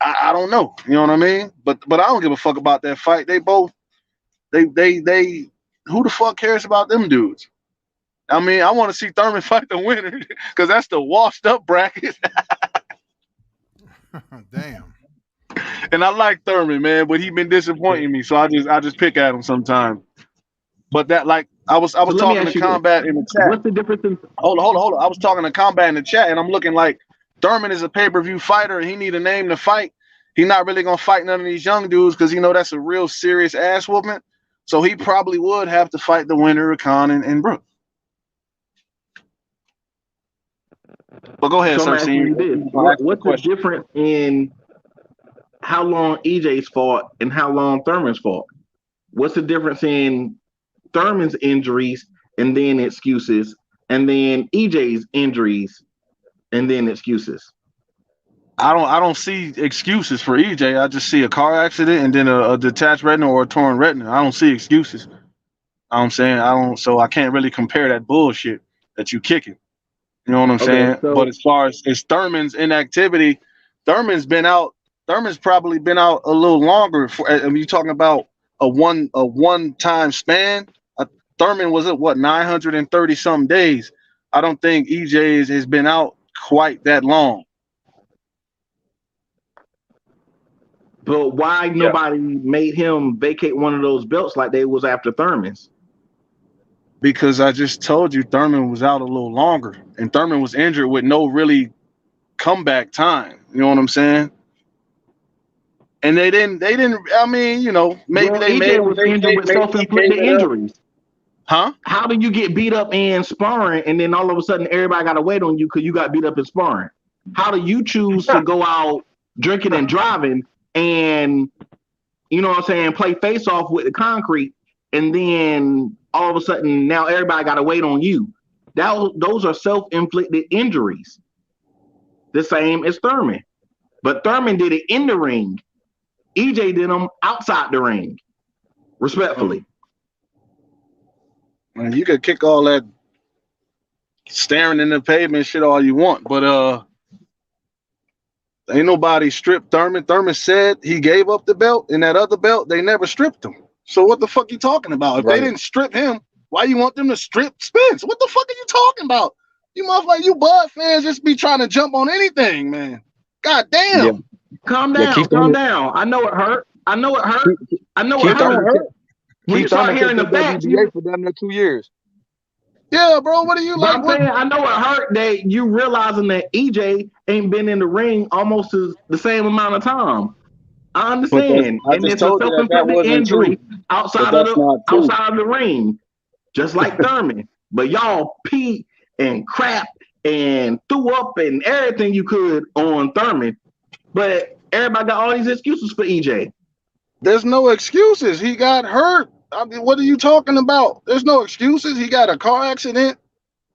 I don't know. You know what I mean? But I don't give a fuck about that fight. They both they who the fuck cares about them dudes? I mean, I want to see Thurman fight the winner because that's the washed up bracket. Damn. And I like Thurman, man, but he been disappointing me. So I just pick at him sometimes. But that like I was So let me talking to ask you this: Combat in the chat. what's the difference in? Hold on. I was talking to Combat in the chat, and I'm looking like Thurman is a pay-per-view fighter, and he need a name to fight. He not really gonna fight none of these young dudes because you know that's a real serious ass whooping. So he probably would have to fight the winner of Khan and Brook. But go ahead, So I'm sir. asking you this: what's the difference in how long EJ's fought and how long Thurman's fought? What's the difference in Thurman's injuries and then excuses, and then EJ's injuries and then excuses? I don't see excuses for EJ. I just see a car accident and then a detached retina or a torn retina. I don't see excuses. I'm saying I don't, so I can't really compare that bullshit that you kicking. You know what I'm saying? So But as far as Thurman's inactivity, Thurman's been out. Thurman's probably been out a little longer. I mean, you're talking about a one time span. Thurman was at what 930 some days. I don't think EJ has been out quite that long. But why nobody made him vacate one of those belts like they was after Thurman's? Because I just told you Thurman was out a little longer, and Thurman was injured with no really comeback time. You know what I'm saying? And they didn't. I mean, you know, maybe EJ was injured with self-inflicted injuries. Huh? How do you get beat up in sparring and then all of a sudden everybody got to wait on you because you got beat up in sparring? How do you choose to go out drinking and driving and, you know what I'm saying, play face off with the concrete, and then all of a sudden now everybody got to wait on you? Those are self-inflicted injuries. The same as Thurman. But Thurman did it in the ring. EJ did them outside the ring. Respectfully. Man, you could kick all that staring in the pavement shit all you want, but ain't nobody stripped Thurman. Thurman said he gave up the belt, and that other belt, they never stripped him. So what the fuck you talking about? If they didn't strip him, why you want them to strip Spence? What the fuck are you talking about? You motherfucker, you Bud fans just be trying to jump on anything, man. God damn. Yeah. Calm down. I know it hurt. I know it hurt. When you start hearing the facts, for damn near 2 years. Yeah, bro. What are you like? I'm saying, I know it hurt that you realizing that EJ ain't been in the ring almost the same amount of time. I understand, and it's a self-inflicted injury outside of the ring, just like Thurman. But y'all pee and crap and threw up and everything you could on Thurman, but everybody got all these excuses for EJ. There's no excuses. He got hurt. I mean, what are you talking about? There's no excuses. He got a car accident,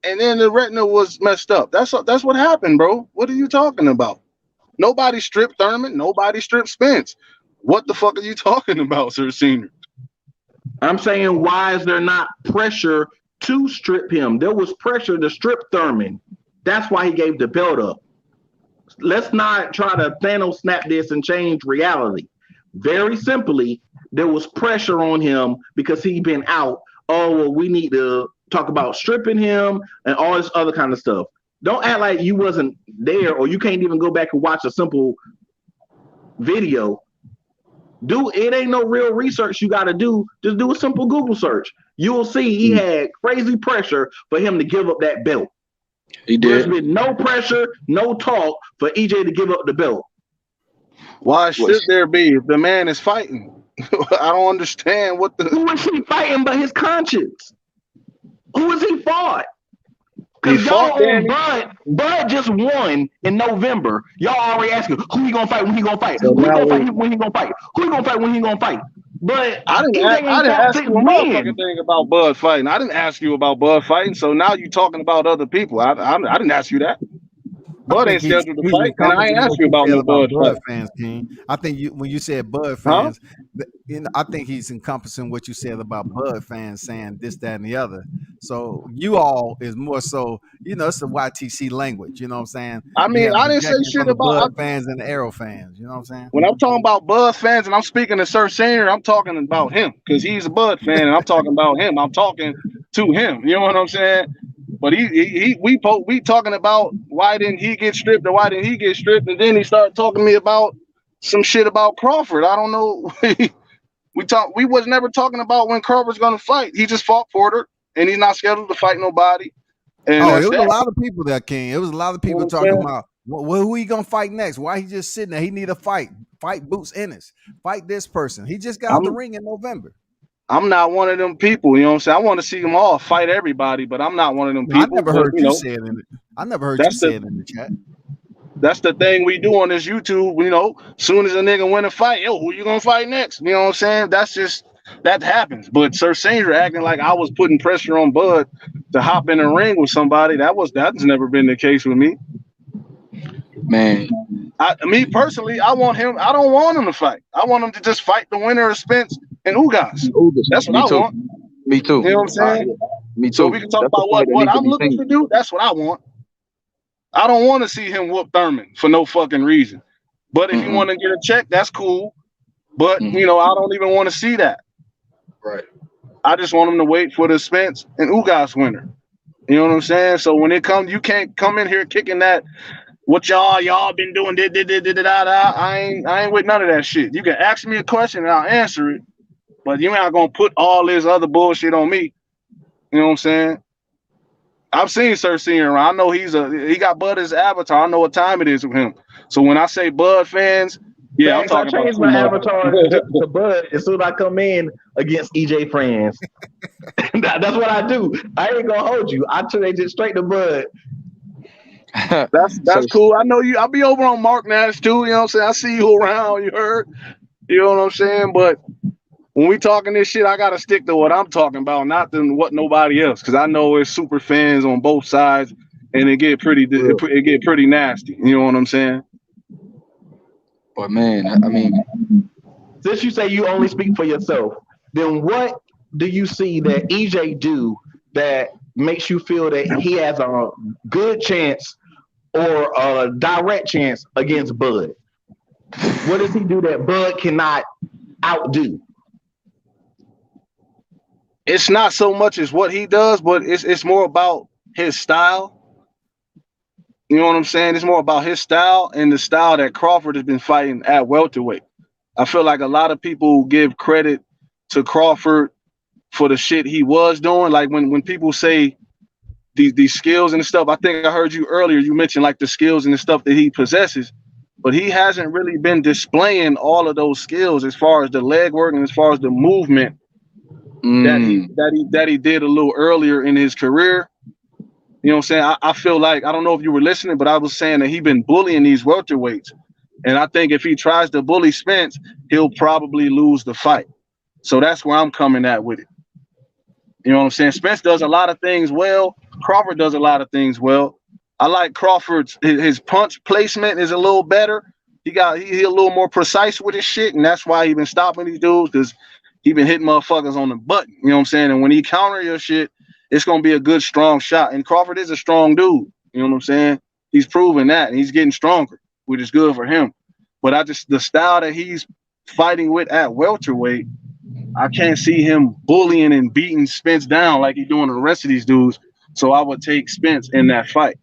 and then the retina was messed up. That's what happened, bro. What are you talking about? Nobody stripped Thurman. Nobody stripped Spence. What the fuck are you talking about, Sir Senior? I'm saying, why is there not pressure to strip him? There was pressure to strip Thurman. That's why he gave the belt up. Let's not try to Thanos snap this and change reality. Very simply, there was pressure on him because he'd been out. Oh, well, we need to talk about stripping him and all this other kind of stuff. Don't act like you wasn't there or you can't even go back and watch a simple video. It ain't no real research you got to do. Just do a simple Google search. You'll see he had crazy pressure for him to give up that belt. He did. There's been no pressure, no talk for EJ to give up the belt. Why should there be if the man is fighting? I don't understand what the. Who is he fighting but his conscience? Who is he fought? He Because fought y'all on Bud just won in November. Y'all already asking who he gonna fight, when he gonna fight, So who he gonna fight, when he gonna fight, who he gonna fight, when he gonna fight. But I didn't ask you a motherfucking thing about Bud fighting. I didn't ask you about Bud fighting. So now you're talking about other people. I didn't ask you that. Bud ain't scheduled to fight, and I ain't asked you about no Bud fans, King. I think when you said Bud fans, I think he's encompassing what you said about Bud fans saying this, that, and the other. So you all is more so, it's the YTC language. You know what I'm saying? I mean, I didn't say shit about Bud fans and the Arrow fans. You know what I'm saying? When I'm talking about Bud fans and I'm speaking to Sir Senior, I'm talking about him because he's a Bud fan, and I'm talking about him. I'm talking to him. You know what I'm saying? But we talking about why didn't he get stripped or why didn't he get stripped, and then he started talking to me about some shit about Crawford. I don't know. We was never talking about when Crawford's gonna fight. He just fought Porter, and he's not scheduled to fight nobody. And it was a lot of people there, King. It was a lot of people talking about who he gonna fight next. Why he just sitting there? He need a fight. Fight Boots Ennis. Fight this person. He just got out the ring in November. I'm not one of them people. You know what I'm saying? I want to see them all fight everybody, but I'm not one of them No, I people. never But heard you you know, say it in it. I never heard you that's say the it in the chat. that's the thing we do on this YouTube. You know, soon as a nigga win a fight, yo, who you gonna fight next? You know what I'm saying? That's just that happens. But Sir Senior acting like I was putting pressure on Bud to hop in a ring with somebody. That's never been the case with me. Man, Me personally, I want him. I don't want him to fight. I want him to just fight the winner of Spence and Ugas. Ugas. That's what Me I too. want. Me too. You know what I'm saying? Me So too. we can talk That's the about fight that what needs to I'm be looking seen. to do. That's what I want. I don't want to see him whoop Thurman for no fucking reason. But if you Mm-mm. want to get a check, that's cool. But Mm. I don't even want to see that. Right. I just want him to wait for the Spence and Ugas winner. You know what I'm saying? So when it comes, you can't come in here kicking that. What y'all been doing? I ain't with none of that shit. You can ask me a question and I'll answer it, but you're not gonna put all this other bullshit on me. You know what I'm saying? I've seen Sir Senior around. I know he got Bud as avatar. I know what time it is with him. So when I say Bud fans, yeah, I'm Facts, I talking about changed two my avatar motherfuckers. to Bud as soon as I come in against EJ Friends. That's what I do. I ain't gonna hold you. I change it straight to Bud. So That's cool. I know you. I'll be over on Mark Nash too. You know what I'm saying? I see you around. You heard? You know what I'm saying? But when we talking this shit, I gotta stick to what I'm talking about, not to what nobody else. Because I know there's super fans on both sides, and it get pretty nasty. You know what I'm saying? but man, I mean, Since you say you only speak for yourself, then what do you see that EJ do that makes you feel that he has a good chance or a direct chance against Bud? What does he do that Bud cannot outdo? It's not so much as what he does, but it's more about his style. You know what I'm saying? It's more about his style and the style that Crawford has been fighting at welterweight. I feel like a lot of people give credit to Crawford for the shit he was doing. Like when people say these skills and stuff, I think I heard you earlier. You mentioned like the skills and the stuff that he possesses, but he hasn't really been displaying all of those skills as far as the leg work and as far as the movement that he did a little earlier in his career. You know what I'm saying? I feel like I don't know if you were listening, but I was saying that he's been bullying these welterweights. And I think if he tries to bully Spence, he'll probably lose the fight. So that's where I'm coming at with it. You know what I'm saying? Spence does a lot of things well. Crawford does a lot of things well. I like Crawford's his punch placement is a little better. He a little more precise with his shit, and that's why he been stopping these dudes because he been hitting motherfuckers on the button. You know what I'm saying? And when he counter your shit, it's gonna be a good strong shot. And Crawford is a strong dude. You know what I'm saying? He's proven that, and he's getting stronger, which is good for him. But the style that he's fighting with at welterweight, I can't see him bullying and beating Spence down like he's doing the rest of these dudes. So I would take Spence in that fight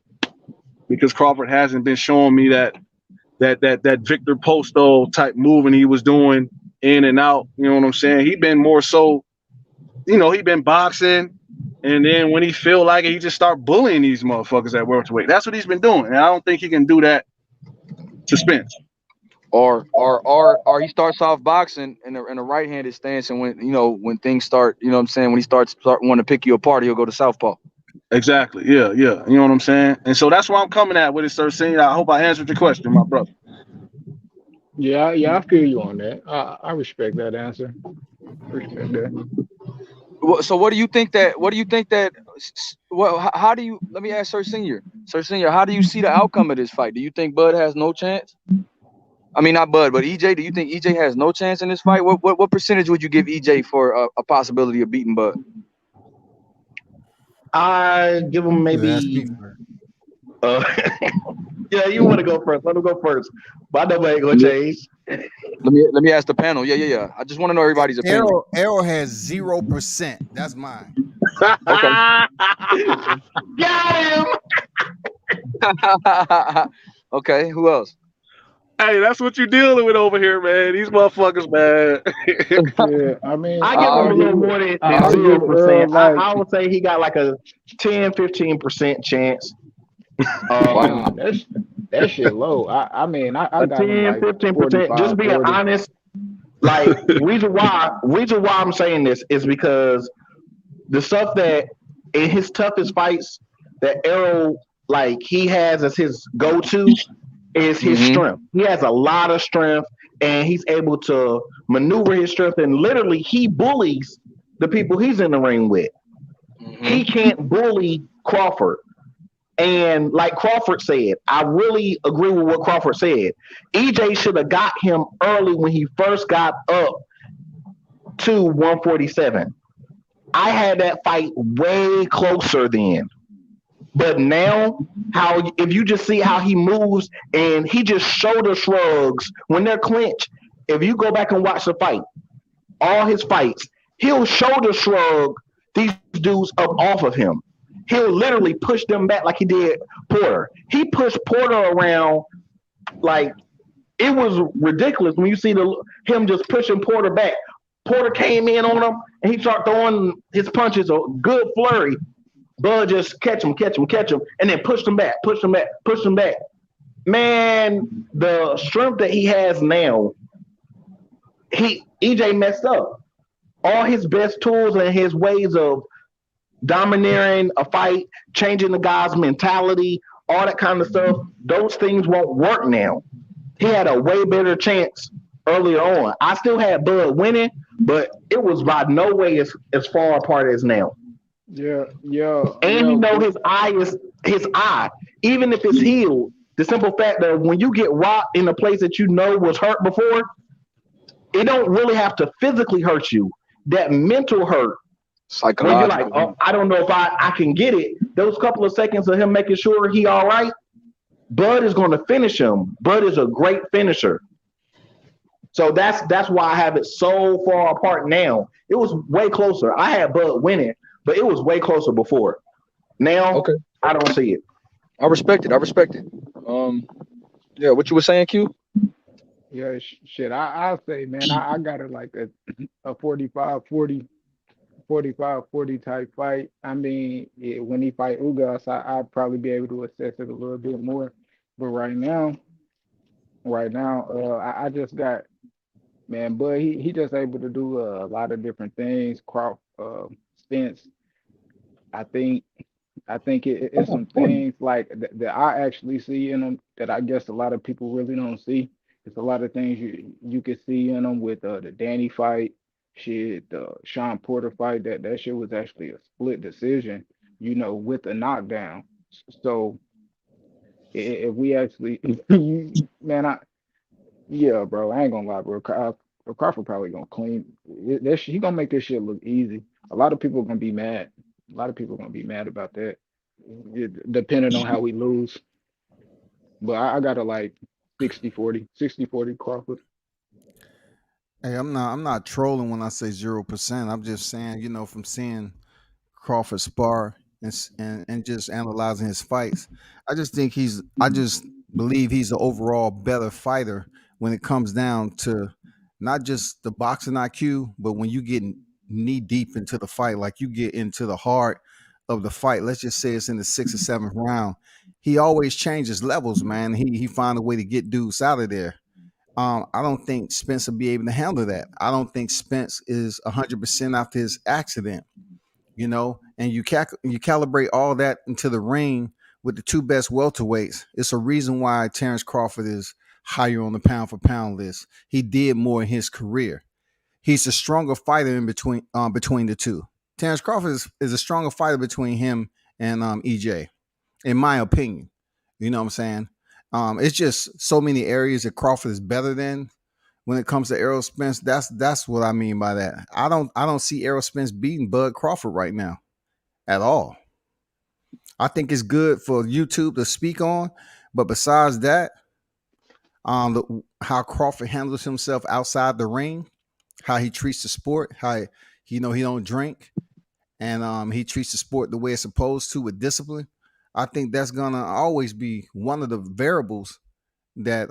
because Crawford hasn't been showing me that Victor Posto type moving he was doing in and out. You know what I'm saying? He been more so, he been boxing, and then when he feel like it, he just start bullying these motherfuckers at welterweight. That's what he's been doing, and I don't think he can do that to Spence. or he starts off boxing in a right-handed stance, and when things start, you know what I'm saying, when he start wanting to pick you apart, he'll go to southpaw. Exactly. Yeah. You know what I'm saying? And so that's where I'm coming at with it, Sir Senior. I hope I answered your question, my brother. Yeah, I feel you on that. I respect that answer. Respect that. So what do you think that? Well, how do you? Let me ask Sir Senior. Sir Senior, how do you see the outcome of this fight? Do you think Bud has no chance? I mean, not Bud, but EJ. Do you think EJ has no chance in this fight? What percentage would you give EJ for a possibility of beating Bud? I give him maybe. Yeah, you want to go first? Let him go first. But I know I ain't gonna change. Let me ask the panel. Yeah. I just want to know everybody's opinion. Arrow has 0%. That's mine. Okay. Got him. Okay. Who else? Hey, that's what you're dealing with over here, man. These motherfuckers, man. Yeah, I mean, I give him a little more than I'll give 0%. like I would say he got like a 10-15% chance. Wow. That shit low. I mean, I A got him 10, like 15%. 45, Just being 40. honest, Like reason why I'm saying this is because the stuff that in his toughest fights that Errol like he has as his go to is his Mm-hmm. strength. He has a lot of strength and he's able to maneuver his strength and literally he bullies the people he's in the ring with. He Mm-hmm. can't bully Crawford. And like Crawford said, I really agree with what Crawford said. EJ should have got him early when he first got up to 147. I had that fight way closer then. But now, how if you just see how he moves and he just shoulder shrugs when they're clinched. If you go back and watch the fight, all his fights, he'll shoulder shrug these dudes up off of him. He'll literally push them back like he did Porter. He pushed Porter around like it was ridiculous when you see him just pushing Porter back. Porter came in on him and he started throwing his punches a good flurry. Bud just catch him, and then push him back. Man, the strength that he has now, he EJ messed up. All his best tools and his ways of domineering a fight, changing the guy's mentality, all that kind of stuff, those things won't work now. He had a way better chance earlier on. I still had Bud winning, but it was by no way as far apart as now. Yeah, yeah, And yeah. you know his eye is his eye. Even if it's healed, the simple fact that when you get rocked in a place that you know was hurt before, it don't really have to physically hurt you. That mental hurt, when you're like, Psychological. oh, I don't know if I can get it. Those couple of seconds of him making sure he all right, Bud is going to finish him. Bud is a great finisher. So that's why I have it so far apart now. It was way closer. I had Bud winning, but it was way closer before. Now Okay. I don't see it. I respect it. I respect it. Um, yeah, what you were saying, Q? Yeah, shit. I'll say, man, I got it like a 45-40 type fight. I mean, when he fight Ugas, I'd probably be able to assess it a little bit more. But right now, I just got, man, but he just able to do a lot of different things. Crawford, Spence, I think. I think it's some things like that I actually see in them that I guess a lot of people really don't see. It's a lot of things you can see in them with the Danny fight, shit, the Sean Porter fight. That shit was actually a split decision, with a knockdown. So if we actually, man, yeah, bro, I ain't gonna lie, bro. Crawford probably gonna clean he gonna make this shit look easy. A lot of people gonna be mad. A lot of people gonna be mad about that, depending on how we lose. But I got to like 60-40, 60-40 Crawford. Hey, I'm not trolling when I say 0%. I'm just saying, from seeing Crawford spar and just analyzing his fights, I just believe he's the overall better fighter when it comes down to not just the boxing IQ, but when you get knee deep into the fight, like you get into the heart of the fight. Let's just say it's in the sixth or seventh round. He always changes levels, man. He find a way to get dudes out of there. I don't think Spence will be able to handle that. I don't think Spence is 100% after his accident, and you calibrate all that into the ring with the two best welterweights. It's a reason why Terrence Crawford is higher on the pound for pound list. He did more in his career. He's a stronger fighter in between the two. Terrence Crawford is a stronger fighter between him and EJ, in my opinion. You know what I'm saying? It's just so many areas that Crawford is better than when it comes to Errol Spence. That's what I mean by that. I don't see Errol Spence beating Bud Crawford right now at all. I think it's good for YouTube to speak on, but besides that, how Crawford handles himself outside the ring, how he treats the sport, how he don't drink, and he treats the sport the way it's supposed to with discipline. I think that's gonna always be one of the variables that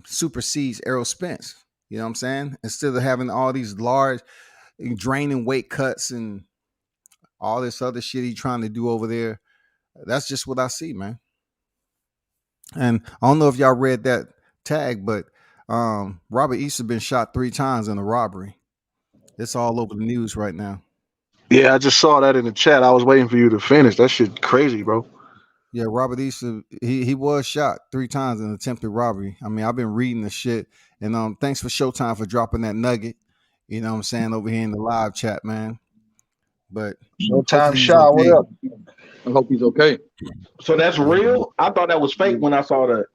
supersedes Errol Spence. You know what I'm saying? Instead of having all these large draining weight cuts and all this other shit he trying to do over there, that's just what I see, man. And I don't know if y'all read that tag, but Robert Easter been shot 3 times in a robbery. It's all over the news right now. Yeah, I just saw that in the chat. I was waiting for you to finish. That shit crazy, bro. Yeah, Robert Easter, he was shot 3 times in attempted robbery. I mean, I've been reading the shit, and thanks for Showtime for dropping that nugget. You know what I'm saying, over here in the live chat, man. But Showtime hopefully he's Shaw, what okay. up? I hope he's okay. So that's real? I thought that was fake when I saw that.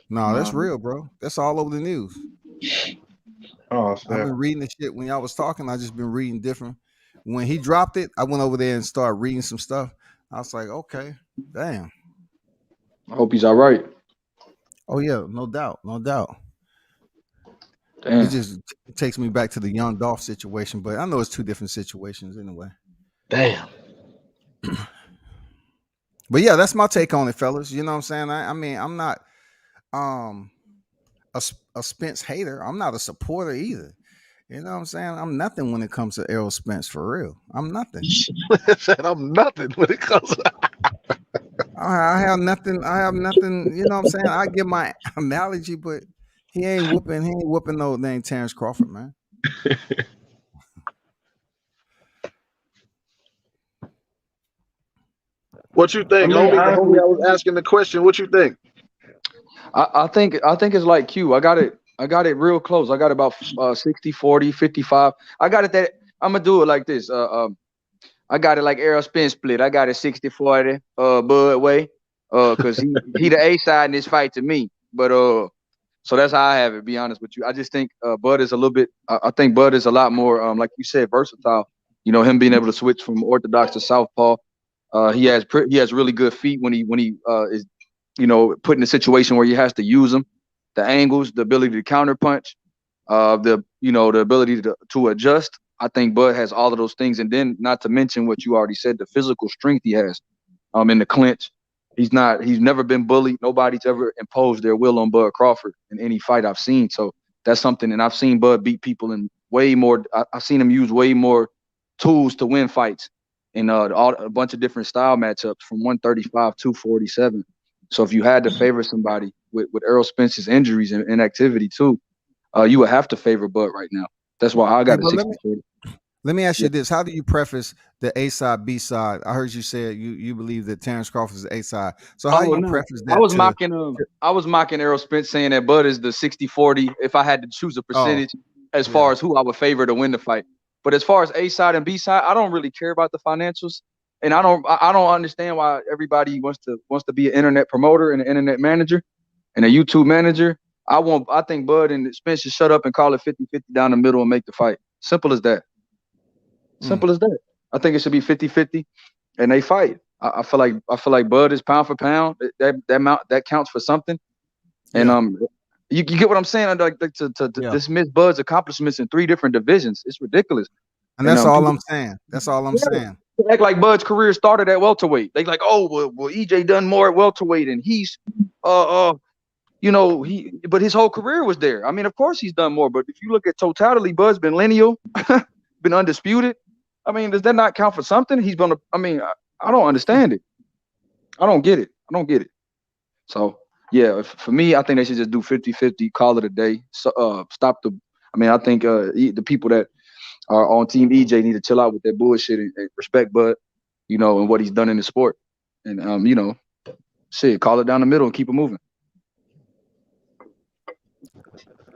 No, that's real, bro. That's all over the news. Oh, I've snap. been reading the shit when y'all was talking. I just been reading different. When he dropped it, I went over there and started reading some stuff. I was like, okay, damn. I hope he's all right. Oh yeah, no doubt, no doubt. Damn. It just takes me back to the Young Dolph situation, but I know it's 2 different situations anyway. Damn. But yeah, that's my take on it, fellas. You know what I'm saying? I mean, I'm not a Spence hater. I'm not a supporter either. You know what I'm saying? I'm nothing when it comes to Errol Spence, for real. I'm nothing. Said I'm nothing when it comes. I have nothing. I have nothing. You know what I'm saying? I give my analogy, but he ain't whooping no name Terrence Crawford, man. What you think, I mean, homie? The homie honestly, I was asking the question. What you think? I think it's like Q. I got it real close. I got about 60, 40, 55. I got it that I'm gonna do it like this. I got it like Errol Spence split. I got it 60-40 Bud way. Cause he the A side in this fight to me. But so that's how I have it, to be honest with you. I just think Bud is a little bit I think Bud is a lot more like you said, versatile. You know, him being able to switch from orthodox to southpaw. He has really good feet when he is, you know, put in a situation where he has to use them. The angles, the ability to counter punch, the ability to adjust. I think Bud has all of those things, and then not to mention what you already said, the physical strength he has. In the clinch, he's never been bullied. Nobody's ever imposed their will on Bud Crawford in any fight I've seen. So that's something, and I've seen Bud beat people in way more. I've seen him use way more tools to win fights in a bunch of different style matchups from 135 to 247. So if you had to favor somebody with Errol Spence's injuries and inactivity too, you would have to favor Bud right now. That's why I got it 60-40. Let me ask you this: how do you preface the A side, B side? I heard you say you believe that Terrence Crawford is the A side. So how do you preface that? I was mocking Errol Spence, saying that Bud is the 60-40 if I had to choose a percentage as far as who I would favor to win the fight. But as far as A side and B side, I don't really care about the financials, and I don't understand why everybody wants to be an internet promoter and an internet manager and a YouTube manager. I think Bud and Spence should shut up and call it 50-50 down the middle and make the fight. Simple as that. Simple as that. I think it should be 50-50 and they fight. I feel like Bud is pound for pound. That counts for something. And you get what I'm saying? Like to dismiss Bud's accomplishments in 3 different divisions. It's ridiculous. And that's all I'm saying. That's all I'm saying. They act like Bud's career started at welterweight. They like, oh well, EJ done more at welterweight, and he's but his whole career was there. I mean, of course he's done more, but if you look at totality, Bud's been lineal, been undisputed. I mean, does that not count for something? He's gonna. I mean, I don't understand it. I don't get it. So yeah, for me, I think they should just do 50-50, call it a day. So stop the. I mean, I think the people that are on Team EJ need to chill out with that bullshit and respect Bud, and what he's done in the sport, and call it down the middle and keep it moving.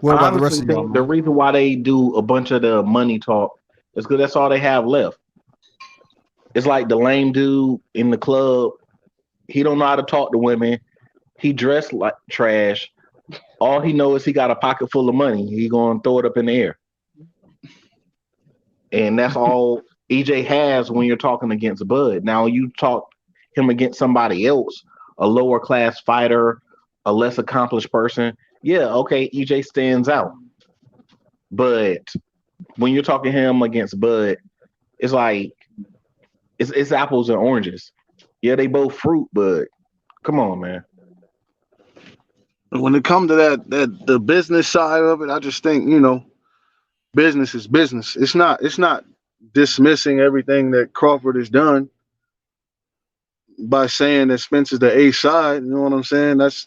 What about I the rest honestly of y'all? think the reason why they do a bunch of the money talk is because that's all they have left. It's like the lame dude in the club. He don't know how to talk to women. He dressed like trash. All he knows is he got a pocket full of money. He gonna throw it up in the air. And that's all EJ has when you're talking against Bud. Now you talk him against somebody else, a lower class fighter, a less accomplished person. Yeah, okay, EJ stands out. But when you're talking him against Bud, it's like it's apples and oranges. Yeah, they both fruit, but come on, man. When it comes to the business side of it, I just think, business is business. It's not dismissing everything that Crawford has done by saying that Spence is the A side. You know what I'm saying? That's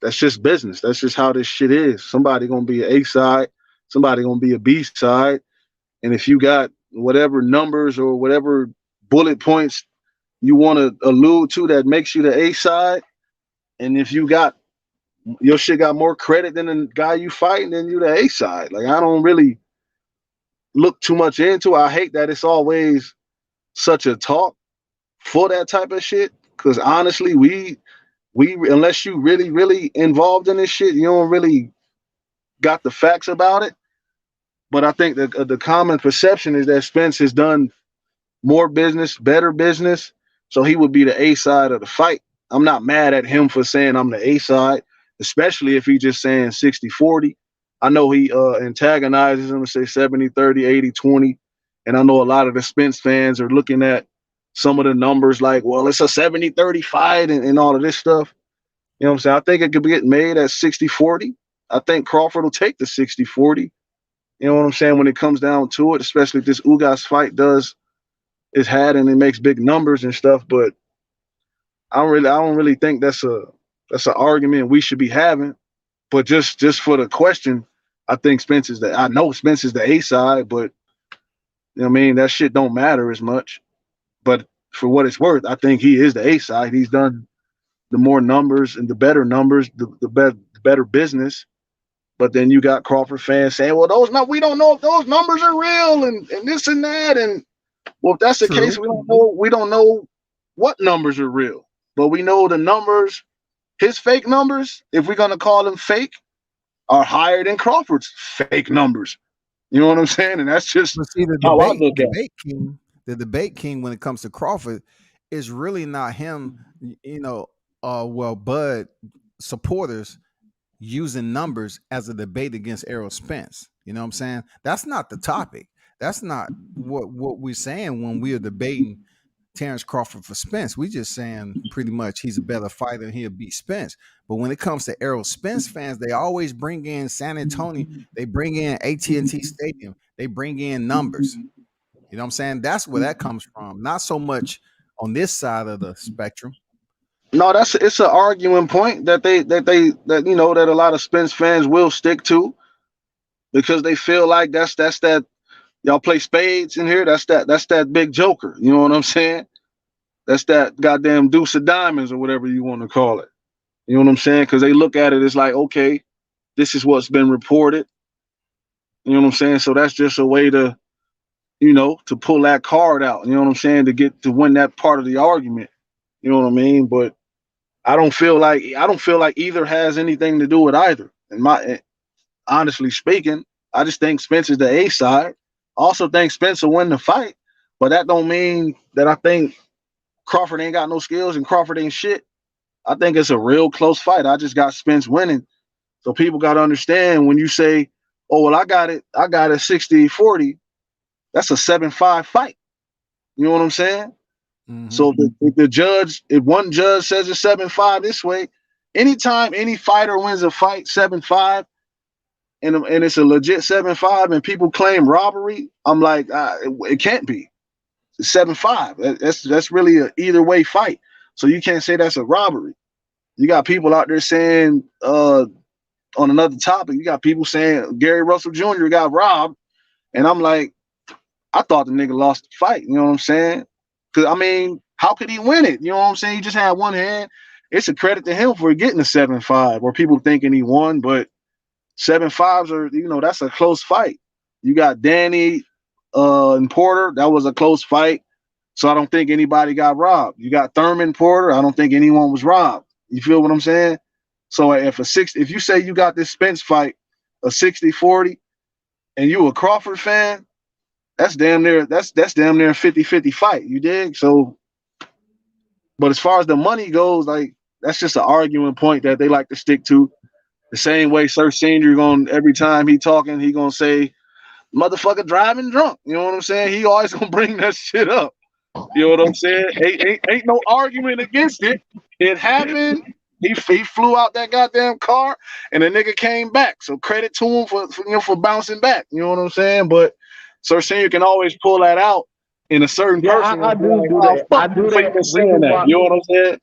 that's just business. That's just how this shit is. Somebody gonna be an A side, somebody gonna be a B side, and if you got whatever numbers or whatever bullet points you want to allude to that makes you the A side, and if you got your shit got more credit than the guy you fighting, then you the A side. Like I don't really look too much into it. I hate that it's always such a talk for that type of shit. Cause honestly, we unless you really involved in this shit, you don't really got the facts about it. But I think the common perception is that Spence has done more business, better business, so he would be the A side of the fight. I'm not mad at him for saying I'm the A side, especially if he's just saying 60-40. I know he antagonizes him and say 70-30, 80-20. And I know a lot of the Spence fans are looking at some of the numbers like, well, it's a 70-30 fight and all of this stuff. You know what I'm saying? I think it could get made at 60-40. I think Crawford will take the 60-40. You know what I'm saying? When it comes down to it, especially if this Ugas fight is had and it makes big numbers and stuff, but I don't really think that's an argument we should be having. But just for the question, I think I know Spence is the A side, but you know what I mean, that shit don't matter as much. But for what it's worth, I think he is the A side. He's done the more numbers and the better numbers, the better business. But then you got Crawford fans saying, well, we don't know if those numbers are real and this and that. And well, if that's the case, we don't know what numbers are real. But we know the numbers, his fake numbers, if we're gonna call them fake, are higher than Crawford's fake numbers. You know what I'm saying? And that's just how I look at it. The debate king when it comes to Crawford is really not him, Bud supporters using numbers as a debate against Errol Spence. You know what I'm saying? That's not the topic. That's not what we're saying when we are debating Terrence Crawford for Spence. We just saying pretty much he's a better fighter and he'll beat Spence. But when it comes to Errol Spence fans, they always bring in San Antonio. They bring in AT&T Stadium. They bring in numbers. You know what I'm saying? That's where that comes from. Not so much on this side of the spectrum. No, it's an arguing point that a lot of Spence fans will stick to because they feel like that's that y'all play spades in here. That's that big joker. You know what I'm saying? That's that goddamn deuce of diamonds or whatever you want to call it. You know what I'm saying? Because they look at it as like, okay, this is what's been reported. You know what I'm saying? So that's just a way to pull that card out. You know what I'm saying? To win that part of the argument. You know what I mean? But I don't feel like either has anything to do with either. And honestly speaking, I just think Spence is the A side. Also think Spence will win the fight, but that don't mean that I think Crawford ain't got no skills and Crawford ain't shit. I think it's a real close fight. I just got Spence winning. So people got to understand when you say, oh, well, I got it 60-40, that's a 7-5 fight. You know what I'm saying? Mm-hmm. So if one judge says it's 7-5 this way, anytime any fighter wins a fight 7-5, and it's a legit 7-5, and people claim robbery, I'm like, it can't be. It's 7-5. That's really an either way fight. So you can't say that's a robbery. You got people out there saying, on another topic, you got people saying Gary Russell Jr. got robbed, and I'm like, I thought the nigga lost the fight. You know what I'm saying? Because, I mean, how could he win it? You know what I'm saying? He just had one hand. It's a credit to him for getting a 7-5, or people thinking he won, but 7-5s are, that's a close fight. You got Danny and Porter. That was a close fight. So I don't think anybody got robbed. You got Thurman, Porter. I don't think anyone was robbed. You feel what I'm saying? So if you say you got this Spence fight, a 60-40, and you a Crawford fan, that's damn near a 50-50 fight. You dig? So, but as far as the money goes, like, that's just an arguing point that they like to stick to. The same way Sir Senior every time he talking, he gonna say, motherfucker driving drunk. You know what I'm saying? He always gonna bring that shit up. You know what I'm saying? Ain't no argument against it. It happened. He flew out that goddamn car, and the nigga came back. So credit to him for bouncing back. You know what I'm saying? But Sir Senior can always pull that out in a certain person. I do that. I do that. You know what I'm saying?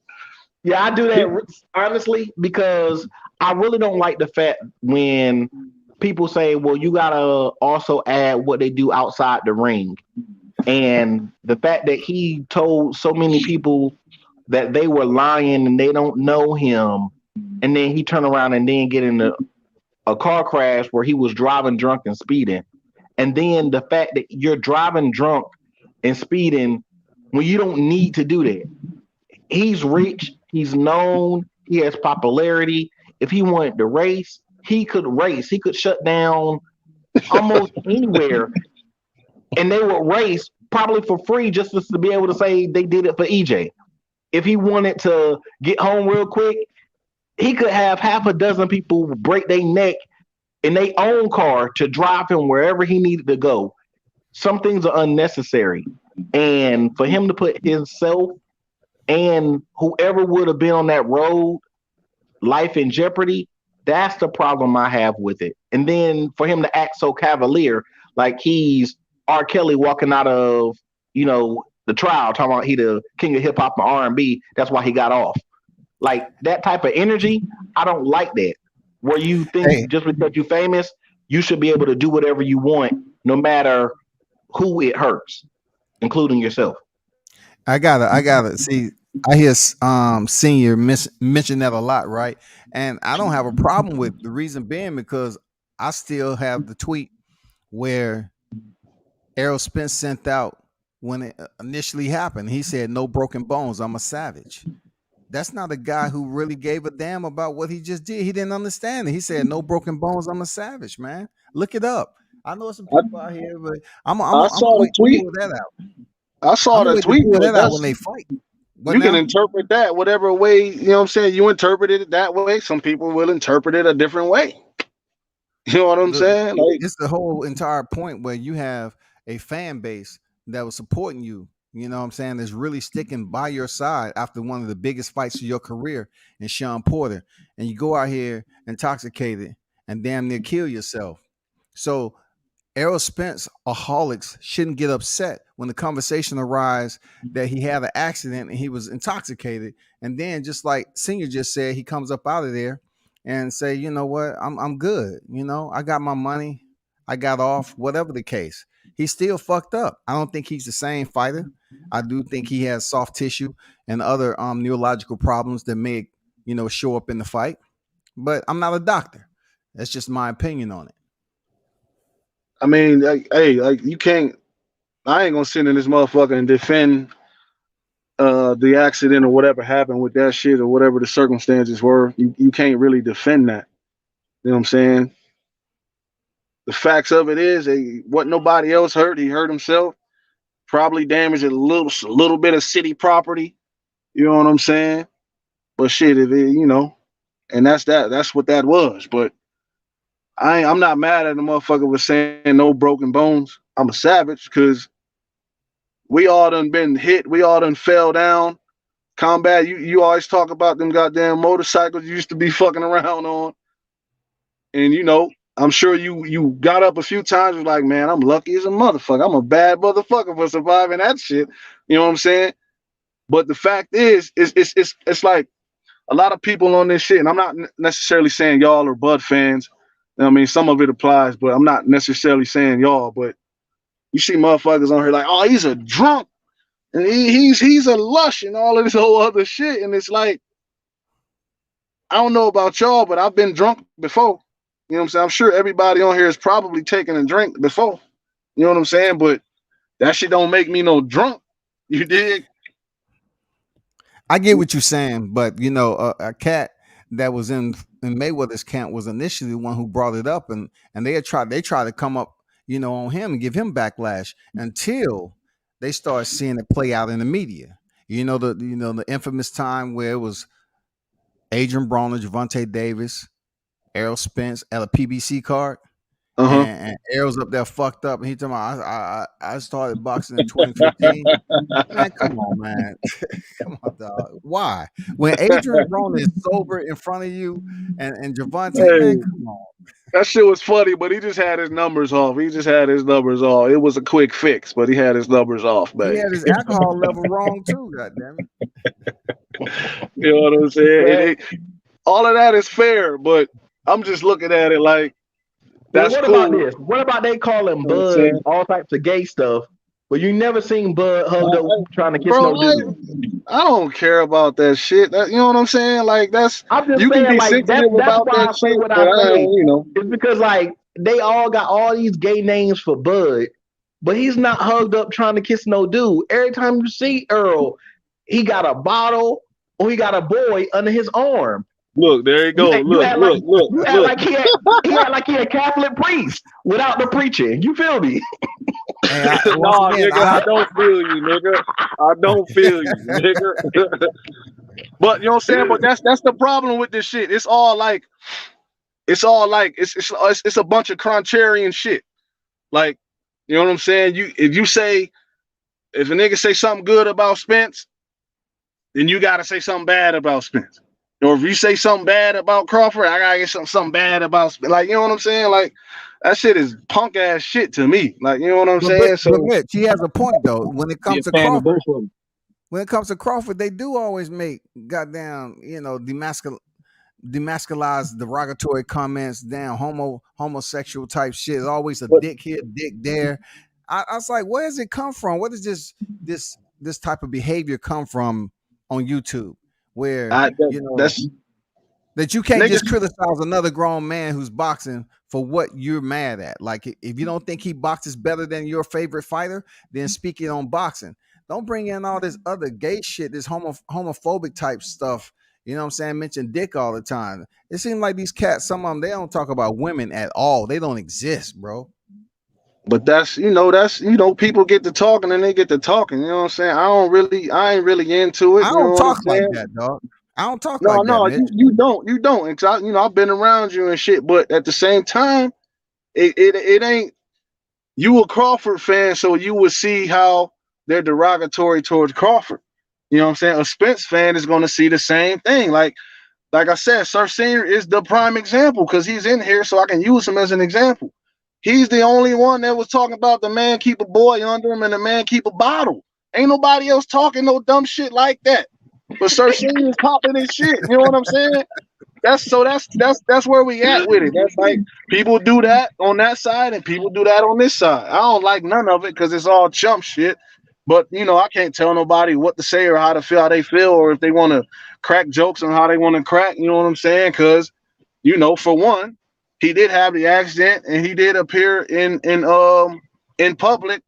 Yeah, I do that honestly because I really don't like the fact when people say, well, you gotta also add what they do outside the ring. And the fact that he told so many people that they were lying and they don't know him, and then he turned around and then get in a car crash where he was driving drunk and speeding. And then the fact that you're driving drunk and speeding when you don't need to do that. He's rich, he's known, he has popularity. If he wanted to race, he could race. He could shut down almost anywhere, and they would race probably for free just to be able to say they did it for EJ. If he wanted to get home real quick, he could have half a dozen people break their neck in their own car to drive him wherever he needed to go. Some things are unnecessary. And for him to put himself and whoever would have been on that road life in jeopardy, that's the problem I have with it. And then for him to act so cavalier, like he's R. Kelly walking out of, the trial, talking about he the king of hip hop and R&B, that's why he got off. Like that type of energy, I don't like that. Where you think just because you're famous, you should be able to do whatever you want, no matter who it hurts, including yourself. I gotta see. I hear Senior mention that a lot, right? And I don't have a problem with the reason being because I still have the tweet where Errol Spence sent out when it initially happened. He said, "No broken bones. I'm a savage." That's not a guy who really gave a damn about what he just did. He didn't understand it. He said, "No broken bones. I'm a savage, man." Look it up. I know some people out here, but I'm saw the tweet. To pull that out. I saw the tweet. Pull that out when they fight. But you can interpret that whatever way, you know what I'm saying? You interpreted it that way. Some people will interpret it a different way. You know what I'm saying? Like, it's the whole entire point where you have a fan base that was supporting you. You know what I'm saying? That's really sticking by your side after one of the biggest fights of your career in Sean Porter. And you go out here intoxicated and damn near kill yourself. So Errol Spence aholics shouldn't get upset when the conversation arises that he had an accident and he was intoxicated. And then just like Senior just said, he comes up out of there and say, you know what, I'm good. I got my money. I got off, whatever the case. He's still fucked up. I don't think he's the same fighter. I do think he has soft tissue and other neurological problems that may, show up in the fight. But I'm not a doctor. That's just my opinion on it. I mean, you can't. I ain't gonna sit in this motherfucker and defend the accident or whatever happened with that shit or whatever the circumstances were. You can't really defend that. You know what I'm saying? The facts of it is, what nobody else hurt. He hurt himself. Probably damaged a little bit of city property. You know what I'm saying? But shit, and that's that. That's what that was. But I'm not mad at the motherfucker for saying no broken bones. I'm a savage because we all done been hit. We all done fell down. Combat, you always talk about them goddamn motorcycles you used to be fucking around on. And I'm sure you got up a few times and was like, man, I'm lucky as a motherfucker. I'm a bad motherfucker for surviving that shit. You know what I'm saying? But the fact is, it's like a lot of people on this shit, and I'm not necessarily saying y'all are Bud fans. I mean, some of it applies, but I'm not necessarily saying y'all. But you see motherfuckers on here like, oh, he's a drunk, and he's a lush, and all of this whole other shit. And it's like, I don't know about y'all, but I've been drunk before. You know what I'm saying? I'm sure everybody on here has probably taken a drink before. You know what I'm saying? But that shit don't make me no drunk. You dig? I get what you're saying, but a cat that was in Mayweather's camp was initially the one who brought it up, and they tried to come up, on him and give him backlash until they started seeing it play out in the media. The infamous time where it was Adrian Broner, Gervonta Davis, Errol Spence at a PBC card. And Errol's up there fucked up, and he talking about I started boxing in 2015. Man, come on, man. Come on, dog. Why? When Adrian Broner is sober in front of you and Gervonta, man, come on. That shit was funny, but he just had his numbers off. It was a quick fix, but he had his numbers off, man. He had his alcohol level wrong too, goddamn it. You know what I'm saying? all of that is fair, but I'm just looking at it like Well, that's what about cool. this? What about they calling You know what I'm Bud saying? all types of gay stuff, but you never seen Bud hugged up trying to kiss Bro, no dude? I don't care about that shit. You know what I'm saying? Like that's I'm just you can saying, be like sensitive that's about why that I say shit, what but I I say. you know. It's because like they all got all these gay names for Bud, but he's not hugged up trying to kiss no dude. Every time you see Earl, he got a bottle or he got a boy under his arm. Look, there you You, go. you Look, act like look, look, you act look. like he act like he a Catholic priest without the preaching. You feel me? And once Nah, again, nigga, I don't feel you, nigga. I don't feel you, nigga. But you know what I'm saying? But that's the problem with this shit. It's all like it's a bunch of contrarian shit. Like, you know what I'm saying? If a nigga say something good about Spence, then you gotta say something bad about Spence. Or if you say something bad about Crawford, I gotta get something bad about Spence. Like, you know what I'm saying? Like, that shit is punk ass shit to me. Like, you know what I'm saying? but So Mitch, he has a point though. When it Be a comes to fan of Crawford, both of them. they do always make goddamn, demasculize derogatory comments down, homosexual type shit. It's always a but dick here, dick there. I was like, where does it come from? Where does this type of behavior come from on YouTube? Where I that, you know that's that you can't niggas just criticize another grown man who's boxing for what you're mad at. Like if you don't think he boxes better than your favorite fighter, then speak it on boxing. Don't bring in all this other gay shit, this homophobic type stuff. You know what I'm saying? Mention dick all the time. It seems like these cats, some of them, they don't talk about women at all. They don't exist, bro. But people get to talking and they get to talking. You know what I'm saying? I ain't really into it. I You know don't what I'm talk like saying? that, dog. I don't talk No, like that, no, Mitch. you don't. And 'cause I've been around you and shit. But at the same time, it ain't. You a Crawford fan, so you would see how they're derogatory towards Crawford. You know what I'm saying? A Spence fan is going to see the same thing. Like I said, Sir Senior is the prime example because he's in here, so I can use him as an example. He's the only one that was talking about the man keep a boy under him and the man keep a bottle. Ain't nobody else talking no dumb shit like that. But Sir Senior's popping his shit. You know what I'm saying? That's where we at with it. That's like people do that on that side and people do that on this side. I don't like none of it because it's all chump shit. But I can't tell nobody what to say or how to feel, how they feel, or if they want to crack jokes on how they want to crack. You know what I'm saying? Because for one, he did have the accident and he did appear in public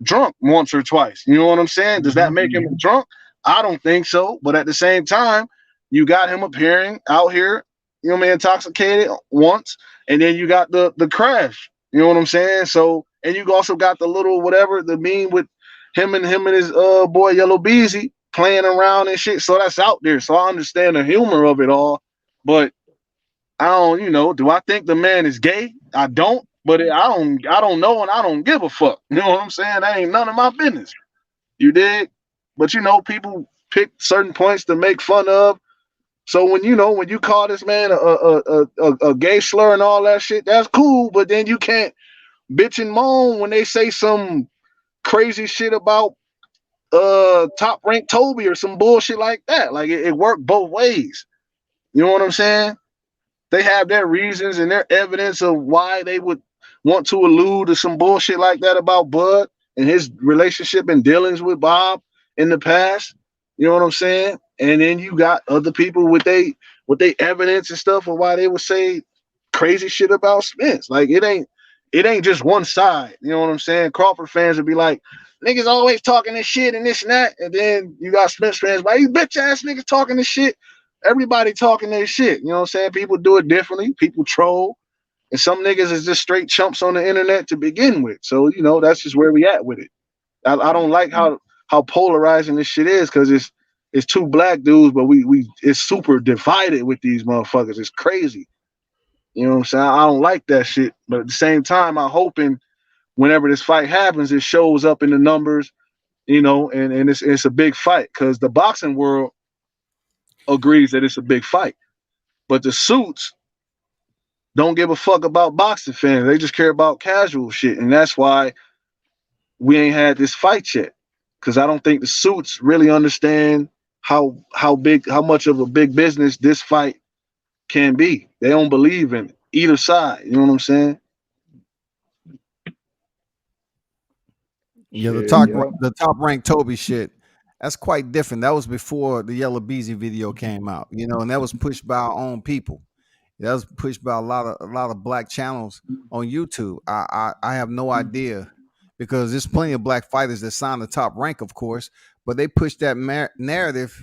drunk once or twice. You know what I'm saying? Does that make him drunk? I don't think so. But at the same time, you got him appearing out here, intoxicated once, and then you got the crash. You know what I'm saying? So, and you also got the little whatever the meme with him and his boy Yellow Beezy playing around and shit. So that's out there. So I understand the humor of it all, but I don't, do I think the man is gay? I don't, but I don't know, and I don't give a fuck. You know what I'm saying? That ain't none of my business. You dig? But people pick certain points to make fun of. So when you call this man a gay slur and all that shit, that's cool. But then you can't bitch and moan when they say some crazy shit about top ranked Toby or some bullshit like that. Like it worked both ways. You know what I'm saying? They have their reasons and their evidence of why they would want to allude to some bullshit like that about Bud and his relationship and dealings with Bob in the past. You know what I'm saying? And then you got other people with they evidence and stuff of why they would say crazy shit about Spence. Like it ain't just one side. You know what I'm saying? Crawford fans would be like, niggas always talking this shit and this and that. And then you got Spence fans, why you bitch ass niggas talking this shit? Everybody talking their shit. You know what I'm saying? People do it differently. People troll. And some niggas is just straight chumps on the internet to begin with. So, that's just where we at with it. I don't like how polarizing this shit is because it's two black dudes, but we it's super divided with these motherfuckers. It's crazy. You know what I'm saying? I don't like that shit. But at the same time, I'm hoping whenever this fight happens, it shows up in the numbers, and it's a big fight because the boxing world agrees that it's a big fight. But the suits don't give a fuck about boxing fans. They just care about casual shit. And that's why we ain't had this fight yet. Because I don't think the suits really understand how much of a big business this fight Can't be. They don't believe in it. Either side. You know what I'm saying? Yeah, Shit, yeah. the top ranked Toby shit. That's quite different. That was before the Yellow Beezy video came out, you know, and that was pushed by our own people. That was pushed by a lot of black channels on YouTube. I have no idea because there's plenty of black fighters that signed the top rank, of course, but they pushed that narrative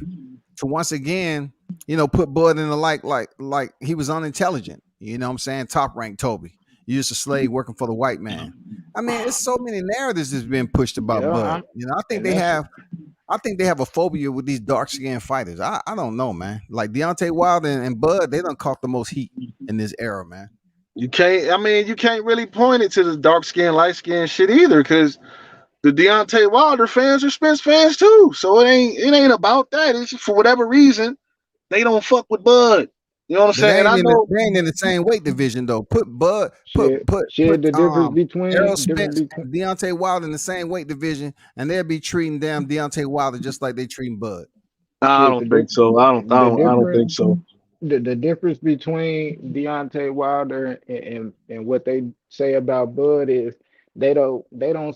to once again, you know, put Bud in the like he was unintelligent. You know what I'm saying? Top rank Toby. You just a slave working for the white man. I mean, it's so many narratives that's been pushed about Yeah, Bud. You know, and that's I think they have a phobia with these dark skinned fighters. I don't know, man. Like Deontay Wilder and Bud, they done caught the most heat in this era, man. You can't. I mean, you can't really point it to the dark skin, light skin shit either, because the Deontay Wilder fans are Spence fans too. So it ain't about that. It's just for whatever reason they don't fuck with Bud. You know what I'm But saying? And I know. they ain't in the same weight division though. Put Bud, shit. Shit, the difference Errol between Spence and Deontay Wilder in the same weight division, and they'll be treating damn Deontay Wilder just like they treating Bud. I shit don't think so. the I don't difference think so. the difference between Deontay Wilder and what they say about Bud is they don't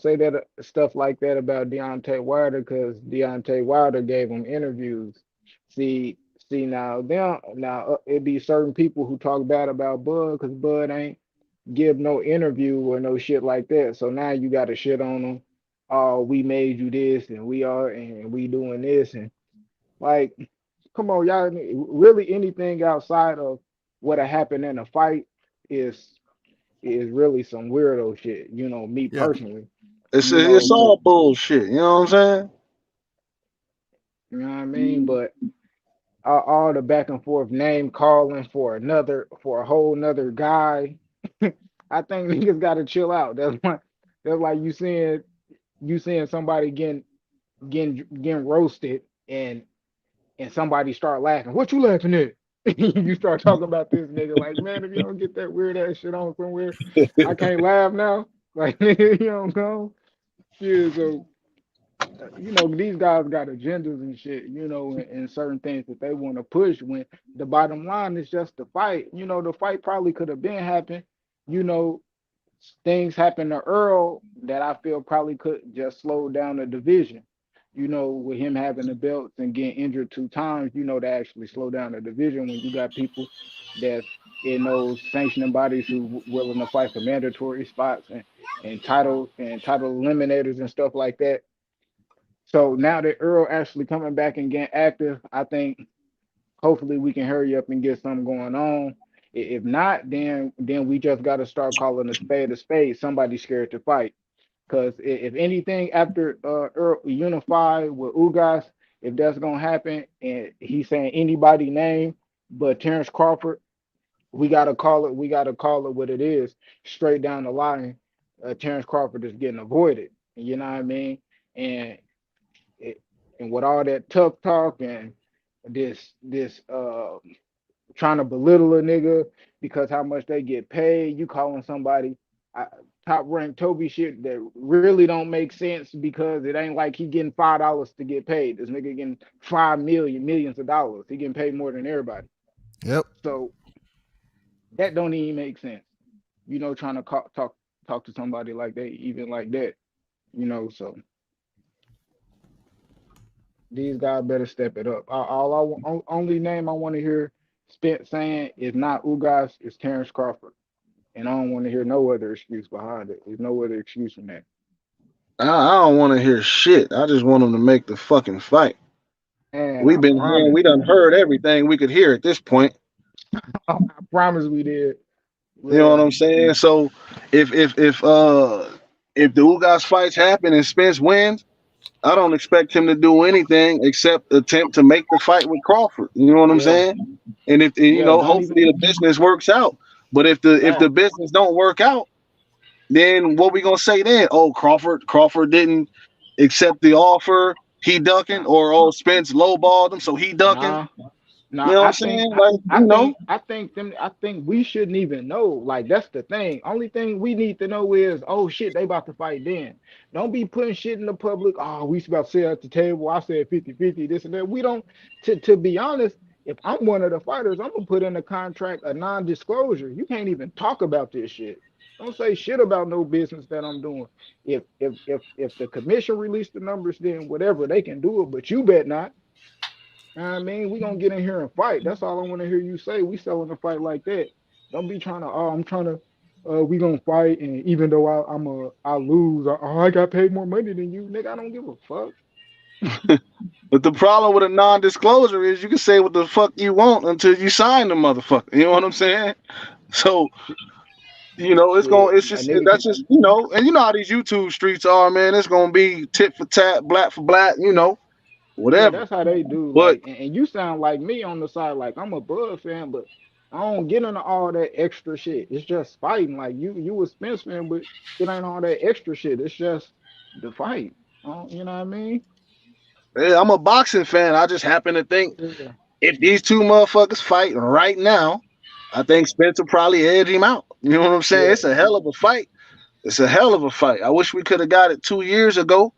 say that stuff like that about Deontay Wilder because Deontay Wilder gave them interviews. See, now it be certain people who talk bad about Bud because Bud ain't give no interview or no shit like that. So now you got to shit on them. Oh, we made you this and we doing this and like come on, y'all. Really, anything outside of what happened in a fight is is really some weirdo shit. You know, me Yeah. personally. It's You it's know, all bullshit. You know what I'm saying? you know what I mean. But all the back and forth name calling for a whole nother guy. I think niggas got to chill out. That's like you seeing somebody getting roasted and somebody start laughing. What you laughing at? You start talking about this nigga like, man, if you don't get that weird ass shit on somewhere, I can't laugh now. Like, nigga, you don't know. Shit, so these guys got agendas and shit, and certain things that they want to push when the bottom line is just the fight. The fight probably could have been happened. You know, things happened to Earl that I feel probably could just slow down the division. With him having the belts and getting injured 2 times, to actually slow down the division when you got people that's in those sanctioning bodies who willing to fight for mandatory spots and title eliminators and stuff like that. So now that Earl actually coming back and getting active, I think hopefully we can hurry up and get something going on. If not, then we just got to start calling a spade a spade. Somebody's scared to fight. Because if anything, after Earl unify with Ugas, if that's gonna happen, and he's saying anybody name but Terrence Crawford, we gotta call it. We gotta call it what it is. Straight down the line, Terrence Crawford is getting avoided. You know what I mean? And it, and with all that tough talk and this trying to belittle a nigga because how much they get paid. You calling somebody uh, top ranked Toby shit that really don't make sense because it ain't like he getting $5 to get paid. This nigga getting 5 million, millions of dollars. He getting paid more than everybody. Yep. So that don't even make sense. Trying to talk to somebody like that, even like that. So these guys better step it up. Only name I want to hear Spence saying is not Ugas, it's Terrence Crawford. And I don't want to hear no other excuse behind it. There's no other excuse from that. I don't want to hear shit. I just want them to make the fucking fight. And We've I been hearing, promise, we done heard everything we could hear at this point. I promise we did. You know what Yeah. I'm saying? So if if if uh if the Ugas fights happen and Spence wins, I don't expect him to do anything except attempt to make the fight with Crawford. You know what I'm Yeah. saying? And if Yeah. Don't even hopefully the business works out. But if the fact. business don't work out, then what we gonna say then? Oh, Crawford didn't accept the offer. He ducking, Nah, or oh Spence lowballed him, so he ducking. nah. You No, know what I'm I think saying? I, Like I think I think we shouldn't even know. Like that's the thing. Only thing we need to know is, oh shit, they about to fight then. Don't be putting shit in the public. Oh, we about to sit at the table. I said 50-50, this and that. We don't to be honest, if I'm one of the fighters, I'm gonna put in a contract a non-disclosure. You can't even talk about this shit. Don't say shit about no business that I'm doing. If the commission released the numbers, then whatever they can do it, but you bet not. You know what I mean, we gonna get in here and fight. That's all I want to hear you say. We selling a fight like that. Don't be trying to. Oh, I'm trying to. We gonna fight, and even though I lose, I got paid more money than you, nigga. I don't give a fuck. But the problem with a non-disclosure is you can say what the fuck you want until you sign the motherfucker. You know what I'm saying? So it's Shit, it's a just nigga that's can. just and you know how these YouTube streets are, man. It's gonna be tit for tat, black for black, Yeah, whatever. that's how they do. But Like, and you sound like me on the side. Like I'm a Bud fan, but I don't get into all that extra shit. It's just fighting. Like you a Spence fan, but it ain't all that extra shit. It's just the fight. You know what I mean? yeah, I'm a boxing fan. I just happen to think Yeah. if these two motherfuckers fight right now, I think Spence will probably edge him out. You know what I'm saying? Yeah. It's a hell of a fight. It's a hell of a fight. I wish we could have got it 2 years ago.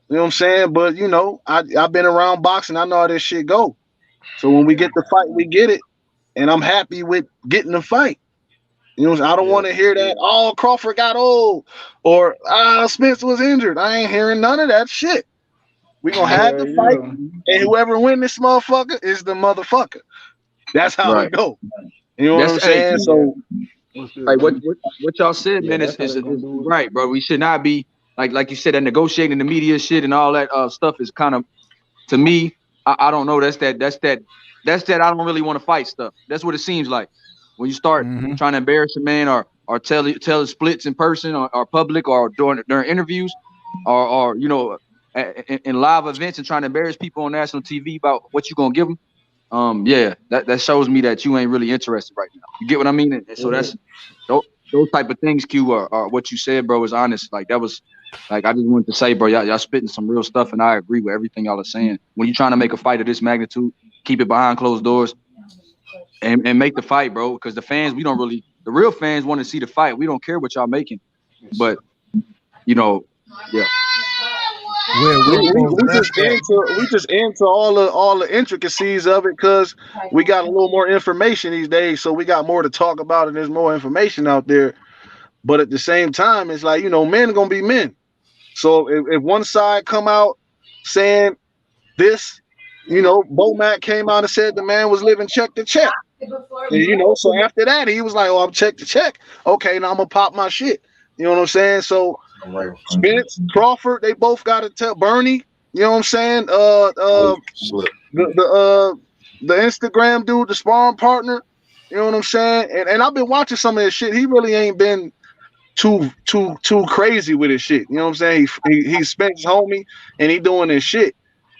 You know what I'm saying? But I've been around boxing. I know how this shit go. So when we get the fight, we get it, and I'm happy with getting the fight. I don't Yeah. want to hear that. Oh, Crawford got old, or Spence was injured. I ain't hearing none of that shit. We gonna have Yeah. the fight, Yeah. and whoever win this motherfucker is the motherfucker. That's how Right. it go. You know what That's I'm saying? Yeah. So What's good, like baby? what y'all said, Yeah, man, that's how they gonna is do it. right, bro. We should not be like you said, that negotiating the media shit and all that stuff is kind of, to me, I don't know. That's that I don't really want to fight stuff. That's what it seems like when you start Mm-hmm. trying to embarrass a man or tell his splits in person or public or during interviews or in live events and trying to embarrass people on national TV about what you gonna give them. Yeah, that shows me that you ain't really interested right now. You get what I mean? And so Yeah. that's those type of things, Q, are what you said, bro, is honest. Like that was like I just wanted to say, bro, y'all spitting some real stuff, and I agree with everything y'all are saying. When you're trying to make a fight of this magnitude, keep it behind closed doors and make the fight, bro. Because the real fans want to see the fight. We don't care what y'all making, but yeah. we just into all the intricacies of it because we got a little more information these days, so we got more to talk about, and there's more information out there. But at the same time, it's like men are gonna be men. So if one side come out saying this, Bomac came out and said the man was living check to check. And, so after that, he was like, "Oh, I'm check to check. Okay, now I'm gonna pop my shit." You know what I'm saying? So Spence, Crawford, they both got to tell Bernie. You know what I'm saying? The Instagram dude, the sparring partner. You know what I'm saying? And I've been watching some of his shit. He really ain't been too crazy with his shit. You know what I'm saying? He's Spence's homie and he doing his shit.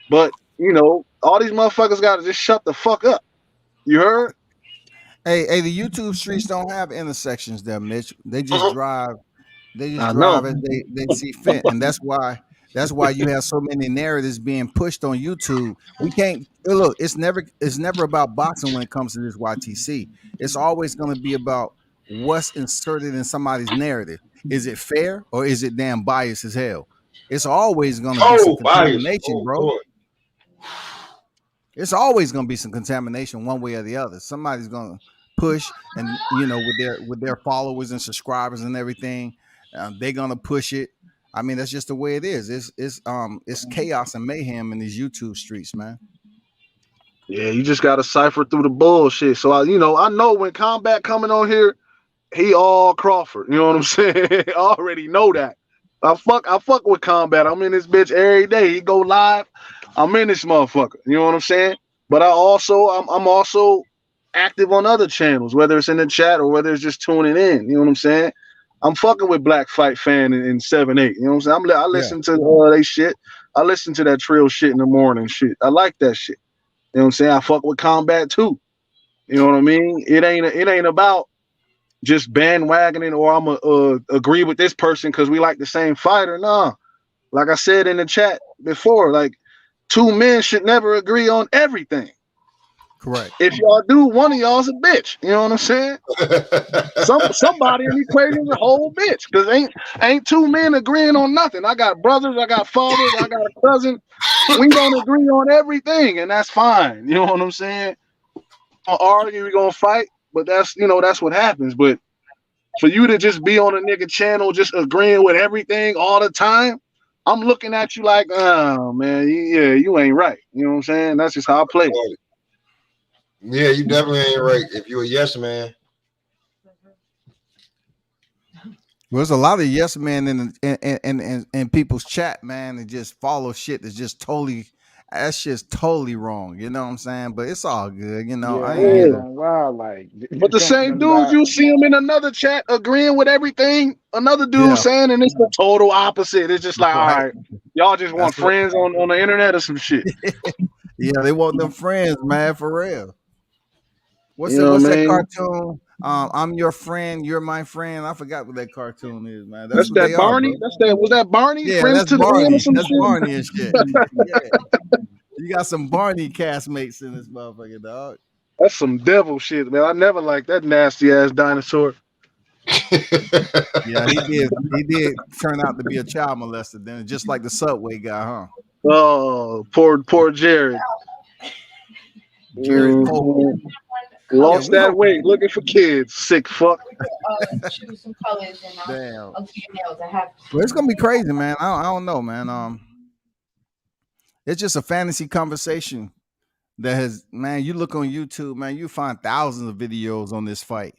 But all these motherfuckers got to just shut the fuck up. You heard? Hey, the YouTube streets don't have intersections there, Mitch. They just drive. They just I drive know. as they see fit, and that's why you have so many narratives being pushed on YouTube. We can't look. It's never about boxing when it comes to this YTC. It's always going to be about what's inserted in somebody's narrative. Is it fair or is it damn biased as hell? It's always going to be some contamination, bro. It's always going to be some contamination one way or the other. Somebody's going to push, and with their followers and subscribers and everything, they're going to push it. I mean, that's just the way it is. It's chaos and mayhem in these YouTube streets, man. Yeah, you just got to cipher through the bullshit. So I know when Combat coming on here, he all Crawford. You know what I'm saying? I already know that. I fuck with Combat. I'm in this bitch every day. He go live. I'm in this motherfucker. You know what I'm saying? But I'm also active on other channels, whether it's in the chat or whether it's just tuning in. You know what I'm saying? I'm fucking with Black Fight Fan in 7-8. You know what I'm saying? I listen to they shit. I listen to that Trill shit in the morning shit. I like that shit. You know what I'm saying? I fuck with Combat too. You know what I mean? It ain't about just bandwagoning or I'm agree with this person because we like the same fighter. Nah. Like I said in the chat before, like two men should never agree on everything. Correct. If y'all do, one of y'all's a bitch. You know what I'm saying? Somebody in the equation is a whole bitch because ain't two men agreeing on nothing. I got brothers, I got fathers, I got a cousin. We don't agree on everything, and that's fine. You know what I'm saying? gonna argue, we're gonna fight, but that's that's what happens. But for you to just be on a nigga channel just agreeing with everything all the time, I'm looking at you like, oh man, yeah, you ain't right. You know what I'm saying? That's just how I play. Yeah, you definitely ain't right if you a yes man. Well, there's a lot of yes men in people's chat, man, and just follow shit that's just totally, that's just totally wrong. You know what I'm saying? But it's all good. You know, Yeah, I I ain't ain't here Yeah. to. gonna lie. Like, But the same them dudes, guys. you see them in another chat agreeing with everything another dude Yeah, saying, and it's the total opposite. It's just like, all right. right, y'all just want That's what. friends on the internet or some shit. Yeah, they want them friends, man, for real. You know What's what I that mean? cartoon? I'm your friend, you're my friend. I forgot what that cartoon is, man. That's That's what that they are, Barney. bro. Was that Barney? Yeah, Friends that's to the end or Barney. some That's shit? Barney and shit. Yeah, you got some Barney castmates in this motherfucker, dog. That's some devil shit, man. I never liked that nasty ass dinosaur. Yeah, he did. He did turn out to be a child molester, then just like the Subway guy, huh? Oh, poor Jared. Jared Fogle. Mhm. Yeah, Lost we that hope. weight looking for kids. Sick fuck. Damn. Well, it's gonna be crazy, man. I don't know, man. It's just a fantasy conversation that has, man. You look on YouTube, man. You find thousands of videos on this fight.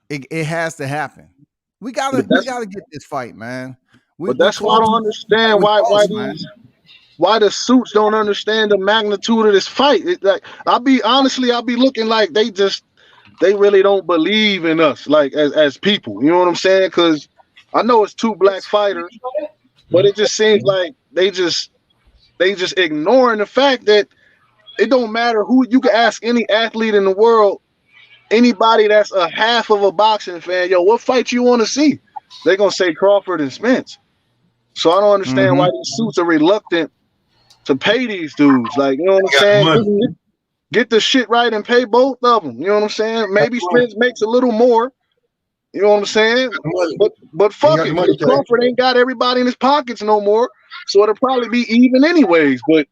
It has to happen. We But that's gotta get this fight, man. but We that's why I close. don't understand We why close, man. the suits don't understand the magnitude of this fight. Like I'll be looking like they really don't believe in us, like as people. You know what I'm saying? Because I know it's two black fighters, but it just seems like they just ignoring the fact that it don't matter who. You can ask any athlete in the world, anybody that's a half of a boxing fan, yo, what fight you want to see? They're gonna say Crawford and Spence. So I don't understand Mm-hmm. why these suits are reluctant to pay these dudes. Like, you know what I'm Got the saying? money. Get the shit right and pay both of them. You know what I'm saying? Maybe Spence makes a little more. You know what I'm saying? Got the money. But He fuck got the it. money, K. Crawford ain't got everybody in his pockets no more. So it'll probably be even anyways. But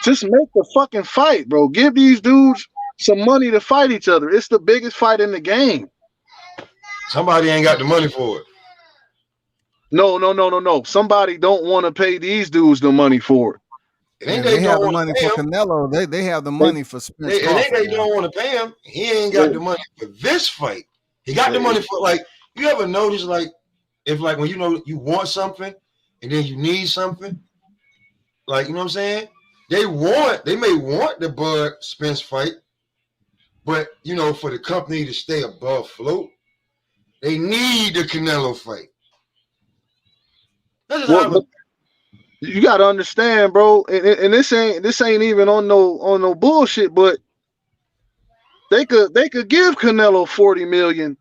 just make the fucking fight, bro. Give these dudes some money to fight each other. It's the biggest fight in the game. Somebody ain't got the money for it. No. Somebody don't want to pay these dudes the money for it. It Yeah, ain't they they have don't the want money to pay for him. Canelo. They have the money for Spence It ain't Crawford. they Man. don't want to pay him. He ain't got the money for this fight. He got the money for, like, you ever notice, like, if, like, when you know you want something and then you need something, like, you know what I'm saying? They may want the Bud Spence fight, but, you know, for the company to stay above float, they need the Canelo fight. That's just how I Well, but look. you got to understand, bro. And this ain't even on no bullshit. But they could give Canelo 40 million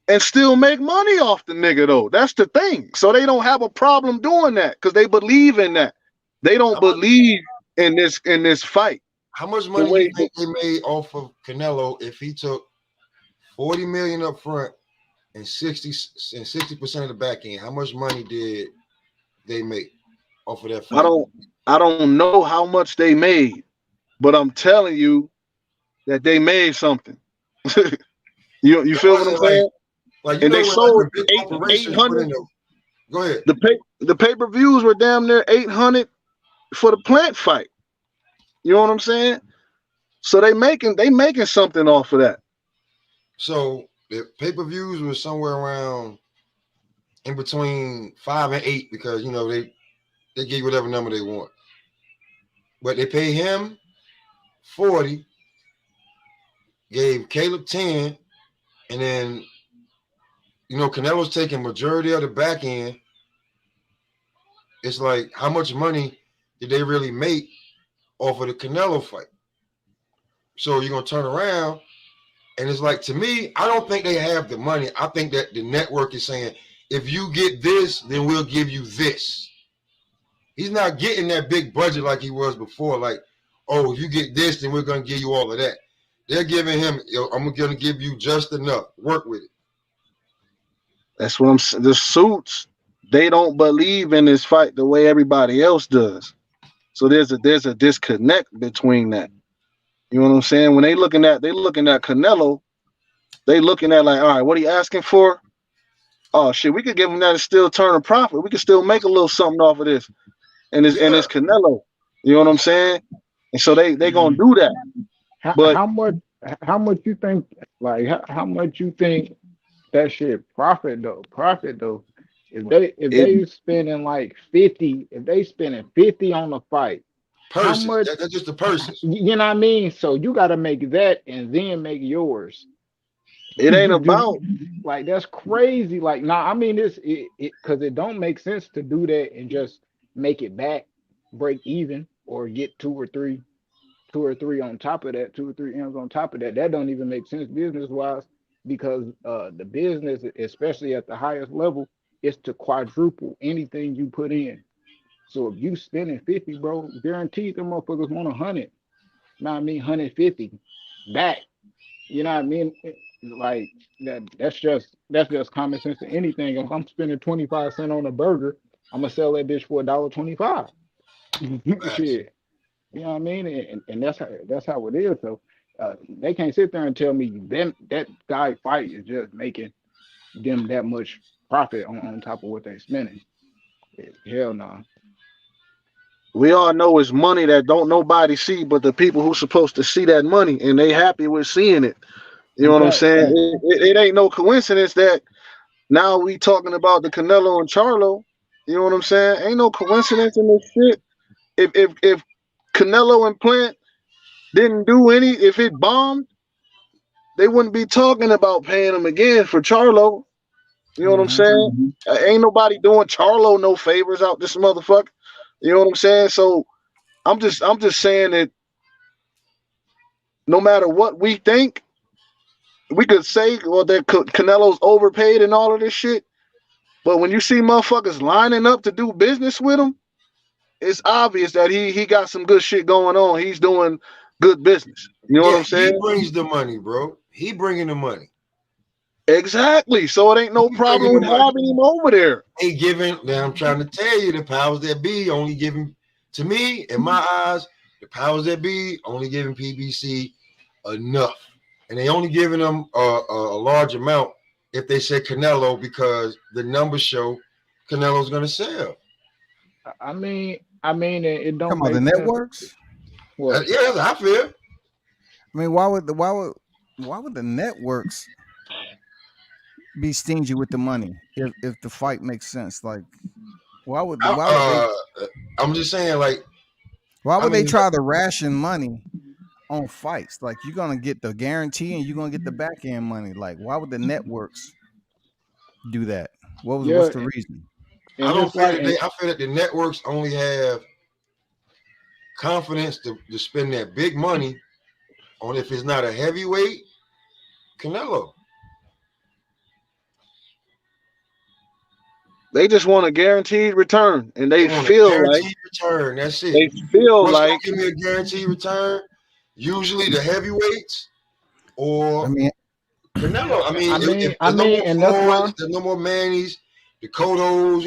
and still make money off the nigga though. That's the thing. So they don't have a problem doing that because they believe in that. They don't believe in this fight. How much The money you way think they made off of Canelo if he took 40 million up front and 60% of the back end? How much money did they make off of that fight? I don't know how much they made, but I'm telling you that they made something. you feel what I'm saying? Like, you And know, they when, like, sold the big eight corporations put hundred. in the, go ahead. The pay-per-views were damn near 800 for the Plant fight. You know what I'm saying? So they making something off of that. So the pay-per-views was somewhere around in between 5 and 8 because, you know, they give whatever number they want. But they pay him 40, gave Caleb 10, and then, you know, Canelo's taking majority of the back end. It's like, how much money did they really make off of the Canelo fight? So you're going to turn around, and it's like, to me, I don't think they have the money. I think that the network is saying, if you get this, then we'll give you this. He's not getting that big budget like he was before. Like, oh, if you get this, then we're going to give you all of that. They're giving him, I'm going to give you just enough. Work with it. That's what I'm saying. The suits, they don't believe in this fight the way everybody else does. So there's a disconnect between that. You know what I'm saying? When they looking at Canelo, they looking at like, all right, what are you asking for? Oh shit, we could give him that and still turn a profit. We could still make a little something off of this. And it's Yeah. Canelo. You know what I'm saying? And so they gonna Mhm. do that. How, But how much how much you think like how much you think that shit profit though if it they spending like 50 if they spending 50 on the fight how Purses. much That's just the purses. you know what I mean, so you got to make that and then make yours. it ain't Do about like that's crazy. Like, nah, I mean this it because it don't make sense to do that and just make it back, break even, or get two or three on top of that, 2 or 3 M's on top of that. That don't even make sense business wise because the business, especially at the highest level, is to quadruple anything you put in. So if you spending 50, bro, guaranteed the motherfuckers want 100. Know what I mean? 150 back. You know what I mean? Like that's just common sense to anything. If I'm spending 25 cents on a burger, I'm gonna sell that bitch for $1.25. Facts. Shit. You know what I mean? And that's how it is. So they can't sit there and tell me them that guy fight is just making them that much profit on top of what they're spending. Hell no. we all know it's money that don't nobody see but the people who supposed to see that money and they happy with seeing it. You know In what I'm fact, saying? It ain't no coincidence that now we talking about the Canelo and Charlo. You know what I'm saying? Ain't no coincidence in this shit. If Canelo and Plant didn't do any, if it bombed, they wouldn't be talking about paying him again for Charlo. You know what I'm hmm saying? Ain't nobody doing Charlo no favors out this motherfucker. You know what I'm saying? So I'm just saying that no matter what we think, we could say well that Canelo's overpaid and all of this shit. But when you see motherfuckers lining up to do business with him, it's obvious that he got some good shit going on. He's doing good business. You know what Yeah, I'm he saying? brings the money, bro. He bringing the money. Exactly. So it ain't no He bringing problem the with money. having him over there. Ain't giving. Now I'm trying to tell you, the powers that be only giving to me, in my eyes, the powers that be only giving PBC enough, and they only giving them a large amount if they say Canelo because the numbers show Canelo's going to sell. I mean, it Come don't on, the make sense. networks. What? Yeah, that's how I feel. I mean, why would the networks be stingy with the money if the fight makes sense? Like, why would they I'm just saying, like, why I would they mean, try to ration money on fights? Like, you're gonna get the guarantee and you're gonna get the back end money. Like, why would the networks do that? What's Yeah, the reason? I and don't just feel like that I feel that the networks only have confidence to spend that big money on if it's not a heavyweight Canelo. They just want a guaranteed return, and They they want a feel like guaranteed return. That's it. they feel What's gonna like give me a guaranteed return? Usually the heavyweights I or mean, Canelo. I mean, if I there's no mean, more and that's Floyds, why. there's no more Mannys, the Cottos,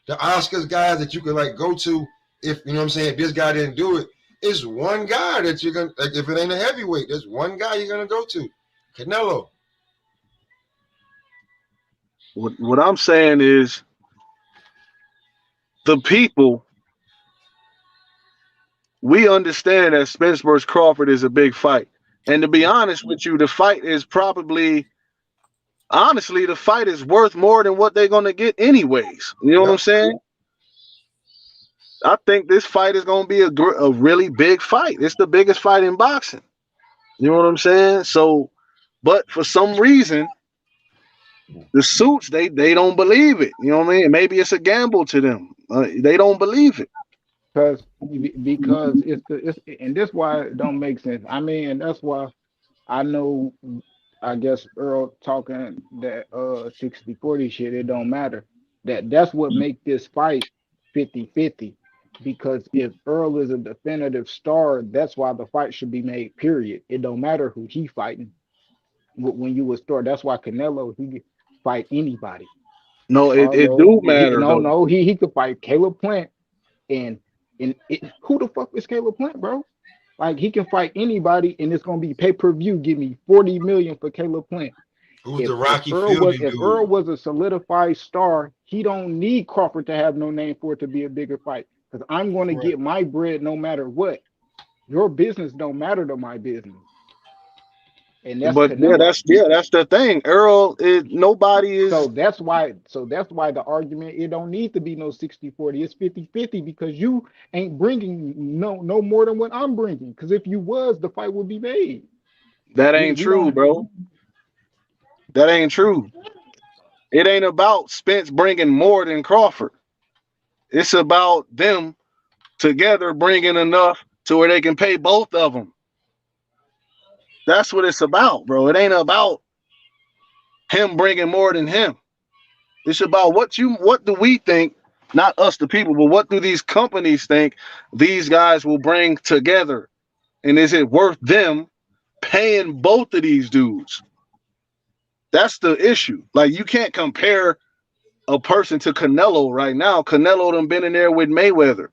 the Oscars guys that you could like go to if you know what I'm saying. If this guy didn't do it, it's one guy that you're gonna like. If it ain't a heavyweight, there's one guy you're gonna go to, Canelo. what I'm saying is the people. We understand that Spence versus Crawford is a big fight, and to be honest with you, the fight is probably honestly the fight is worth more than what they're gonna get anyways. You know what I'm Yep. saying? I think this fight is gonna be a really big fight. It's the biggest fight in boxing. You know what I'm saying? So, but for some reason, the suits they don't believe it. You know what I mean? Maybe it's a gamble to them. They don't believe it. Because it's and this why it don't make sense. I mean, and that's why I know I guess Earl talking that 60-40 shit, it don't matter. That's what make this fight 50-50. Because if Earl is a definitive star, that's why the fight should be made, period. It don't matter who he fighting. When you a star, that's why Canelo he could fight anybody. No, it Charlo, do matter though. he could fight Caleb Plant and who the fuck is Caleb Plant, bro? Like he can fight anybody, and it's gonna be pay-per-view. Give me 40 million for Caleb Plant. Who's the Rocky Fielding If dude? Earl was a solidified star, he don't need Crawford to have no name for it to be a bigger fight. Because I'm going to get my bread no matter what. Your business don't matter to my business. And that's But Canelo. that's the thing. Earl is nobody is. So that's why the argument, it don't need to be no 60-40. It's 50-50 because you ain't bringing no more than what I'm bringing. Because if you was, the fight would be made. That ain't true, bro. That ain't true. It ain't about Spence bringing more than Crawford. It's about them together bringing enough to where they can pay both of them. That's what it's about, bro. It ain't about him bringing more than him. It's about what do we think, not us the people, but what do these companies think these guys will bring together? And is it worth them paying both of these dudes? That's the issue. Like, you can't compare a person to Canelo right now. Canelo done been in there with Mayweather.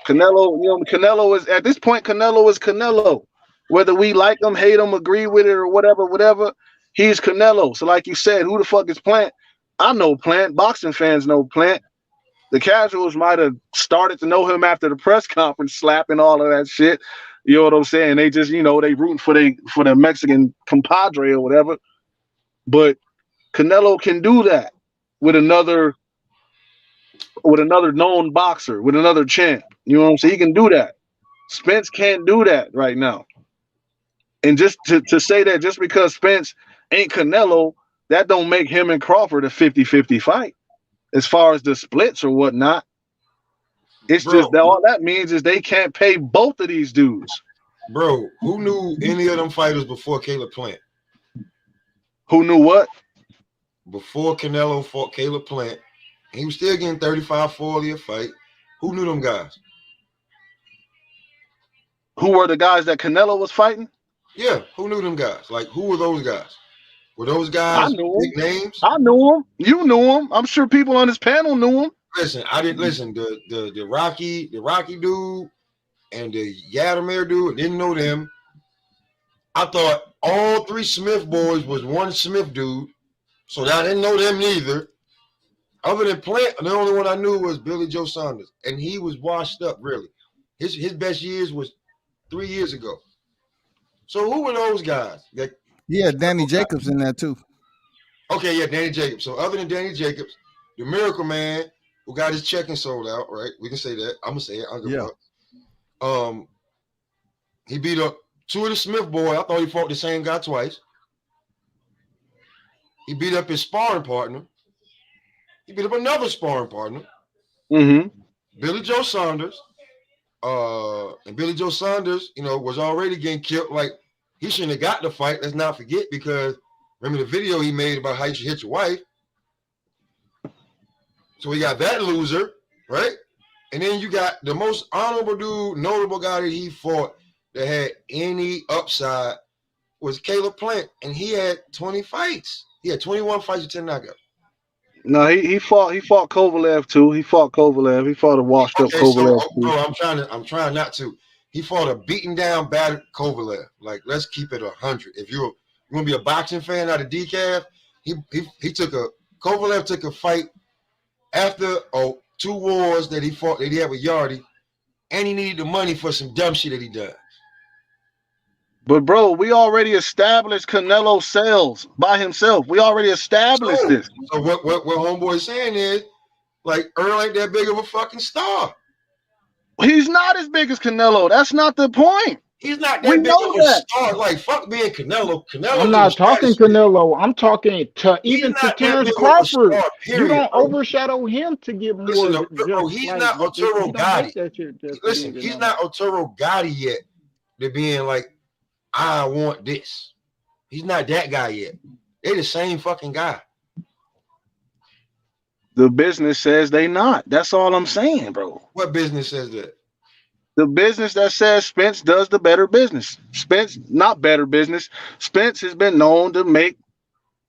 Canelo is, at this point, Canelo is Canelo. Whether we like him, hate him, agree with it, or whatever, he's Canelo. So like you said, who the fuck is Plant? I know Plant. Boxing fans know Plant. The casuals might have started to know him after the press conference slap and all of that shit. You know what I'm saying? They just, they rooting for the Mexican compadre or whatever. But Canelo can do that with another known boxer, with another champ. You know what I'm saying? He can do that. Spence can't do that right now. And just to say that just because Spence ain't Canelo, that don't make him and Crawford a 50-50 fight as far as the splits or whatnot. It's just that all that means is they can't pay both of these dudes. Bro, who knew any of them fighters before Caleb Plant? Who knew what? Before Canelo fought Caleb Plant, he was still getting 35-40 a fight. Who knew them guys? Who were the guys that Canelo was fighting? Yeah, who knew them guys? Like, who were those guys? Were those guys big names? I knew them. You knew them. I'm sure people on this panel knew them. Listen, I didn't listen. The Rocky dude and the Yadamir dude, didn't know them. I thought all three Smith boys was one Smith dude, so I didn't know them neither. Other than Plant, the only one I knew was Billy Joe Saunders, and he was washed up, really. His best years was 3 years ago. So who were those guys? Danny Jacobs in there too. Okay, yeah, Danny Jacobs. So other than Danny Jacobs, the Miracle Man, who got his check and sold out, right? We can say that. I'm gonna say it. I don't give a fuck. He beat up two of the Smith boys. I thought he fought the same guy twice. He beat up his sparring partner. He beat up another sparring partner. Mm-hmm. Billy Joe Saunders. And Billy Joe Saunders, was already getting killed. Like, he shouldn't have got the fight. Let's not forget, because remember the video he made about how you should hit your wife. So we got that loser, right? And then you got the most honorable dude, notable guy that he fought that had any upside was Caleb Plant, and he had 20 fights. He had 21 fights with 10 knockouts. No, he fought Kovalev too. He fought a washed up Kovalev. So, bro, I'm trying not to. He fought a beaten down, battered Kovalev. Like, let's keep it 100. If you're gonna be a boxing fan out of decaf, Kovalev took a fight after 2 wars that he fought that he had with Yardy, and he needed the money for some dumb shit that he done. But bro, we already established Canelo sells by himself. We already established this. So what homeboy is saying is, like, Earl ain't that big of a fucking star. He's not as big as Canelo. That's not the point. He's not that big of a star. Like, fuck being Canelo. I'm not talking Canelo. I'm talking to Terrence Crawford. You don't overshadow him to get more. Listen, bro, he's not Arturo Gotti. Listen, he's not Arturo Gotti yet. They're being like, I want this. He's not that guy yet. They're the same fucking guy. The business says they not. That's all I'm saying, bro. What business says that? The business that says Spence does the better business. Spence, not better business. Spence has been known to make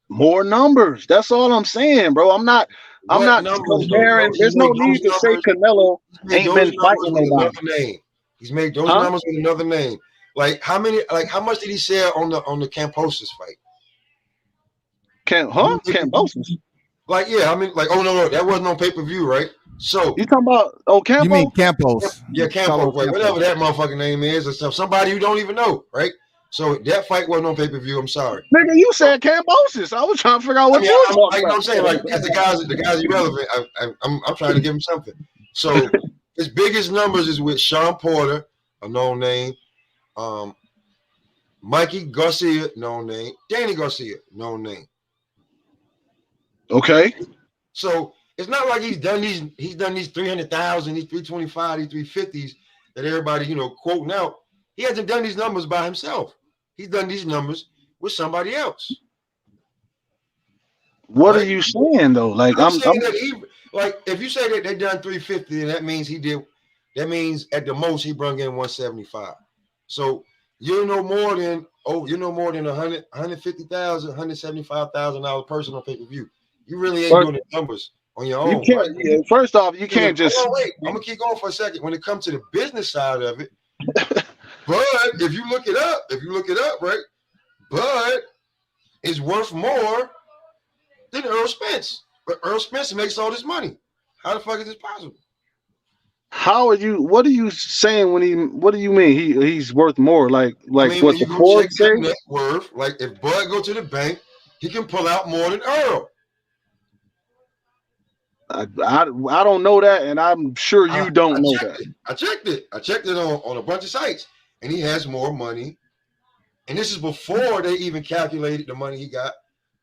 more numbers. That's all I'm saying, bro. I'm not comparing. There's no need to say Canelo ain't been fighting nobody. He's made those numbers with another name. Like how much did he sell on the Camposis fight? Camposis. Like, yeah, I mean, like, oh no, that wasn't on pay-per-view, right? So You talking about Campo? You mean Campos? yeah, Campo, right? Whatever that motherfucking name is, or somebody you don't even know, right? So that fight wasn't on pay-per-view. I'm sorry. Nigga, you said Camposis. I was trying to figure out what you were talking about. You know what I'm saying? Like, because the guy's irrelevant. I'm trying to give him something. So his biggest numbers is with Sean Porter, a known name, Mikey Garcia, known name, Danny Garcia, known name. Okay. So it's not like he's done these 300,000, these 325, these 350s that everybody, quoting out. He hasn't done these numbers by himself. He's done these numbers with somebody else. What are you saying though? Like I'm saying that if you say that they done 350, then that means at the most he brought in 175. So you know more than 150,000, $175,000 person on pay-per-view. You really ain't doing the numbers on your own. You can't. Right? Yeah, first off, you can't just. Wait, I'm gonna keep going for a second. When it comes to the business side of it, but if you look it up, right, Bud is worth more than Earl Spence. But Earl Spence makes all this money. How the fuck is this possible? What are you saying what do you mean he's worth more? Like what the Ford say? Net worth, like if Bud go to the bank, he can pull out more than Earl. I don't know that, and I'm sure you don't know that. I checked it on a bunch of sites, and he has more money. And this is before they even calculated the money he got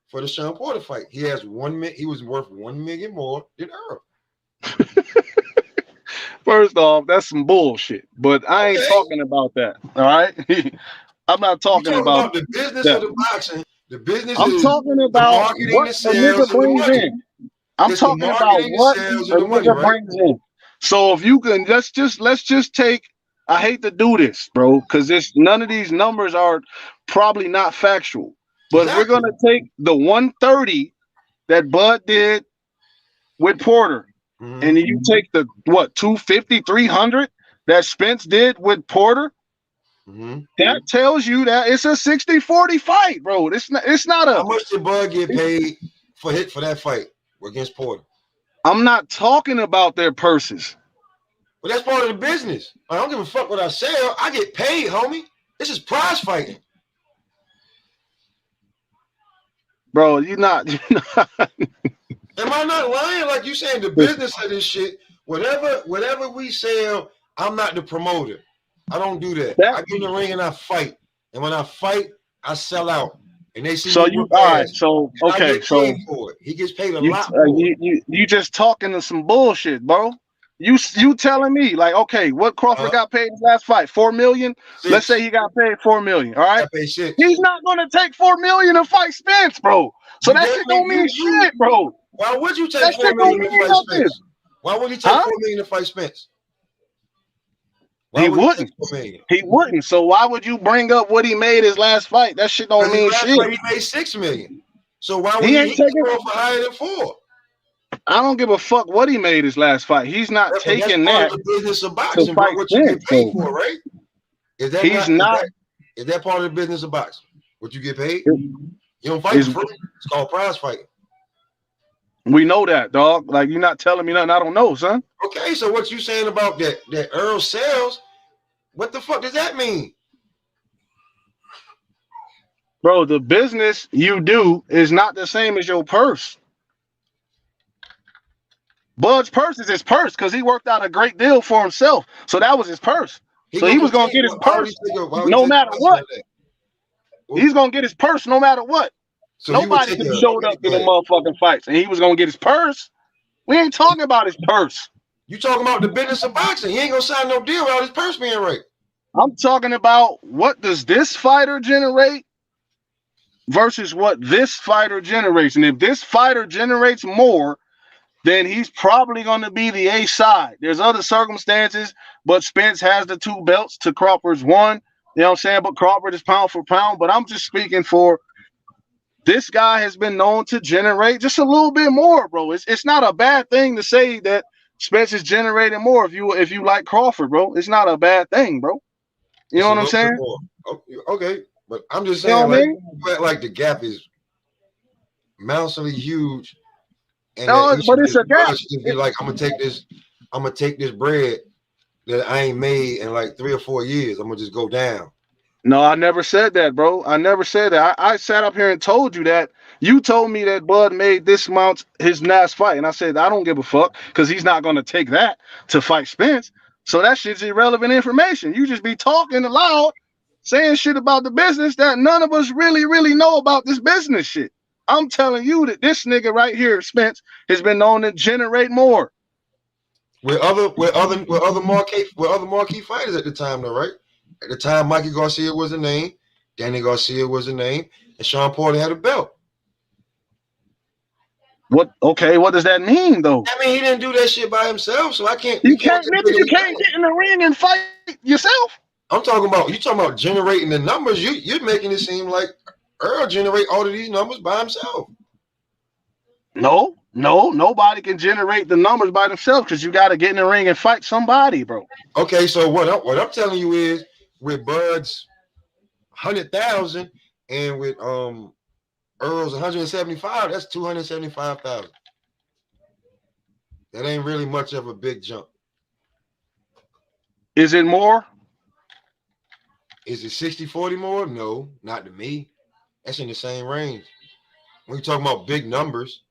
for the Sean Porter fight. He has he was worth $1 million more than Earl. First off, that's some bullshit. But I ain't talking about that. All right, I'm not talking about the business of the boxing. The business. I'm talking about what a nigga brings in. I'm talking about what a nigga brings in. So if you can, let's just take. I hate to do this, bro, because none of these numbers are probably not factual. But we're gonna take the 130 that Bud did with Porter, and you take the 250, 300 that Spence did with Porter. That tells you that it's a 60-40 fight, bro. It's not a. How much did Bud get paid for that fight against Porter? I'm not talking about their purses. But that's part of the business. I don't give a fuck what I sell. I get paid, homie. This is prize fighting. Bro, you're not. Am I not lying? Like you saying the business of this shit, whatever we sell, I'm not the promoter. I don't do that. I get in the ring and I fight. And when I fight, I sell out. And they see so you all right. So okay. So he gets paid a lot. You just talking to some bullshit, bro. You telling me like, okay, what Crawford got paid his last fight? $4 million. 6. Let's say he got paid $4 million. All right. He's not gonna take $4 million to fight Spence, bro. So that shit don't mean shit, bro. Why would you take $4 million to fight Spence? Why would he take $4 million to fight Spence? He wouldn't. So why would you bring up what he made his last fight? That shit don't mean shit. He made $6 million. So why would he take it for higher than 4? I don't give a fuck what he made his last fight. He's not taking that. The business of boxing, bro. What you get paid for, right? Is that is that part of the business of boxing? What you get paid? You don't fight for free. It's called prize fighting. We know that, dog. Like you're not telling me nothing I don't know, son. Okay, so what you saying about that Earl sells? What the fuck does that mean? Bro, the business you do is not the same as your purse. Bud's purse is his purse because he worked out a great deal for himself. So that was his purse. So he was going to get his purse no matter what. He's going to get his purse no matter what. So nobody could have showed up to the motherfucking fights and he was going to get his purse. We ain't talking about his purse. You talking about the business of boxing. He ain't going to sign no deal without his purse being right. I'm talking about what does this fighter generate versus what this fighter generates. And if this fighter generates more, then he's probably going to be the A side. There's other circumstances, but Spence has the 2 belts to Crawford's 1. You know what I'm saying? But Crawford is pound for pound. But I'm just speaking for this guy has been known to generate just a little bit more, bro. It's not a bad thing to say that Spence is generating more if you like Crawford, bro. It's not a bad thing, bro. You know what I'm saying? Okay, but I'm just You know saying, what I like, mean? like the gap is massively huge, and that No, he but should it's just, a gap. Bud should just be like, I'm gonna take this bread that I ain't made in like 3 or 4 years. I'm gonna just go down. No, I never said that, bro. I never said that. I sat up here and told you that. You told me that Bud made this amount his last fight, and I said I don't give a fuck because he's not gonna take that to fight Spence. So that shit's irrelevant information. You just be talking aloud, saying shit about the business that none of us really know about this business shit. I'm telling you that this nigga right here, Spence, has been known to generate more. With other marquee fighters at the time, though, right? At the time, Mikey Garcia was a name, Danny Garcia was a name, and Sean Porter had a belt. What? Okay, what does that mean though? I mean, he didn't do that shit by himself, so I can't. You We can't can't, just nigga. say You he can't did. get in the ring and fight yourself. You talking about generating the numbers. You're making it seem like Earl generate all of these numbers by himself. No, nobody can generate the numbers by themselves because you got to get in the ring and fight somebody, bro. Okay, so what I'm telling you is with Bud's 100,000 and with Earl's 175, that's 275,000. That ain't really much of a big jump. Is it more? Is it 60-40 more? No, not to me. That's in the same range. When you're talking about big numbers,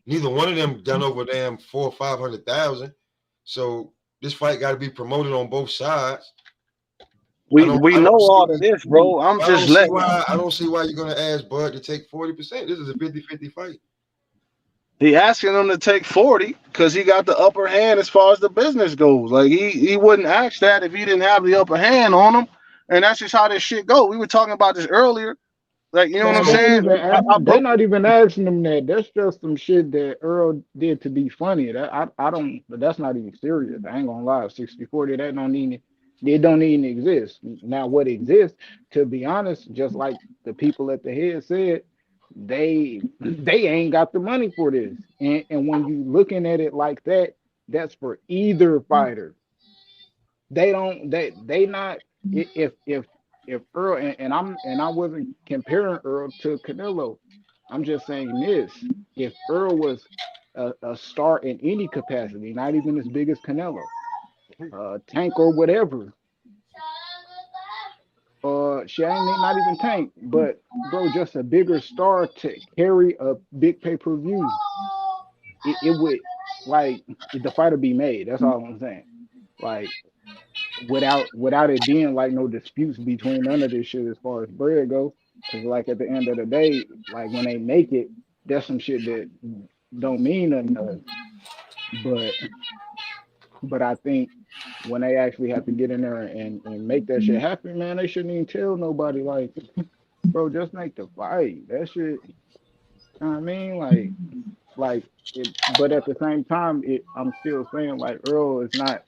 neither one of them done over damn 400,000 or 500,000. So this fight got to be promoted on both sides. We know all of this, bro. I don't see why you're gonna ask Bud to take 40%. This is a 50-50 fight. He asking him to take 40 because he got the upper hand as far as the business goes. Like he wouldn't ask that if he didn't have the upper hand on him. And that's just how this shit go. We were talking about this earlier. Like, you know what I'm Man, they ain't saying? even they're not even asking him that. That's just some shit that Earl did to be funny. That I don't. That's not even serious. I ain't gonna lie. 60-40, that don't even. It don't even exist. Now, what exists, to be honest, just like the people at the head said, they ain't got the money for this. And when you looking at it like that, that's for either fighter. They don't. They not. If Earl and I wasn't comparing Earl to Canelo. I'm just saying this: if Earl was a star in any capacity, not even as big as Canelo, Tank or whatever, she ain't not even Tank, but bro, just a bigger star to carry a big pay-per-view. It would like the fight would be made. That's all I'm saying. Like without it being like no disputes between none of this shit as far as bread go. Cause like at the end of the day, like when they make it, that's some shit that don't mean nothing to us. But I think when they actually have to get in there and make that shit happen, man, they shouldn't even tell nobody like, bro, just make the fight. That shit, you know what I mean? Like it, but at the same time, I'm still saying like Earl is not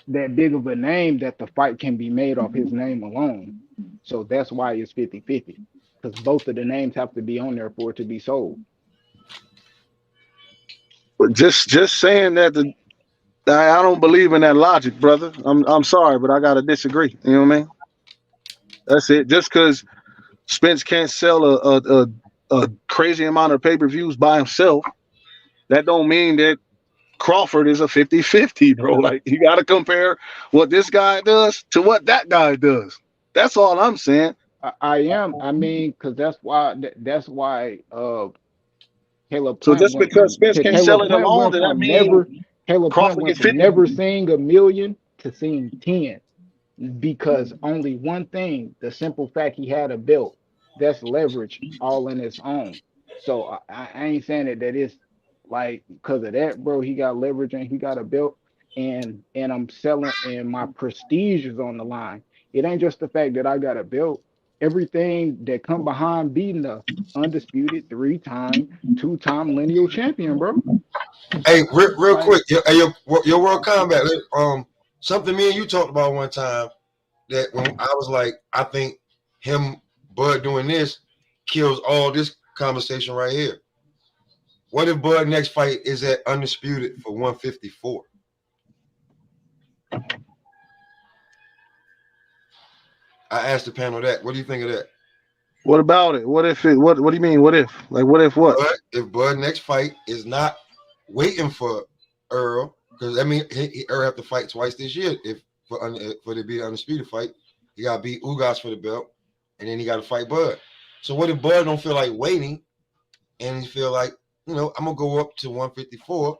that big of a name that the fight can be made off his name alone. So that's why it's 50-50. Because both of the names have to be on there for it to be sold. But just saying that I don't believe in that logic, brother. I'm sorry, but I gotta disagree. You know what I mean? That's it. Just because Spence can't sell a crazy amount of pay-per-views by himself, that don't mean that Crawford is a 50-50, bro. Like you gotta compare what this guy does to what that guy does. That's all I'm saying. I am. I mean, because that's why Caleb So Plant just went because from Spence can't sell Caleb it Plant alone, went does that from mean never Caleb Plant Crawford went gets from 50? never seeing a million to seeing 10 because only one thing, the simple fact he had a belt, that's leverage all in its own. So I ain't saying that it's like because of that, bro. He got leverage and he got a belt, and I'm selling, and my prestige is on the line. It ain't just the fact that I got a belt. Everything that come behind beating the undisputed 3-time, 2-time lineal champion, bro. Hey, real Like, quick, your World Combat, something me and you talked about one time that when I was like, I think him, Bud doing this kills all this conversation right here. What if Bud next fight is at undisputed for 154? I asked the panel that. What do you think of that? What about it? What if it? What do you mean? What if? Like, what if what? But if Bud next fight is not waiting for Earl, because I mean Earl have to fight twice this year if for to be an undisputed fight, he got to beat Ugas for the belt, and then he got to fight Bud. So what if Bud don't feel like waiting, and he feel like, you know, I'm gonna go up to 154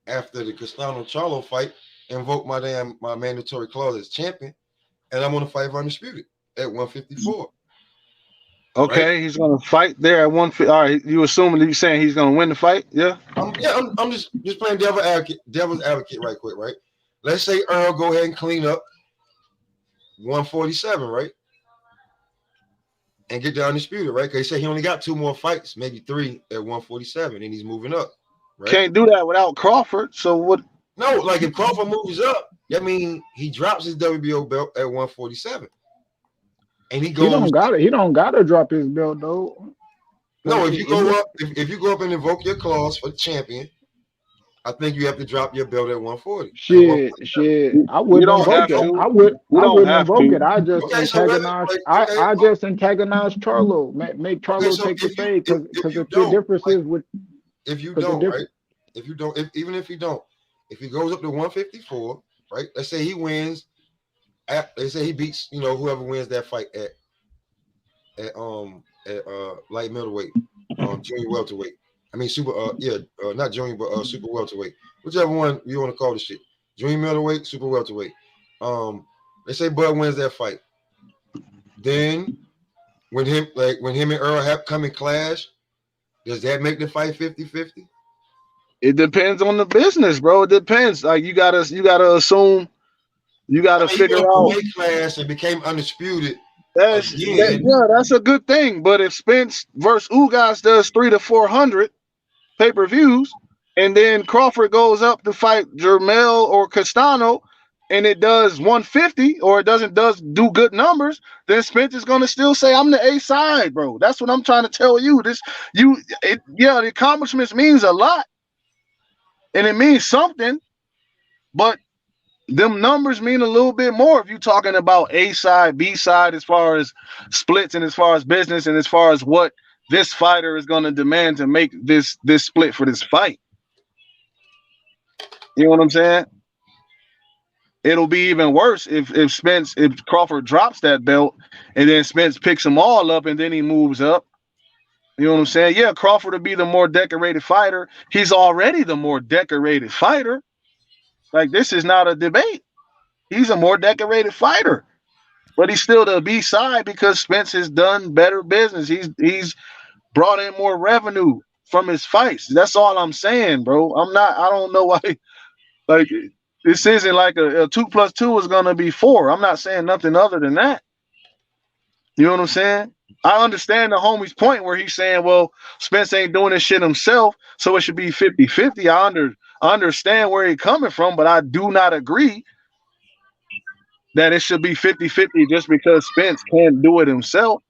after the Castano Charlo fight, invoke my mandatory clause as champion, and I'm gonna fight for undisputed at 154. Okay, right? He's gonna fight there at 150. All right, you assuming you saying he's gonna win the fight? Yeah. I'm just playing devil's advocate right quick, right? Let's say Earl go ahead and clean up 147, right? And get the undisputed, right? Because he said he only got 2 more fights, maybe 3 at 147, and he's moving up. Right? Can't do that without Crawford. So what? No, like if Crawford moves up, that means he drops his WBO belt at 147. And he goes. He don't gotta drop his belt though. No, if you go up and invoke your clause for the champion, I think you have to drop your belt at 140. Shit. I wouldn't invoke it. I wouldn't invoke it. I just antagonize Charlo. Make Charlo take the fade because the difference is with if you don't, right? If you don't, even if you don't, if he goes up to 154, right? Let's say he wins. They say he beats, you know, whoever wins that fight at light middleweight, junior welterweight. I mean super not junior but super welterweight. Whichever one you want to call the shit. Junior middleweight, super welterweight. They say Bud wins that fight. Then when him and Earl have come and clash, does that make the fight 50-50? It depends on the business, bro. It depends. Like you gotta assume. You got to figure out. Class and became undisputed. That's a good thing. But if Spence versus Ugas does 300 to 400 pay-per-views, and then Crawford goes up to fight Jermell or Castano, and it does 150 or it does do good numbers, then Spence is going to still say, "I'm the A side, bro." That's what I'm trying to tell you. The accomplishments means a lot, and it means something, but them numbers mean a little bit more if you're talking about A side, B side, as far as splits and as far as business and as far as what this fighter is going to demand to make this split for this fight. You know what I'm saying? It'll be even worse if Crawford drops that belt and then Spence picks them all up and then he moves up. You know what I'm saying? Yeah, Crawford will be the more decorated fighter. He's already the more decorated fighter. Like, this is not a debate. He's a more decorated fighter, but he's still the B side because Spence has done better business. He's brought in more revenue from his fights. That's all I'm saying, bro. I don't know why. Like, this isn't like a 2 + 2 is gonna be 4. I'm not saying nothing other than that. You know what I'm saying? I understand the homie's point where he's saying, well, Spence ain't doing this shit himself, so it should be 50-50. I understand where he's coming from, but I do not agree that it should be 50-50 just because Spence can't do it himself.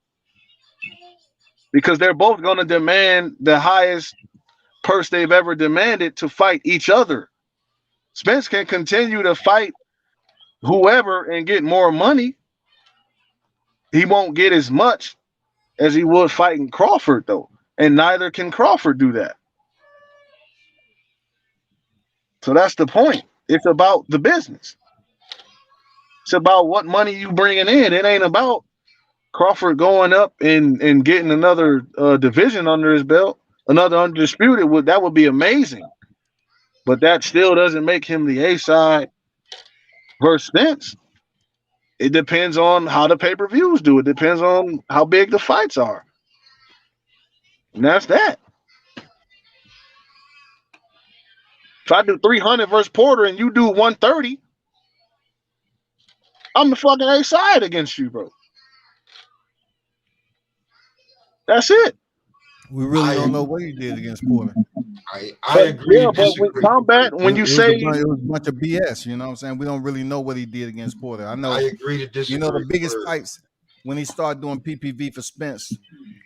Because they're both going to demand the highest purse they've ever demanded to fight each other. Spence can continue to fight whoever and get more money. He won't get as much as he would fighting Crawford, though. And neither can Crawford do that. So that's the point. It's about the business. It's about what money you bringing in. It ain't about Crawford going up and getting another division under his belt, another undisputed. That would be amazing. But that still doesn't make him the A side versus Spence. It depends on how the pay-per-views do. It depends on how big the fights are. And that's that. If I do 300 versus Porter and you do 130, I'm the fucking A side against you, bro. That's it. We really don't know what he did against Porter. I agree. Yeah, but with combat, when you say it was a bunch of BS, you know what I'm saying? We don't really know what he did against Porter. I know. I agree to disagree. You know, the biggest fights when he started doing PPV for Spence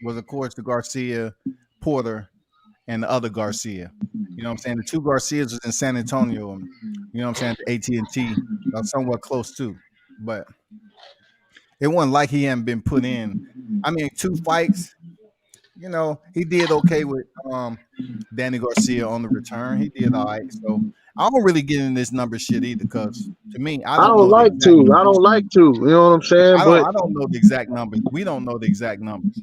was, of course, the Garcia, Porter, and the other Garcia. You know what I'm saying? The 2 Garcias was in San Antonio, and you know what I'm saying? AT&T, somewhat close too. But It wasn't like he hadn't been put in. I mean, 2 fights. You know, he did okay with Danny Garcia on the return. He did all right. So I don't really get in this number shit either, because to me, I I don't don't know the like exact to. I numbers. don't like to. You know what I'm saying? But I don't know the exact numbers. We don't know the exact numbers.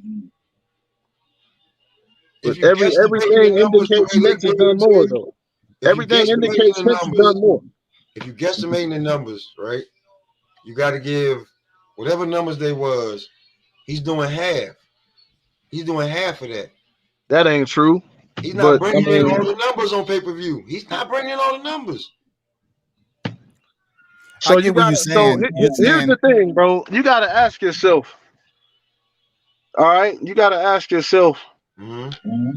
If you guesstimating the everything numbers the indicates way they Spence has give it done to more you, though. if you Everything guesstimating indicates the Spence has numbers, done more. if you guesstimating the numbers, right, you got to give whatever numbers they was. He's doing half. He's doing half of that. That ain't true. He's not But I bringing in mean, all the numbers on pay-per-view. He's not bringing in all the numbers. I so you get what got you're to. So saying. You're here's saying the thing, bro. You got to ask yourself. All right, you got to ask yourself, Mm-hmm.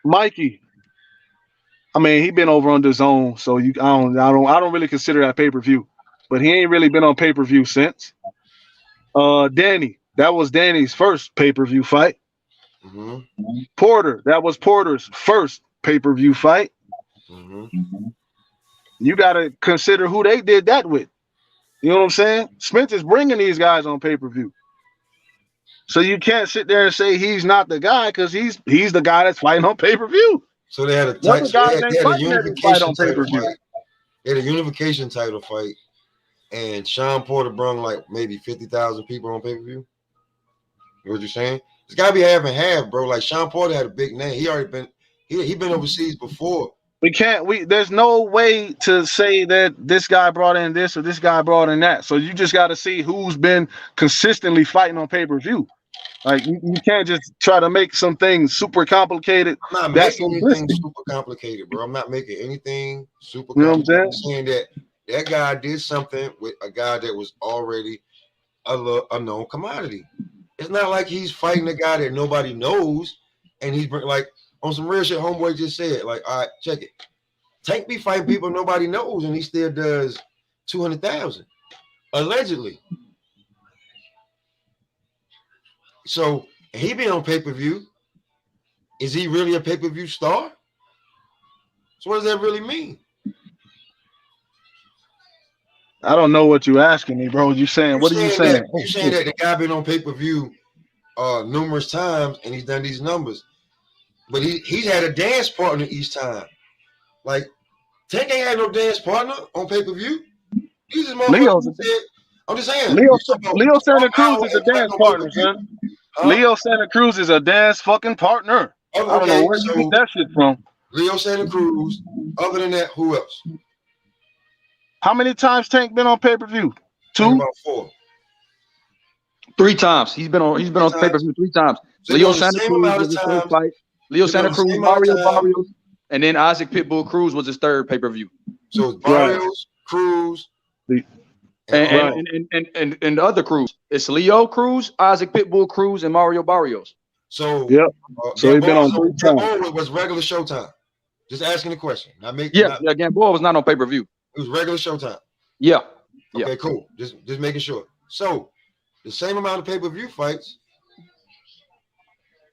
Mikey. I mean, he been over on the zone, so I don't really consider that pay-per-view. But he ain't really been on pay-per-view since. Danny, that was Danny's first pay-per-view fight. Mm-hmm. Porter, that was Porter's first pay-per-view fight. Mm-hmm. You got to consider who they did that with. You know what I'm saying? Spence is bringing these guys on pay-per-view. So you can't sit there and say he's not the guy, because he's the guy that's fighting on pay-per-view. So they had a The other tight. So guys they ain't had a fighting every fight unification on title pay-per-view. fight. They had a unification title fight, and Sean Porter brung like maybe 50,000 people on pay-per-view. What you saying? It's got to be half and half, bro. Like Sean Porter had a big name. He already been he been overseas before. There's no way to say that this guy brought in this or this guy brought in that. So you just got to see who's been consistently fighting on pay-per-view. Like you can't just try to make some things super complicated. I'm not That's making anything simplistic. super complicated, bro. I'm not making anything super You know what I'm complicated. saying? I'm saying that guy did something with a guy that was already a known commodity. It's not like he's fighting a guy that nobody knows, and he's like on some real shit. Homeboy just said, like, all right, check it. Tank be fighting people nobody knows, and he still does 200,000 allegedly. So he been on pay-per-view. Is he really a pay-per-view star? So what does that really mean? I don't know what you're asking me, bro. You saying what are you saying? You're saying that the guy been on pay-per-view numerous times and he's done these numbers, but he's had a dance partner each time. Like Tank ain't had no dance partner on pay-per-view. He's just motherfucker said, I'm just saying. Leo Santa Cruz is a dance partner, son. Huh? Leo Santa Cruz is a dance fucking partner. Okay, I don't know where you get that shit from. Leo Santa Cruz. Other than that, who else? How many times Tank been on pay-per-view? 2? About 4. 3 times. He's been on pay-per-view 3 times. So Leo Santa Cruz was his first fight. Leo Santa Cruz, Mario Barrios, and then Isaac Pitbull Cruz was his third pay-per-view. So it's Barrios, Cruz, and the other Cruz. It's Leo Cruz, Isaac Pitbull Cruz, and Mario Barrios. So yep. So he's been on 3 times. It was regular Showtime. Just asking the question. Gamboa was not on pay-per-view. It was regular Showtime. Yeah. Okay, cool. Just making sure. So the same amount of pay-per-view fights,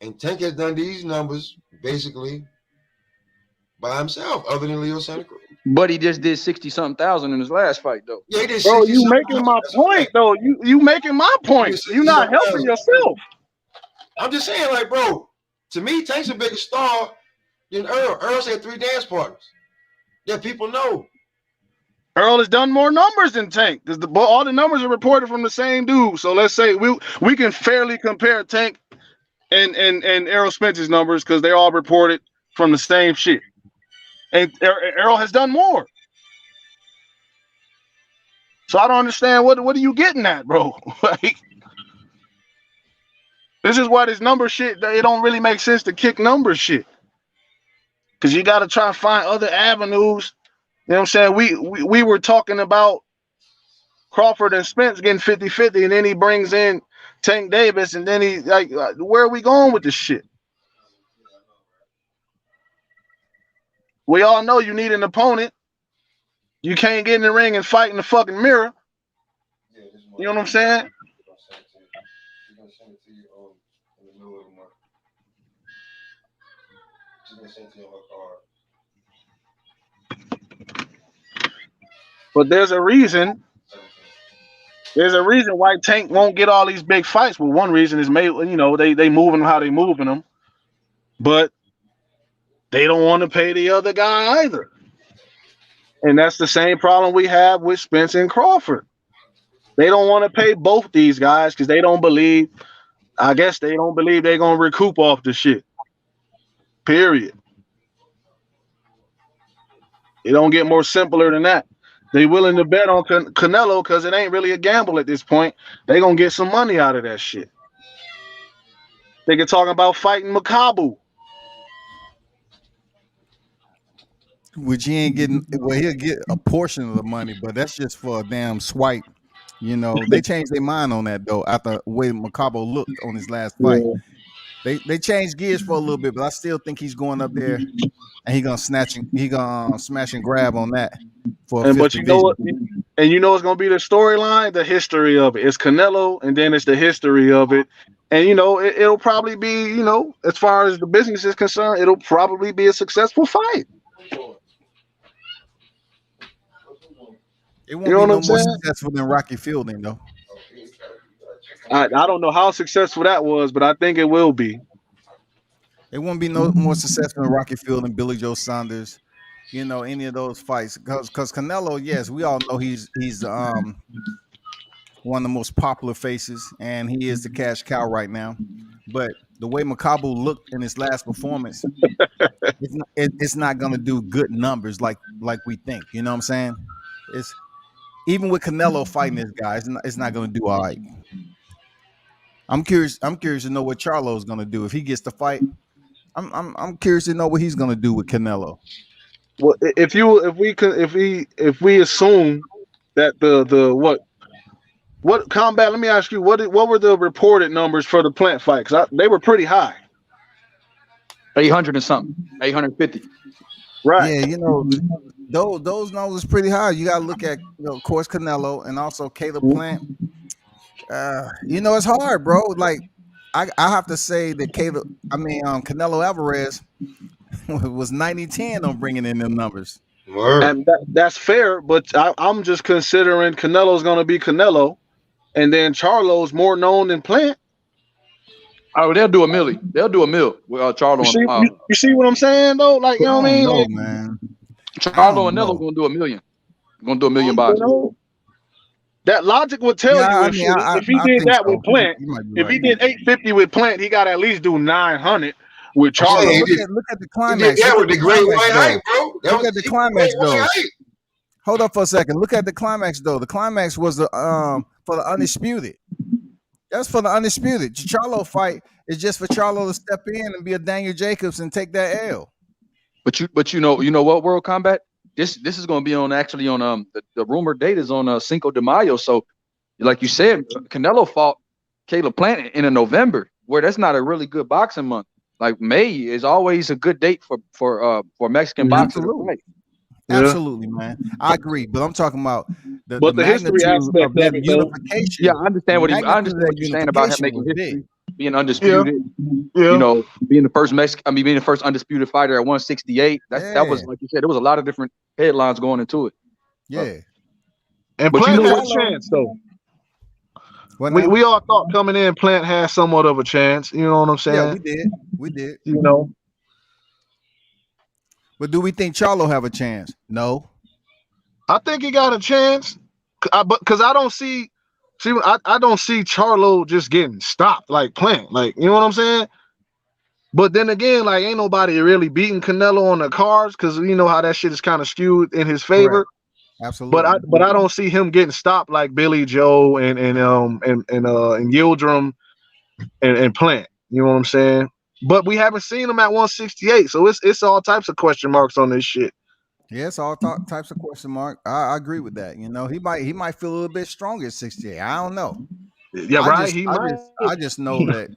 and Tank has done these numbers basically by himself, other than Leo Santa Cruz. But he just did 60-something thousand in his last fight, though. Yeah, he did. Bro, you making my point, though. You making my point. You're not helping yourself. I'm just saying, like, bro, to me, Tank's a bigger star than Earl. Earl's had 3 dance partners that people know. Earl has done more numbers than Tank, because all the numbers are reported from the same dude. So let's say we can fairly compare Tank and Errol Spence's numbers, because they're all reported from the same shit. And Errol has done more. So I don't understand what are you getting at, bro? Like, this is why this number shit, it don't really make sense to kick number shit. Because you got to try and find other avenues. You know what I'm saying? We were talking about Crawford and Spence getting 50-50, and then he brings in Tank Davis, and then he, like, where are we going with this shit? We all know you need an opponent. You can't get in the ring and fight in the fucking mirror. You know what I'm saying? But there's a reason There's a reason why Tank won't get all these big fights. Well, one reason is they moving them how they moving them, but they don't want to pay the other guy either. And that's the same problem we have with Spence and Crawford. They don't want to pay both these guys because they don't believe. I guess they don't believe they're gonna recoup off the shit. Period. It don't get more simpler than that. They willing to bet on Canelo because it ain't really a gamble at this point. They gonna get some money out of that shit. They can talk about fighting Makabu. Which he ain't getting. Well, he'll get a portion of the money, but that's just for a damn swipe. You know, they changed their mind on that though after the way Macabo looked on his last fight. Yeah. They changed gears for a little bit, but I still think he's going up there and he gonna smash and grab on that for a but you know what? And you know it's gonna be the storyline, the history of it. It's Canelo, and then it's the history of it. And you know, it'll probably be, you know, as far as the business is concerned, it'll probably be a successful fight. It won't be no more successful than Rocky Fielding, though. I don't know how successful that was, but I think it will be. It won't be no more successful than Rocky Fielding, Billy Joe Saunders, you know, any of those fights. Because Canelo, yes, we all know he's one of the most popular faces, and he is the cash cow right now. But the way Makabu looked in his last performance, it's not going to do good numbers like we think. You know what I'm saying? It's even with Canelo fighting this guy, it's not going to do all right. I'm curious to know what Charlo's going to do if he gets to fight. I'm curious to know what he's going to do with Canelo. Well, if we assume that the what combat? Let me ask you, what were the reported numbers for the Plant fight? Because they were pretty high. 800 and something, 850. Right. Yeah, you know, those numbers pretty high. You got to look at, you know, of course, Canelo and also Caleb Plant. You know, it's hard, bro. Like, I have to say that Canelo Alvarez was 90-10 on bringing in them numbers. Word. And that's fair, but I'm just considering Canelo's going to be Canelo, and then Charlo's more known than Plant. Oh, they'll do a milli. They'll do a mill with Charlo. You see what I'm saying, though? Like, you know what I mean? No, man. Charlo and Nello going to do $1 million. Going to do $1 million bucks. That logic would tell you if he did that with Plant, if he did 850 with Plant, he got to at least do 900 with Charlo. Look at the climax. Yeah, with the great white hype, bro. Look at the climax, though. Hold up for a second. Look at the climax, though. The climax was for the Undisputed. That's for the Undisputed. The Charlo fight is just for Charlo to step in and be a Daniel Jacobs and take that L. But you know what, World Combat? This is going to be on the rumored date is on Cinco de Mayo. So, like you said, Canelo fought Caleb Plant in November, where that's not a really good boxing month. Like May is always a good date for Mexican boxing. Absolutely, man. I agree, but I'm talking about the history aspect of that unification. Yeah, I understand what you're saying about him making history, being undisputed. Yeah. You know, being the first being the first undisputed fighter at 168. That was, like you said, there was a lot of different headlines going into it. Yeah. And Plant had a chance, though. We all thought coming in, Plant had somewhat of a chance. You know what I'm saying? Yeah, we did. You know. But do we think Charlo have a chance? No. I think he got a chance, because I don't see Charlo just getting stopped like Plant. Like, you know what I'm saying? But then again, like, ain't nobody really beating Canelo on the cards, because you know how that shit is kind of skewed in his favor. Right. Absolutely. But I don't see him getting stopped like Billy Joe and Yildirim and Plant. You know what I'm saying? But we haven't seen him at 168, so it's all types of question marks on this shit. Yeah, it's all types of question mark. I agree with that. You know, he might feel a little bit stronger at 68. I don't know. Yeah, I just know that.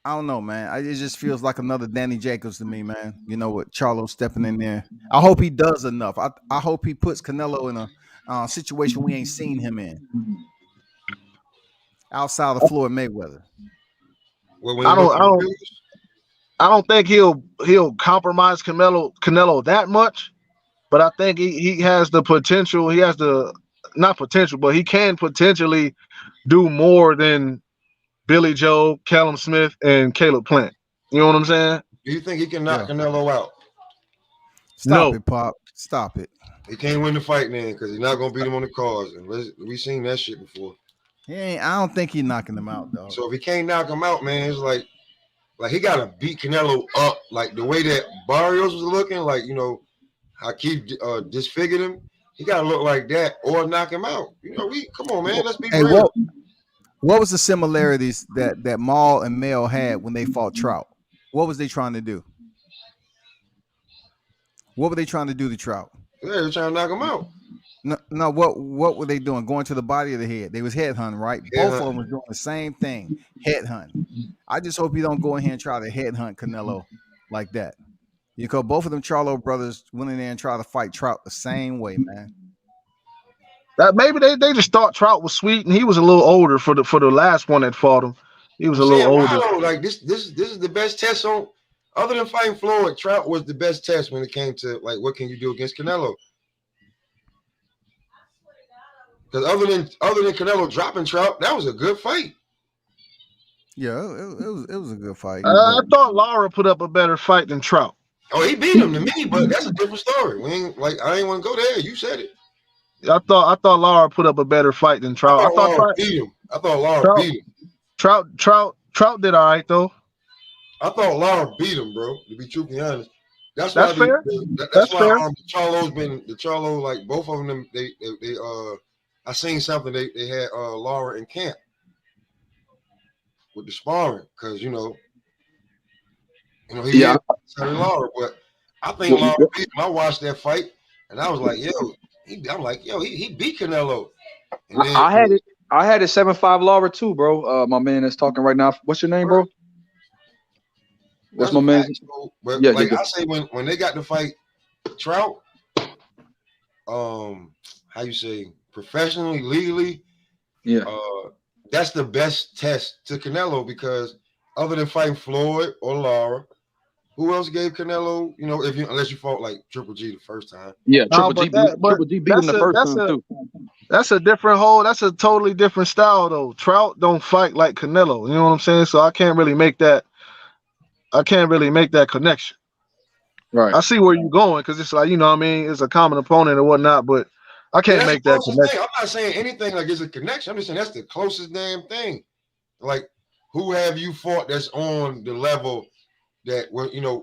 I don't know, man. It just feels like another Danny Jacobs to me, man. You know, with Charlo stepping in there. I hope he does enough. I hope he puts Canelo in a situation we ain't seen him in. Outside of Floyd Mayweather. I don't think he'll compromise Canelo that much, but I think he has the potential. He has the not potential, but he can potentially do more than Billy Joe, Callum Smith, and Caleb Plant. You know what I'm saying? Do you think he can knock Yeah. Canelo out? Stop No. it, Pop. Stop it. He can't win the fight then because he's not gonna beat him on the cards. And we've seen that shit before. I don't think he's knocking him out, though. So if he can't knock him out, man, it's like he gotta beat Canelo up. Like the way that Barrios was looking, like, you know, Hakeem disfigured him. He gotta look like that or knock him out. You know, come on, man. Let's be real. What was the similarities that Maul and Mel had when they fought Trout? What was they trying to do? What were they trying to do to Trout? Yeah, they're trying to knock him out. No. What were they doing? Going to the body of the head. They was headhunting, right? Both of them was doing the same thing, headhunt. I just hope you don't go in here and try to headhunt Canelo like that, because both of them Charlo brothers went in there and tried to fight Trout the same way, man. That maybe they just thought Trout was sweet, and he was a little older for the last one that fought him. He was a little older. Wow, like this is the best test on. Other than fighting Floyd, Trout was the best test when it came to like what can you do against Canelo. Because other than Canelo dropping Trout, that was a good fight. Yeah, it was a good fight. I thought Lara put up a better fight than Trout. Oh, he beat him to me, but that's a different story. I ain't want to go there. You said it. I thought Lara put up a better fight than Trout. I thought Lara beat him. I thought Lara beat him. Trout did all right though. I thought Lara beat him, bro. To be truthfully honest, that's fair. That's why fair. The Charlo, like both of them. They I seen something they had Lara in camp with the sparring because you know he had Lara, but I think Lara beat him. I watched that fight and I was like, he beat Canelo. And then, I had it 7-5 Lara too, bro. My man that's talking right now. What's your name, bro? What's my man? But I say when they got to fight Trout, how you say professionally, legally, that's the best test to Canelo because other than fighting Floyd or Lara, who else gave Canelo? You know, unless you fought like Triple G the first time. Yeah, Triple G beat him the first time too. That's a different that's a totally different style though. Trout don't fight like Canelo. You know what I'm saying? So I can't really make that connection. Right. I see where you're going because it's like, you know what I mean, it's a common opponent and whatnot, but I can't make that connection. I'm not saying anything like it's a connection. I'm just saying that's the closest damn thing. Like, who have you fought that's on the level that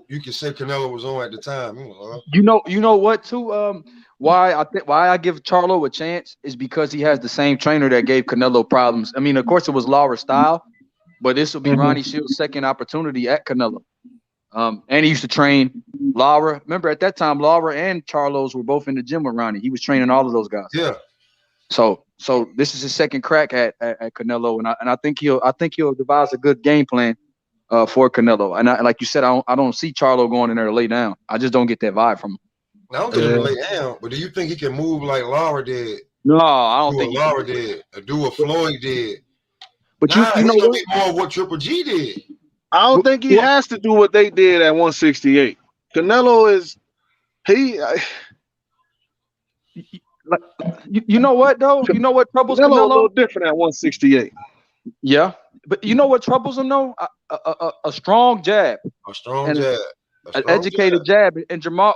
you can say Canelo was on at the time? You know what too? Why I give Charlo a chance is because he has the same trainer that gave Canelo problems. I mean, of course it was Lara style, but this will be Ronnie Shields' second opportunity at Canelo. And he used to train Lara. Remember at that time, Lara and Charlos were both in the gym with Ronnie. He was training all of those guys. Yeah. So this is his second crack at Canelo, and I think he'll devise a good game plan for Canelo. And like you said, I don't see Charlo going in there to lay down. I just don't get that vibe from him. I don't think he can lay down, but do you think he can move like Lara did? No, I don't think Lara did. Or do what Floyd did. But you know what? Be more what Triple G did. I don't think he has to do what they did at 168. Canelo is you know what though? You know what troubles Canelo? A little different at 168. Yeah, but you know what troubles him though? A strong jab. A strong jab. An educated jab. And Jamal,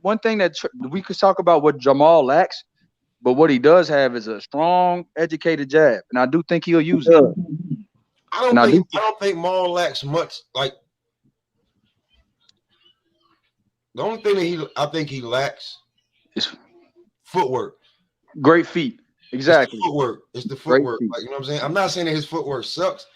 one thing that we could talk about what Jamal lacks, but what he does have is a strong, educated jab, and I do think he'll use it. I don't think Maul lacks much. Like the only thing that I think he lacks is footwork. Great feet. Exactly. It's the footwork. Like, you know what I'm saying? I'm not saying that his footwork sucks.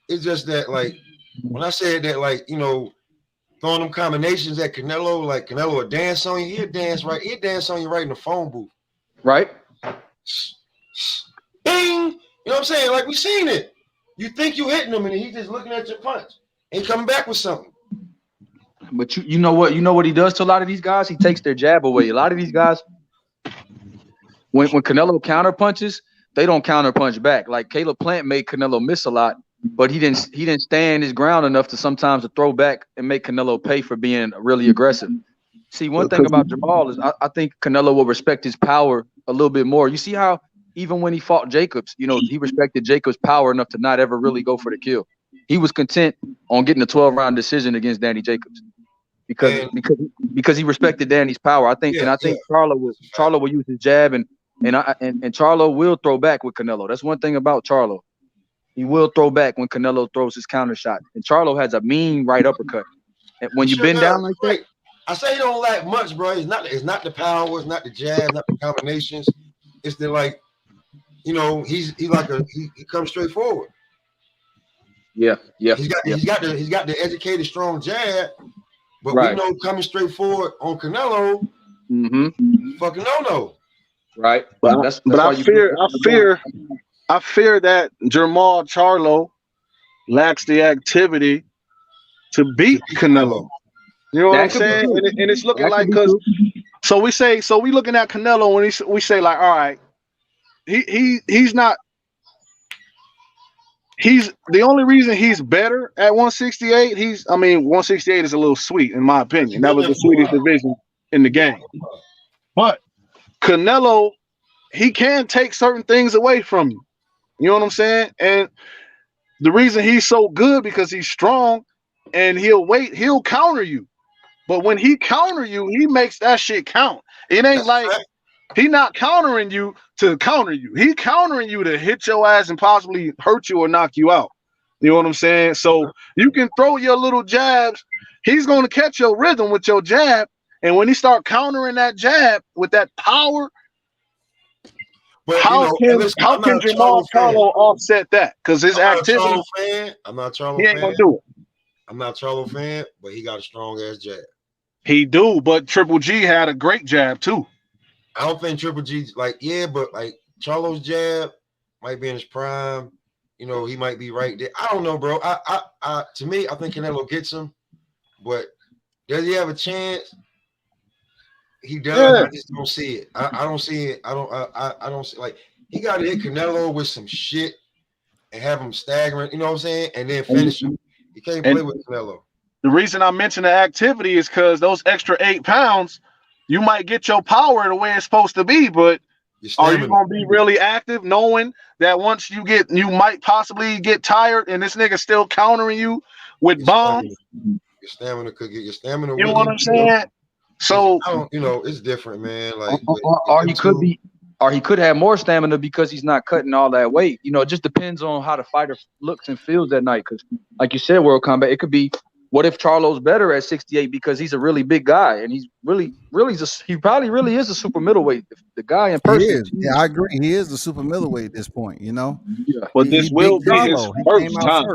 It's just that, like, when I said that, like, throwing them combinations at Canelo, like Canelo will dance on you, he'll dance on you right in the phone booth. Right. Bing! You know what I'm saying? Like, we seen it. You think you hitting him and he's just looking at your punch and coming back with something. But you know what he does to a lot of these guys? He takes their jab away. A lot of these guys, when Canelo counter punches, they don't counter punch back. Like Caleb Plant made Canelo miss a lot, but he didn't stand his ground enough to sometimes to throw back and make Canelo pay for being really aggressive. See, one thing about Jamal is I think Canelo will respect his power a little bit more. You see how even when he fought Jacobs, you know, he respected Jacobs' power enough to not ever really go for the kill. He was content on getting a 12-round decision against Danny Jacobs because he respected Danny's power. I think Charlo will use his jab and Charlo will throw back with Canelo. That's one thing about Charlo. He will throw back when Canelo throws his counter shot. And Charlo has a mean right uppercut. And when you bend down like that, I say he don't lack much, bro. It's not the power, it's not the jab, not the combinations. It's the like, you know, he comes straight forward. Yeah. He's got the educated, strong jab, but we know coming straight forward on Canelo, fucking no. Right. But I fear that Jermall Charlo lacks the activity to beat Canelo. You know what I'm saying? And it's looking like because we looking at Canelo when we say like, all right, he's not. He's the only reason he's better at 168. 168 is a little sweet in my opinion. That was the sweetest division in the game. But Canelo, he can take certain things away from you. You know what I'm saying? And the reason he's so good because he's strong and he'll counter you. But when he counter you, he makes that shit count. It ain't like he not countering you to counter you. He countering you to hit your ass and possibly hurt you or knock you out. You know what I'm saying? So you can throw your little jabs. He's going to catch your rhythm with your jab. And when he start countering that jab with that power, but how can Jermall Charlo offset that? Because his activity. I'm not Charlo fan. He ain't gonna do it. I'm not Charlo fan, but he got a strong ass jab. He do, but Triple G had a great jab too. I don't think Triple G's but Charlo's jab might be in his prime. You know, he might be right there. I don't know, bro. To me, I think Canelo gets him, but does he have a chance? He does. Yeah. I just don't see it. I don't see it. I don't see like he got to hit Canelo with some shit and have him staggering. You know what I'm saying? And then finish him. You can't play with Canelo. The reason I mention the activity is because those extra 8 pounds, you might get your power the way it's supposed to be, but are you gonna be really active knowing that once you might possibly get tired and this nigga still countering you with bombs? Your stamina could get your stamina. You know what I'm saying? So I don't, it's different, man. Like, or he could have more stamina because he's not cutting all that weight. You know, it just depends on how the fighter looks and feels that night. Because, like you said, World Combat, it could be. What if Charlo's better at 68 because he's a really big guy and he's he probably really is a super middleweight. The guy in person. He is. Yeah, I agree. He is the super middleweight at this point, you know. Yeah. But this will be his first time.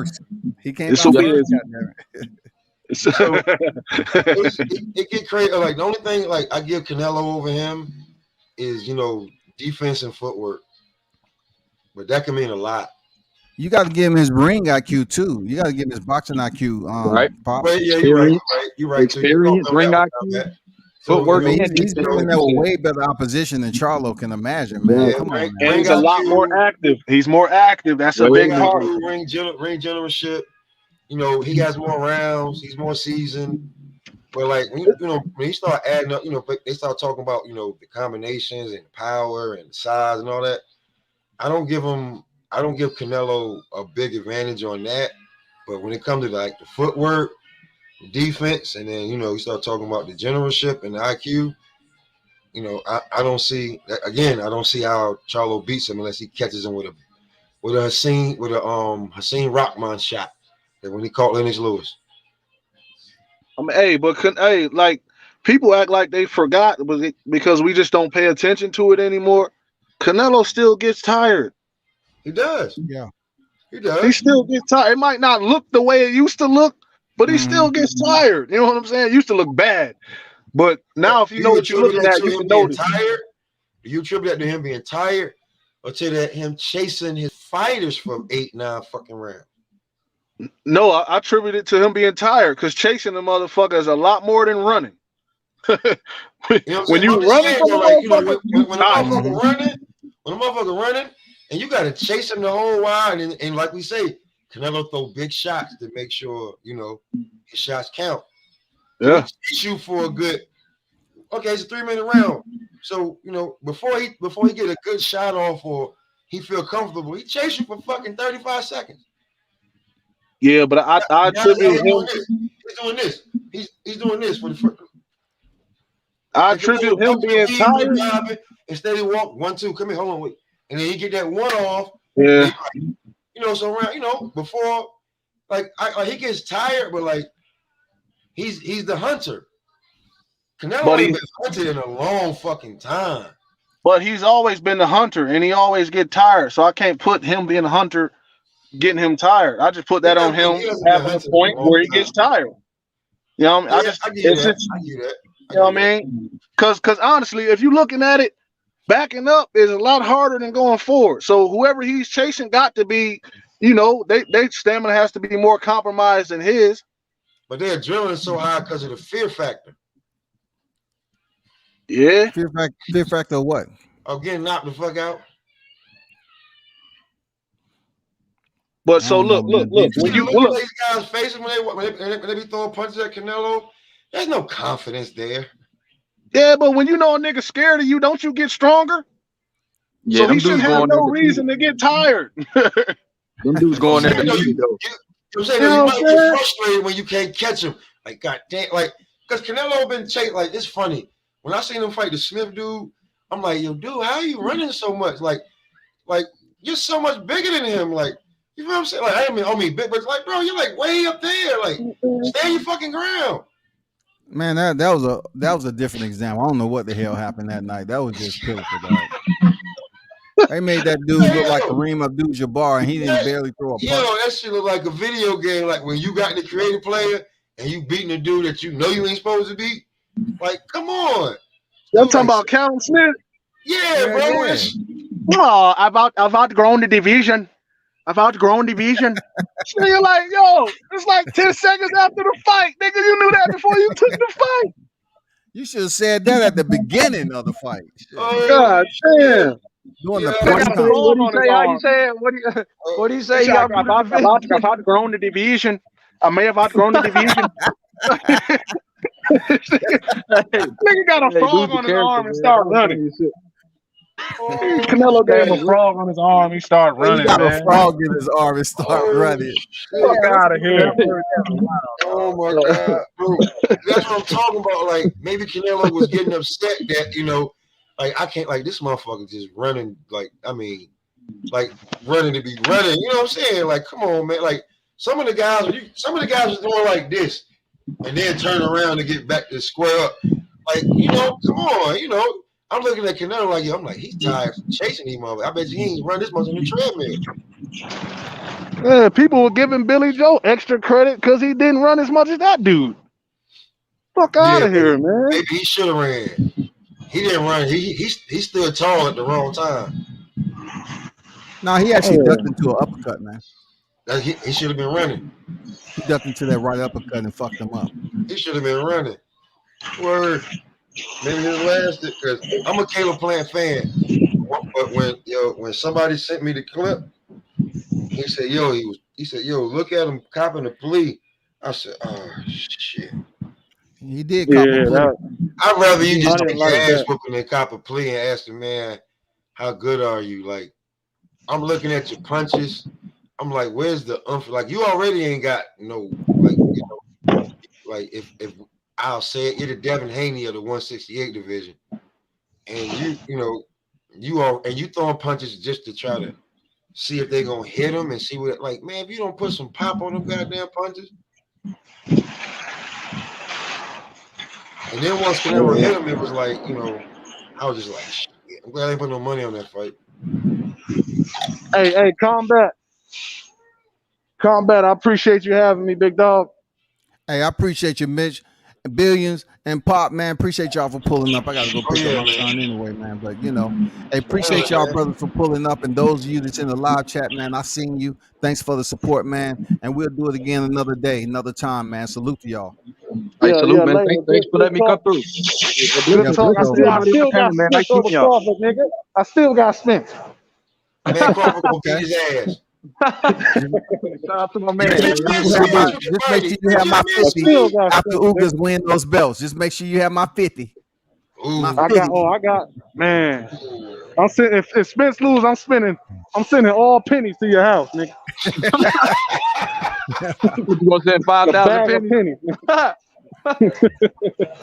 He came out first. So it get crazy. Like the only thing like I give Canelo over him is defense and footwork, but that can mean a lot. You got to give him his ring IQ too. You got to give him his boxing IQ. Right. Yeah, you're right. You're right. Experience, ring IQ, footwork. He's doing that with way better opposition than Charlo can imagine, man. Yeah, come on, man. And he's a lot more active. He's more active. That's a big part. Ring generalship. He has more rounds. He's more seasoned. But like when you start adding up, they start talking about the combinations and power and size and all that. I don't give Canelo a big advantage on that. But when it comes to like the footwork, the defense, and then you start talking about the generalship and the IQ. I don't see that again. I don't see how Charlo beats him unless he catches him with a Hasim Rahman shot. When he caught Lennox Lewis. Like people act like they forgot because we just don't pay attention to it anymore. Canelo still gets tired. He does. Yeah. He does. He still gets tired. It might not look the way it used to look, but he still gets tired. You know what I'm saying? It used to look bad. But now if you know what you're looking at, you can notice. Tired? Do you attribute that to him being tired or to that him chasing his fighters for 8-9 fucking rounds? No, I attribute it to him being tired because chasing the motherfucker is a lot more than running. When you running from when a motherfucker running, and you got to chase him the whole while, and like we say, Canelo throw big shots to make sure his shots count. Yeah, he chase you for a good Okay, it's a 3-minute round. So, you know, before he get a good shot off or he feel comfortable, he chase you for fucking 35 seconds. Yeah, but I Now attribute he's doing him. this. He's doing this. He's doing this for the first. I attribute him being tired. Instead he walk 1, 2, come here, hold on, wait. And then he get that one off. Yeah. You know, so around, you know, before like he gets tired, but like he's the hunter. Canelo ain't been hunted in a long fucking time. But he's always been the hunter, and he always get tired. So I can't put him being a hunter, getting him tired. I just put that on him having a point where he gets tired. You know what I mean? I get that. You know what I mean? Because honestly, if you're looking at it, backing up is a lot harder than going forward. So whoever he's chasing got to be, you know, they stamina has to be more compromised than his. But their adrenaline is so high because of the fear factor. Yeah. Fear factor of what? Of getting knocked the fuck out. But so look. When you look at these guys' faces when they be throwing punches at Canelo, there's no confidence there. Yeah, but when you know a nigga scared of you, don't you get stronger? Yeah, so he shouldn't have no reason to get tired. Them dudes going there to you know what I'm saying? You might get frustrated when you can't catch him. Like, goddamn, like, because Canelo been chased. Like, it's funny. When I seen him fight the Smith dude, I'm like, yo, dude, how are you running so much? Like you're so much bigger than him. Like, you know what I'm saying? Like, I mean, big, but it's like, bro, you're like way up there. Like, stay on your fucking ground. Man, that was a different example. I don't know what the hell happened that night. That was just pitiful, dog. They made that dude look like Kareem Abdul-Jabbar, and he didn't barely throw a punch. Yo, that shit look like a video game. Like when you got the creative player and you beating a dude that you know you ain't supposed to beat. Like, come on. I'm talking about Callum Smith. Yeah, bro. Yeah. Oh, I've outgrown the division. So you're like, yo, it's like 10 seconds after the fight. Nigga, you knew that before you took the fight. You should have said that at the beginning of the fight. Oh, God damn. Doing the What do you say? I've outgrown the division. I may have outgrown the division. Nigga got a frog on his arm and start running. Canelo gave him a frog on his arm. He started running. He got a frog in his arm and start running. Fuck out of here. Oh my God, bro. That's what I'm talking about. Like maybe Canelo was getting upset that, you know, like I can't, like this motherfucker just running, like, I mean, like running to be running. You know what I'm saying? Like, come on, man. Like some of the guys are doing like this and then turn around and get back to square up. Like, you know, come on, you know. I'm looking at Canelo like, yo, I'm like, he's tired from chasing these motherfuckers. I bet you he ain't run this much on the treadmill. Yeah, people were giving Billy Joe extra credit because he didn't run as much as that dude. Fuck out of here, man. Maybe he should have ran. He didn't run. He stood tall at the wrong time. No, he actually ducked into an uppercut, man. He should have been running. He ducked into that right uppercut and fucked him up. He should have been running. Word. Maybe his last, because I'm a Caleb Plant fan. But when somebody sent me the clip, he said, yo, look at him copping a plea. I said, oh shit. He did cop a plea. I'd rather you just take your ass whooping than cop a plea and ask the man, how good are you? Like, I'm looking at your punches. I'm like, where's the like you already ain't got no, like, you know, like if I'll say it, you're the Devin Haney of the 168 division. And you throwing punches just to try to see if they're gonna hit them and see what, like, man, if you don't put some pop on them goddamn punches. And then once Canelo hit him, it was like, you know, I was just like, shit, I'm glad I didn't put no money on that fight. Hey, Combat. I appreciate you having me, big dog. Hey, I appreciate you, Mitch. Billions and Pop, man. Appreciate y'all for pulling up. I gotta go pick up my son anyway, man. But you know, hey, appreciate y'all, brothers, for pulling up. And those of you that's in the live chat, man, I seen you. Thanks for the support, man. And we'll do it again another day, another time, man. Salute to y'all. Hey, salute, man. Thanks for letting me come through. I still got Spence. Man, Crawford gonna beat his ass. Shout out to my man. Just make sure you have my 50 after Ugas win those belts. Just make sure you have my 50. Ooh. I got, man. I'm sending if Spence lose, I'm sending all pennies to your house, nigga. You gonna send A 5,000 bag of pennies? pennies.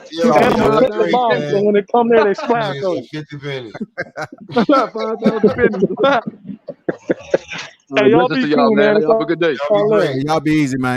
Yo, And I'm gonna that's set the great, bomb, so man. when they come there, they Nigga splash on said you. 50 pennies. 5,000 pennies. Hey, y'all Blessings be to y'all, cool, man. man. It's Y'all have a good day. Y'all be all great. love. Y'all be easy, man.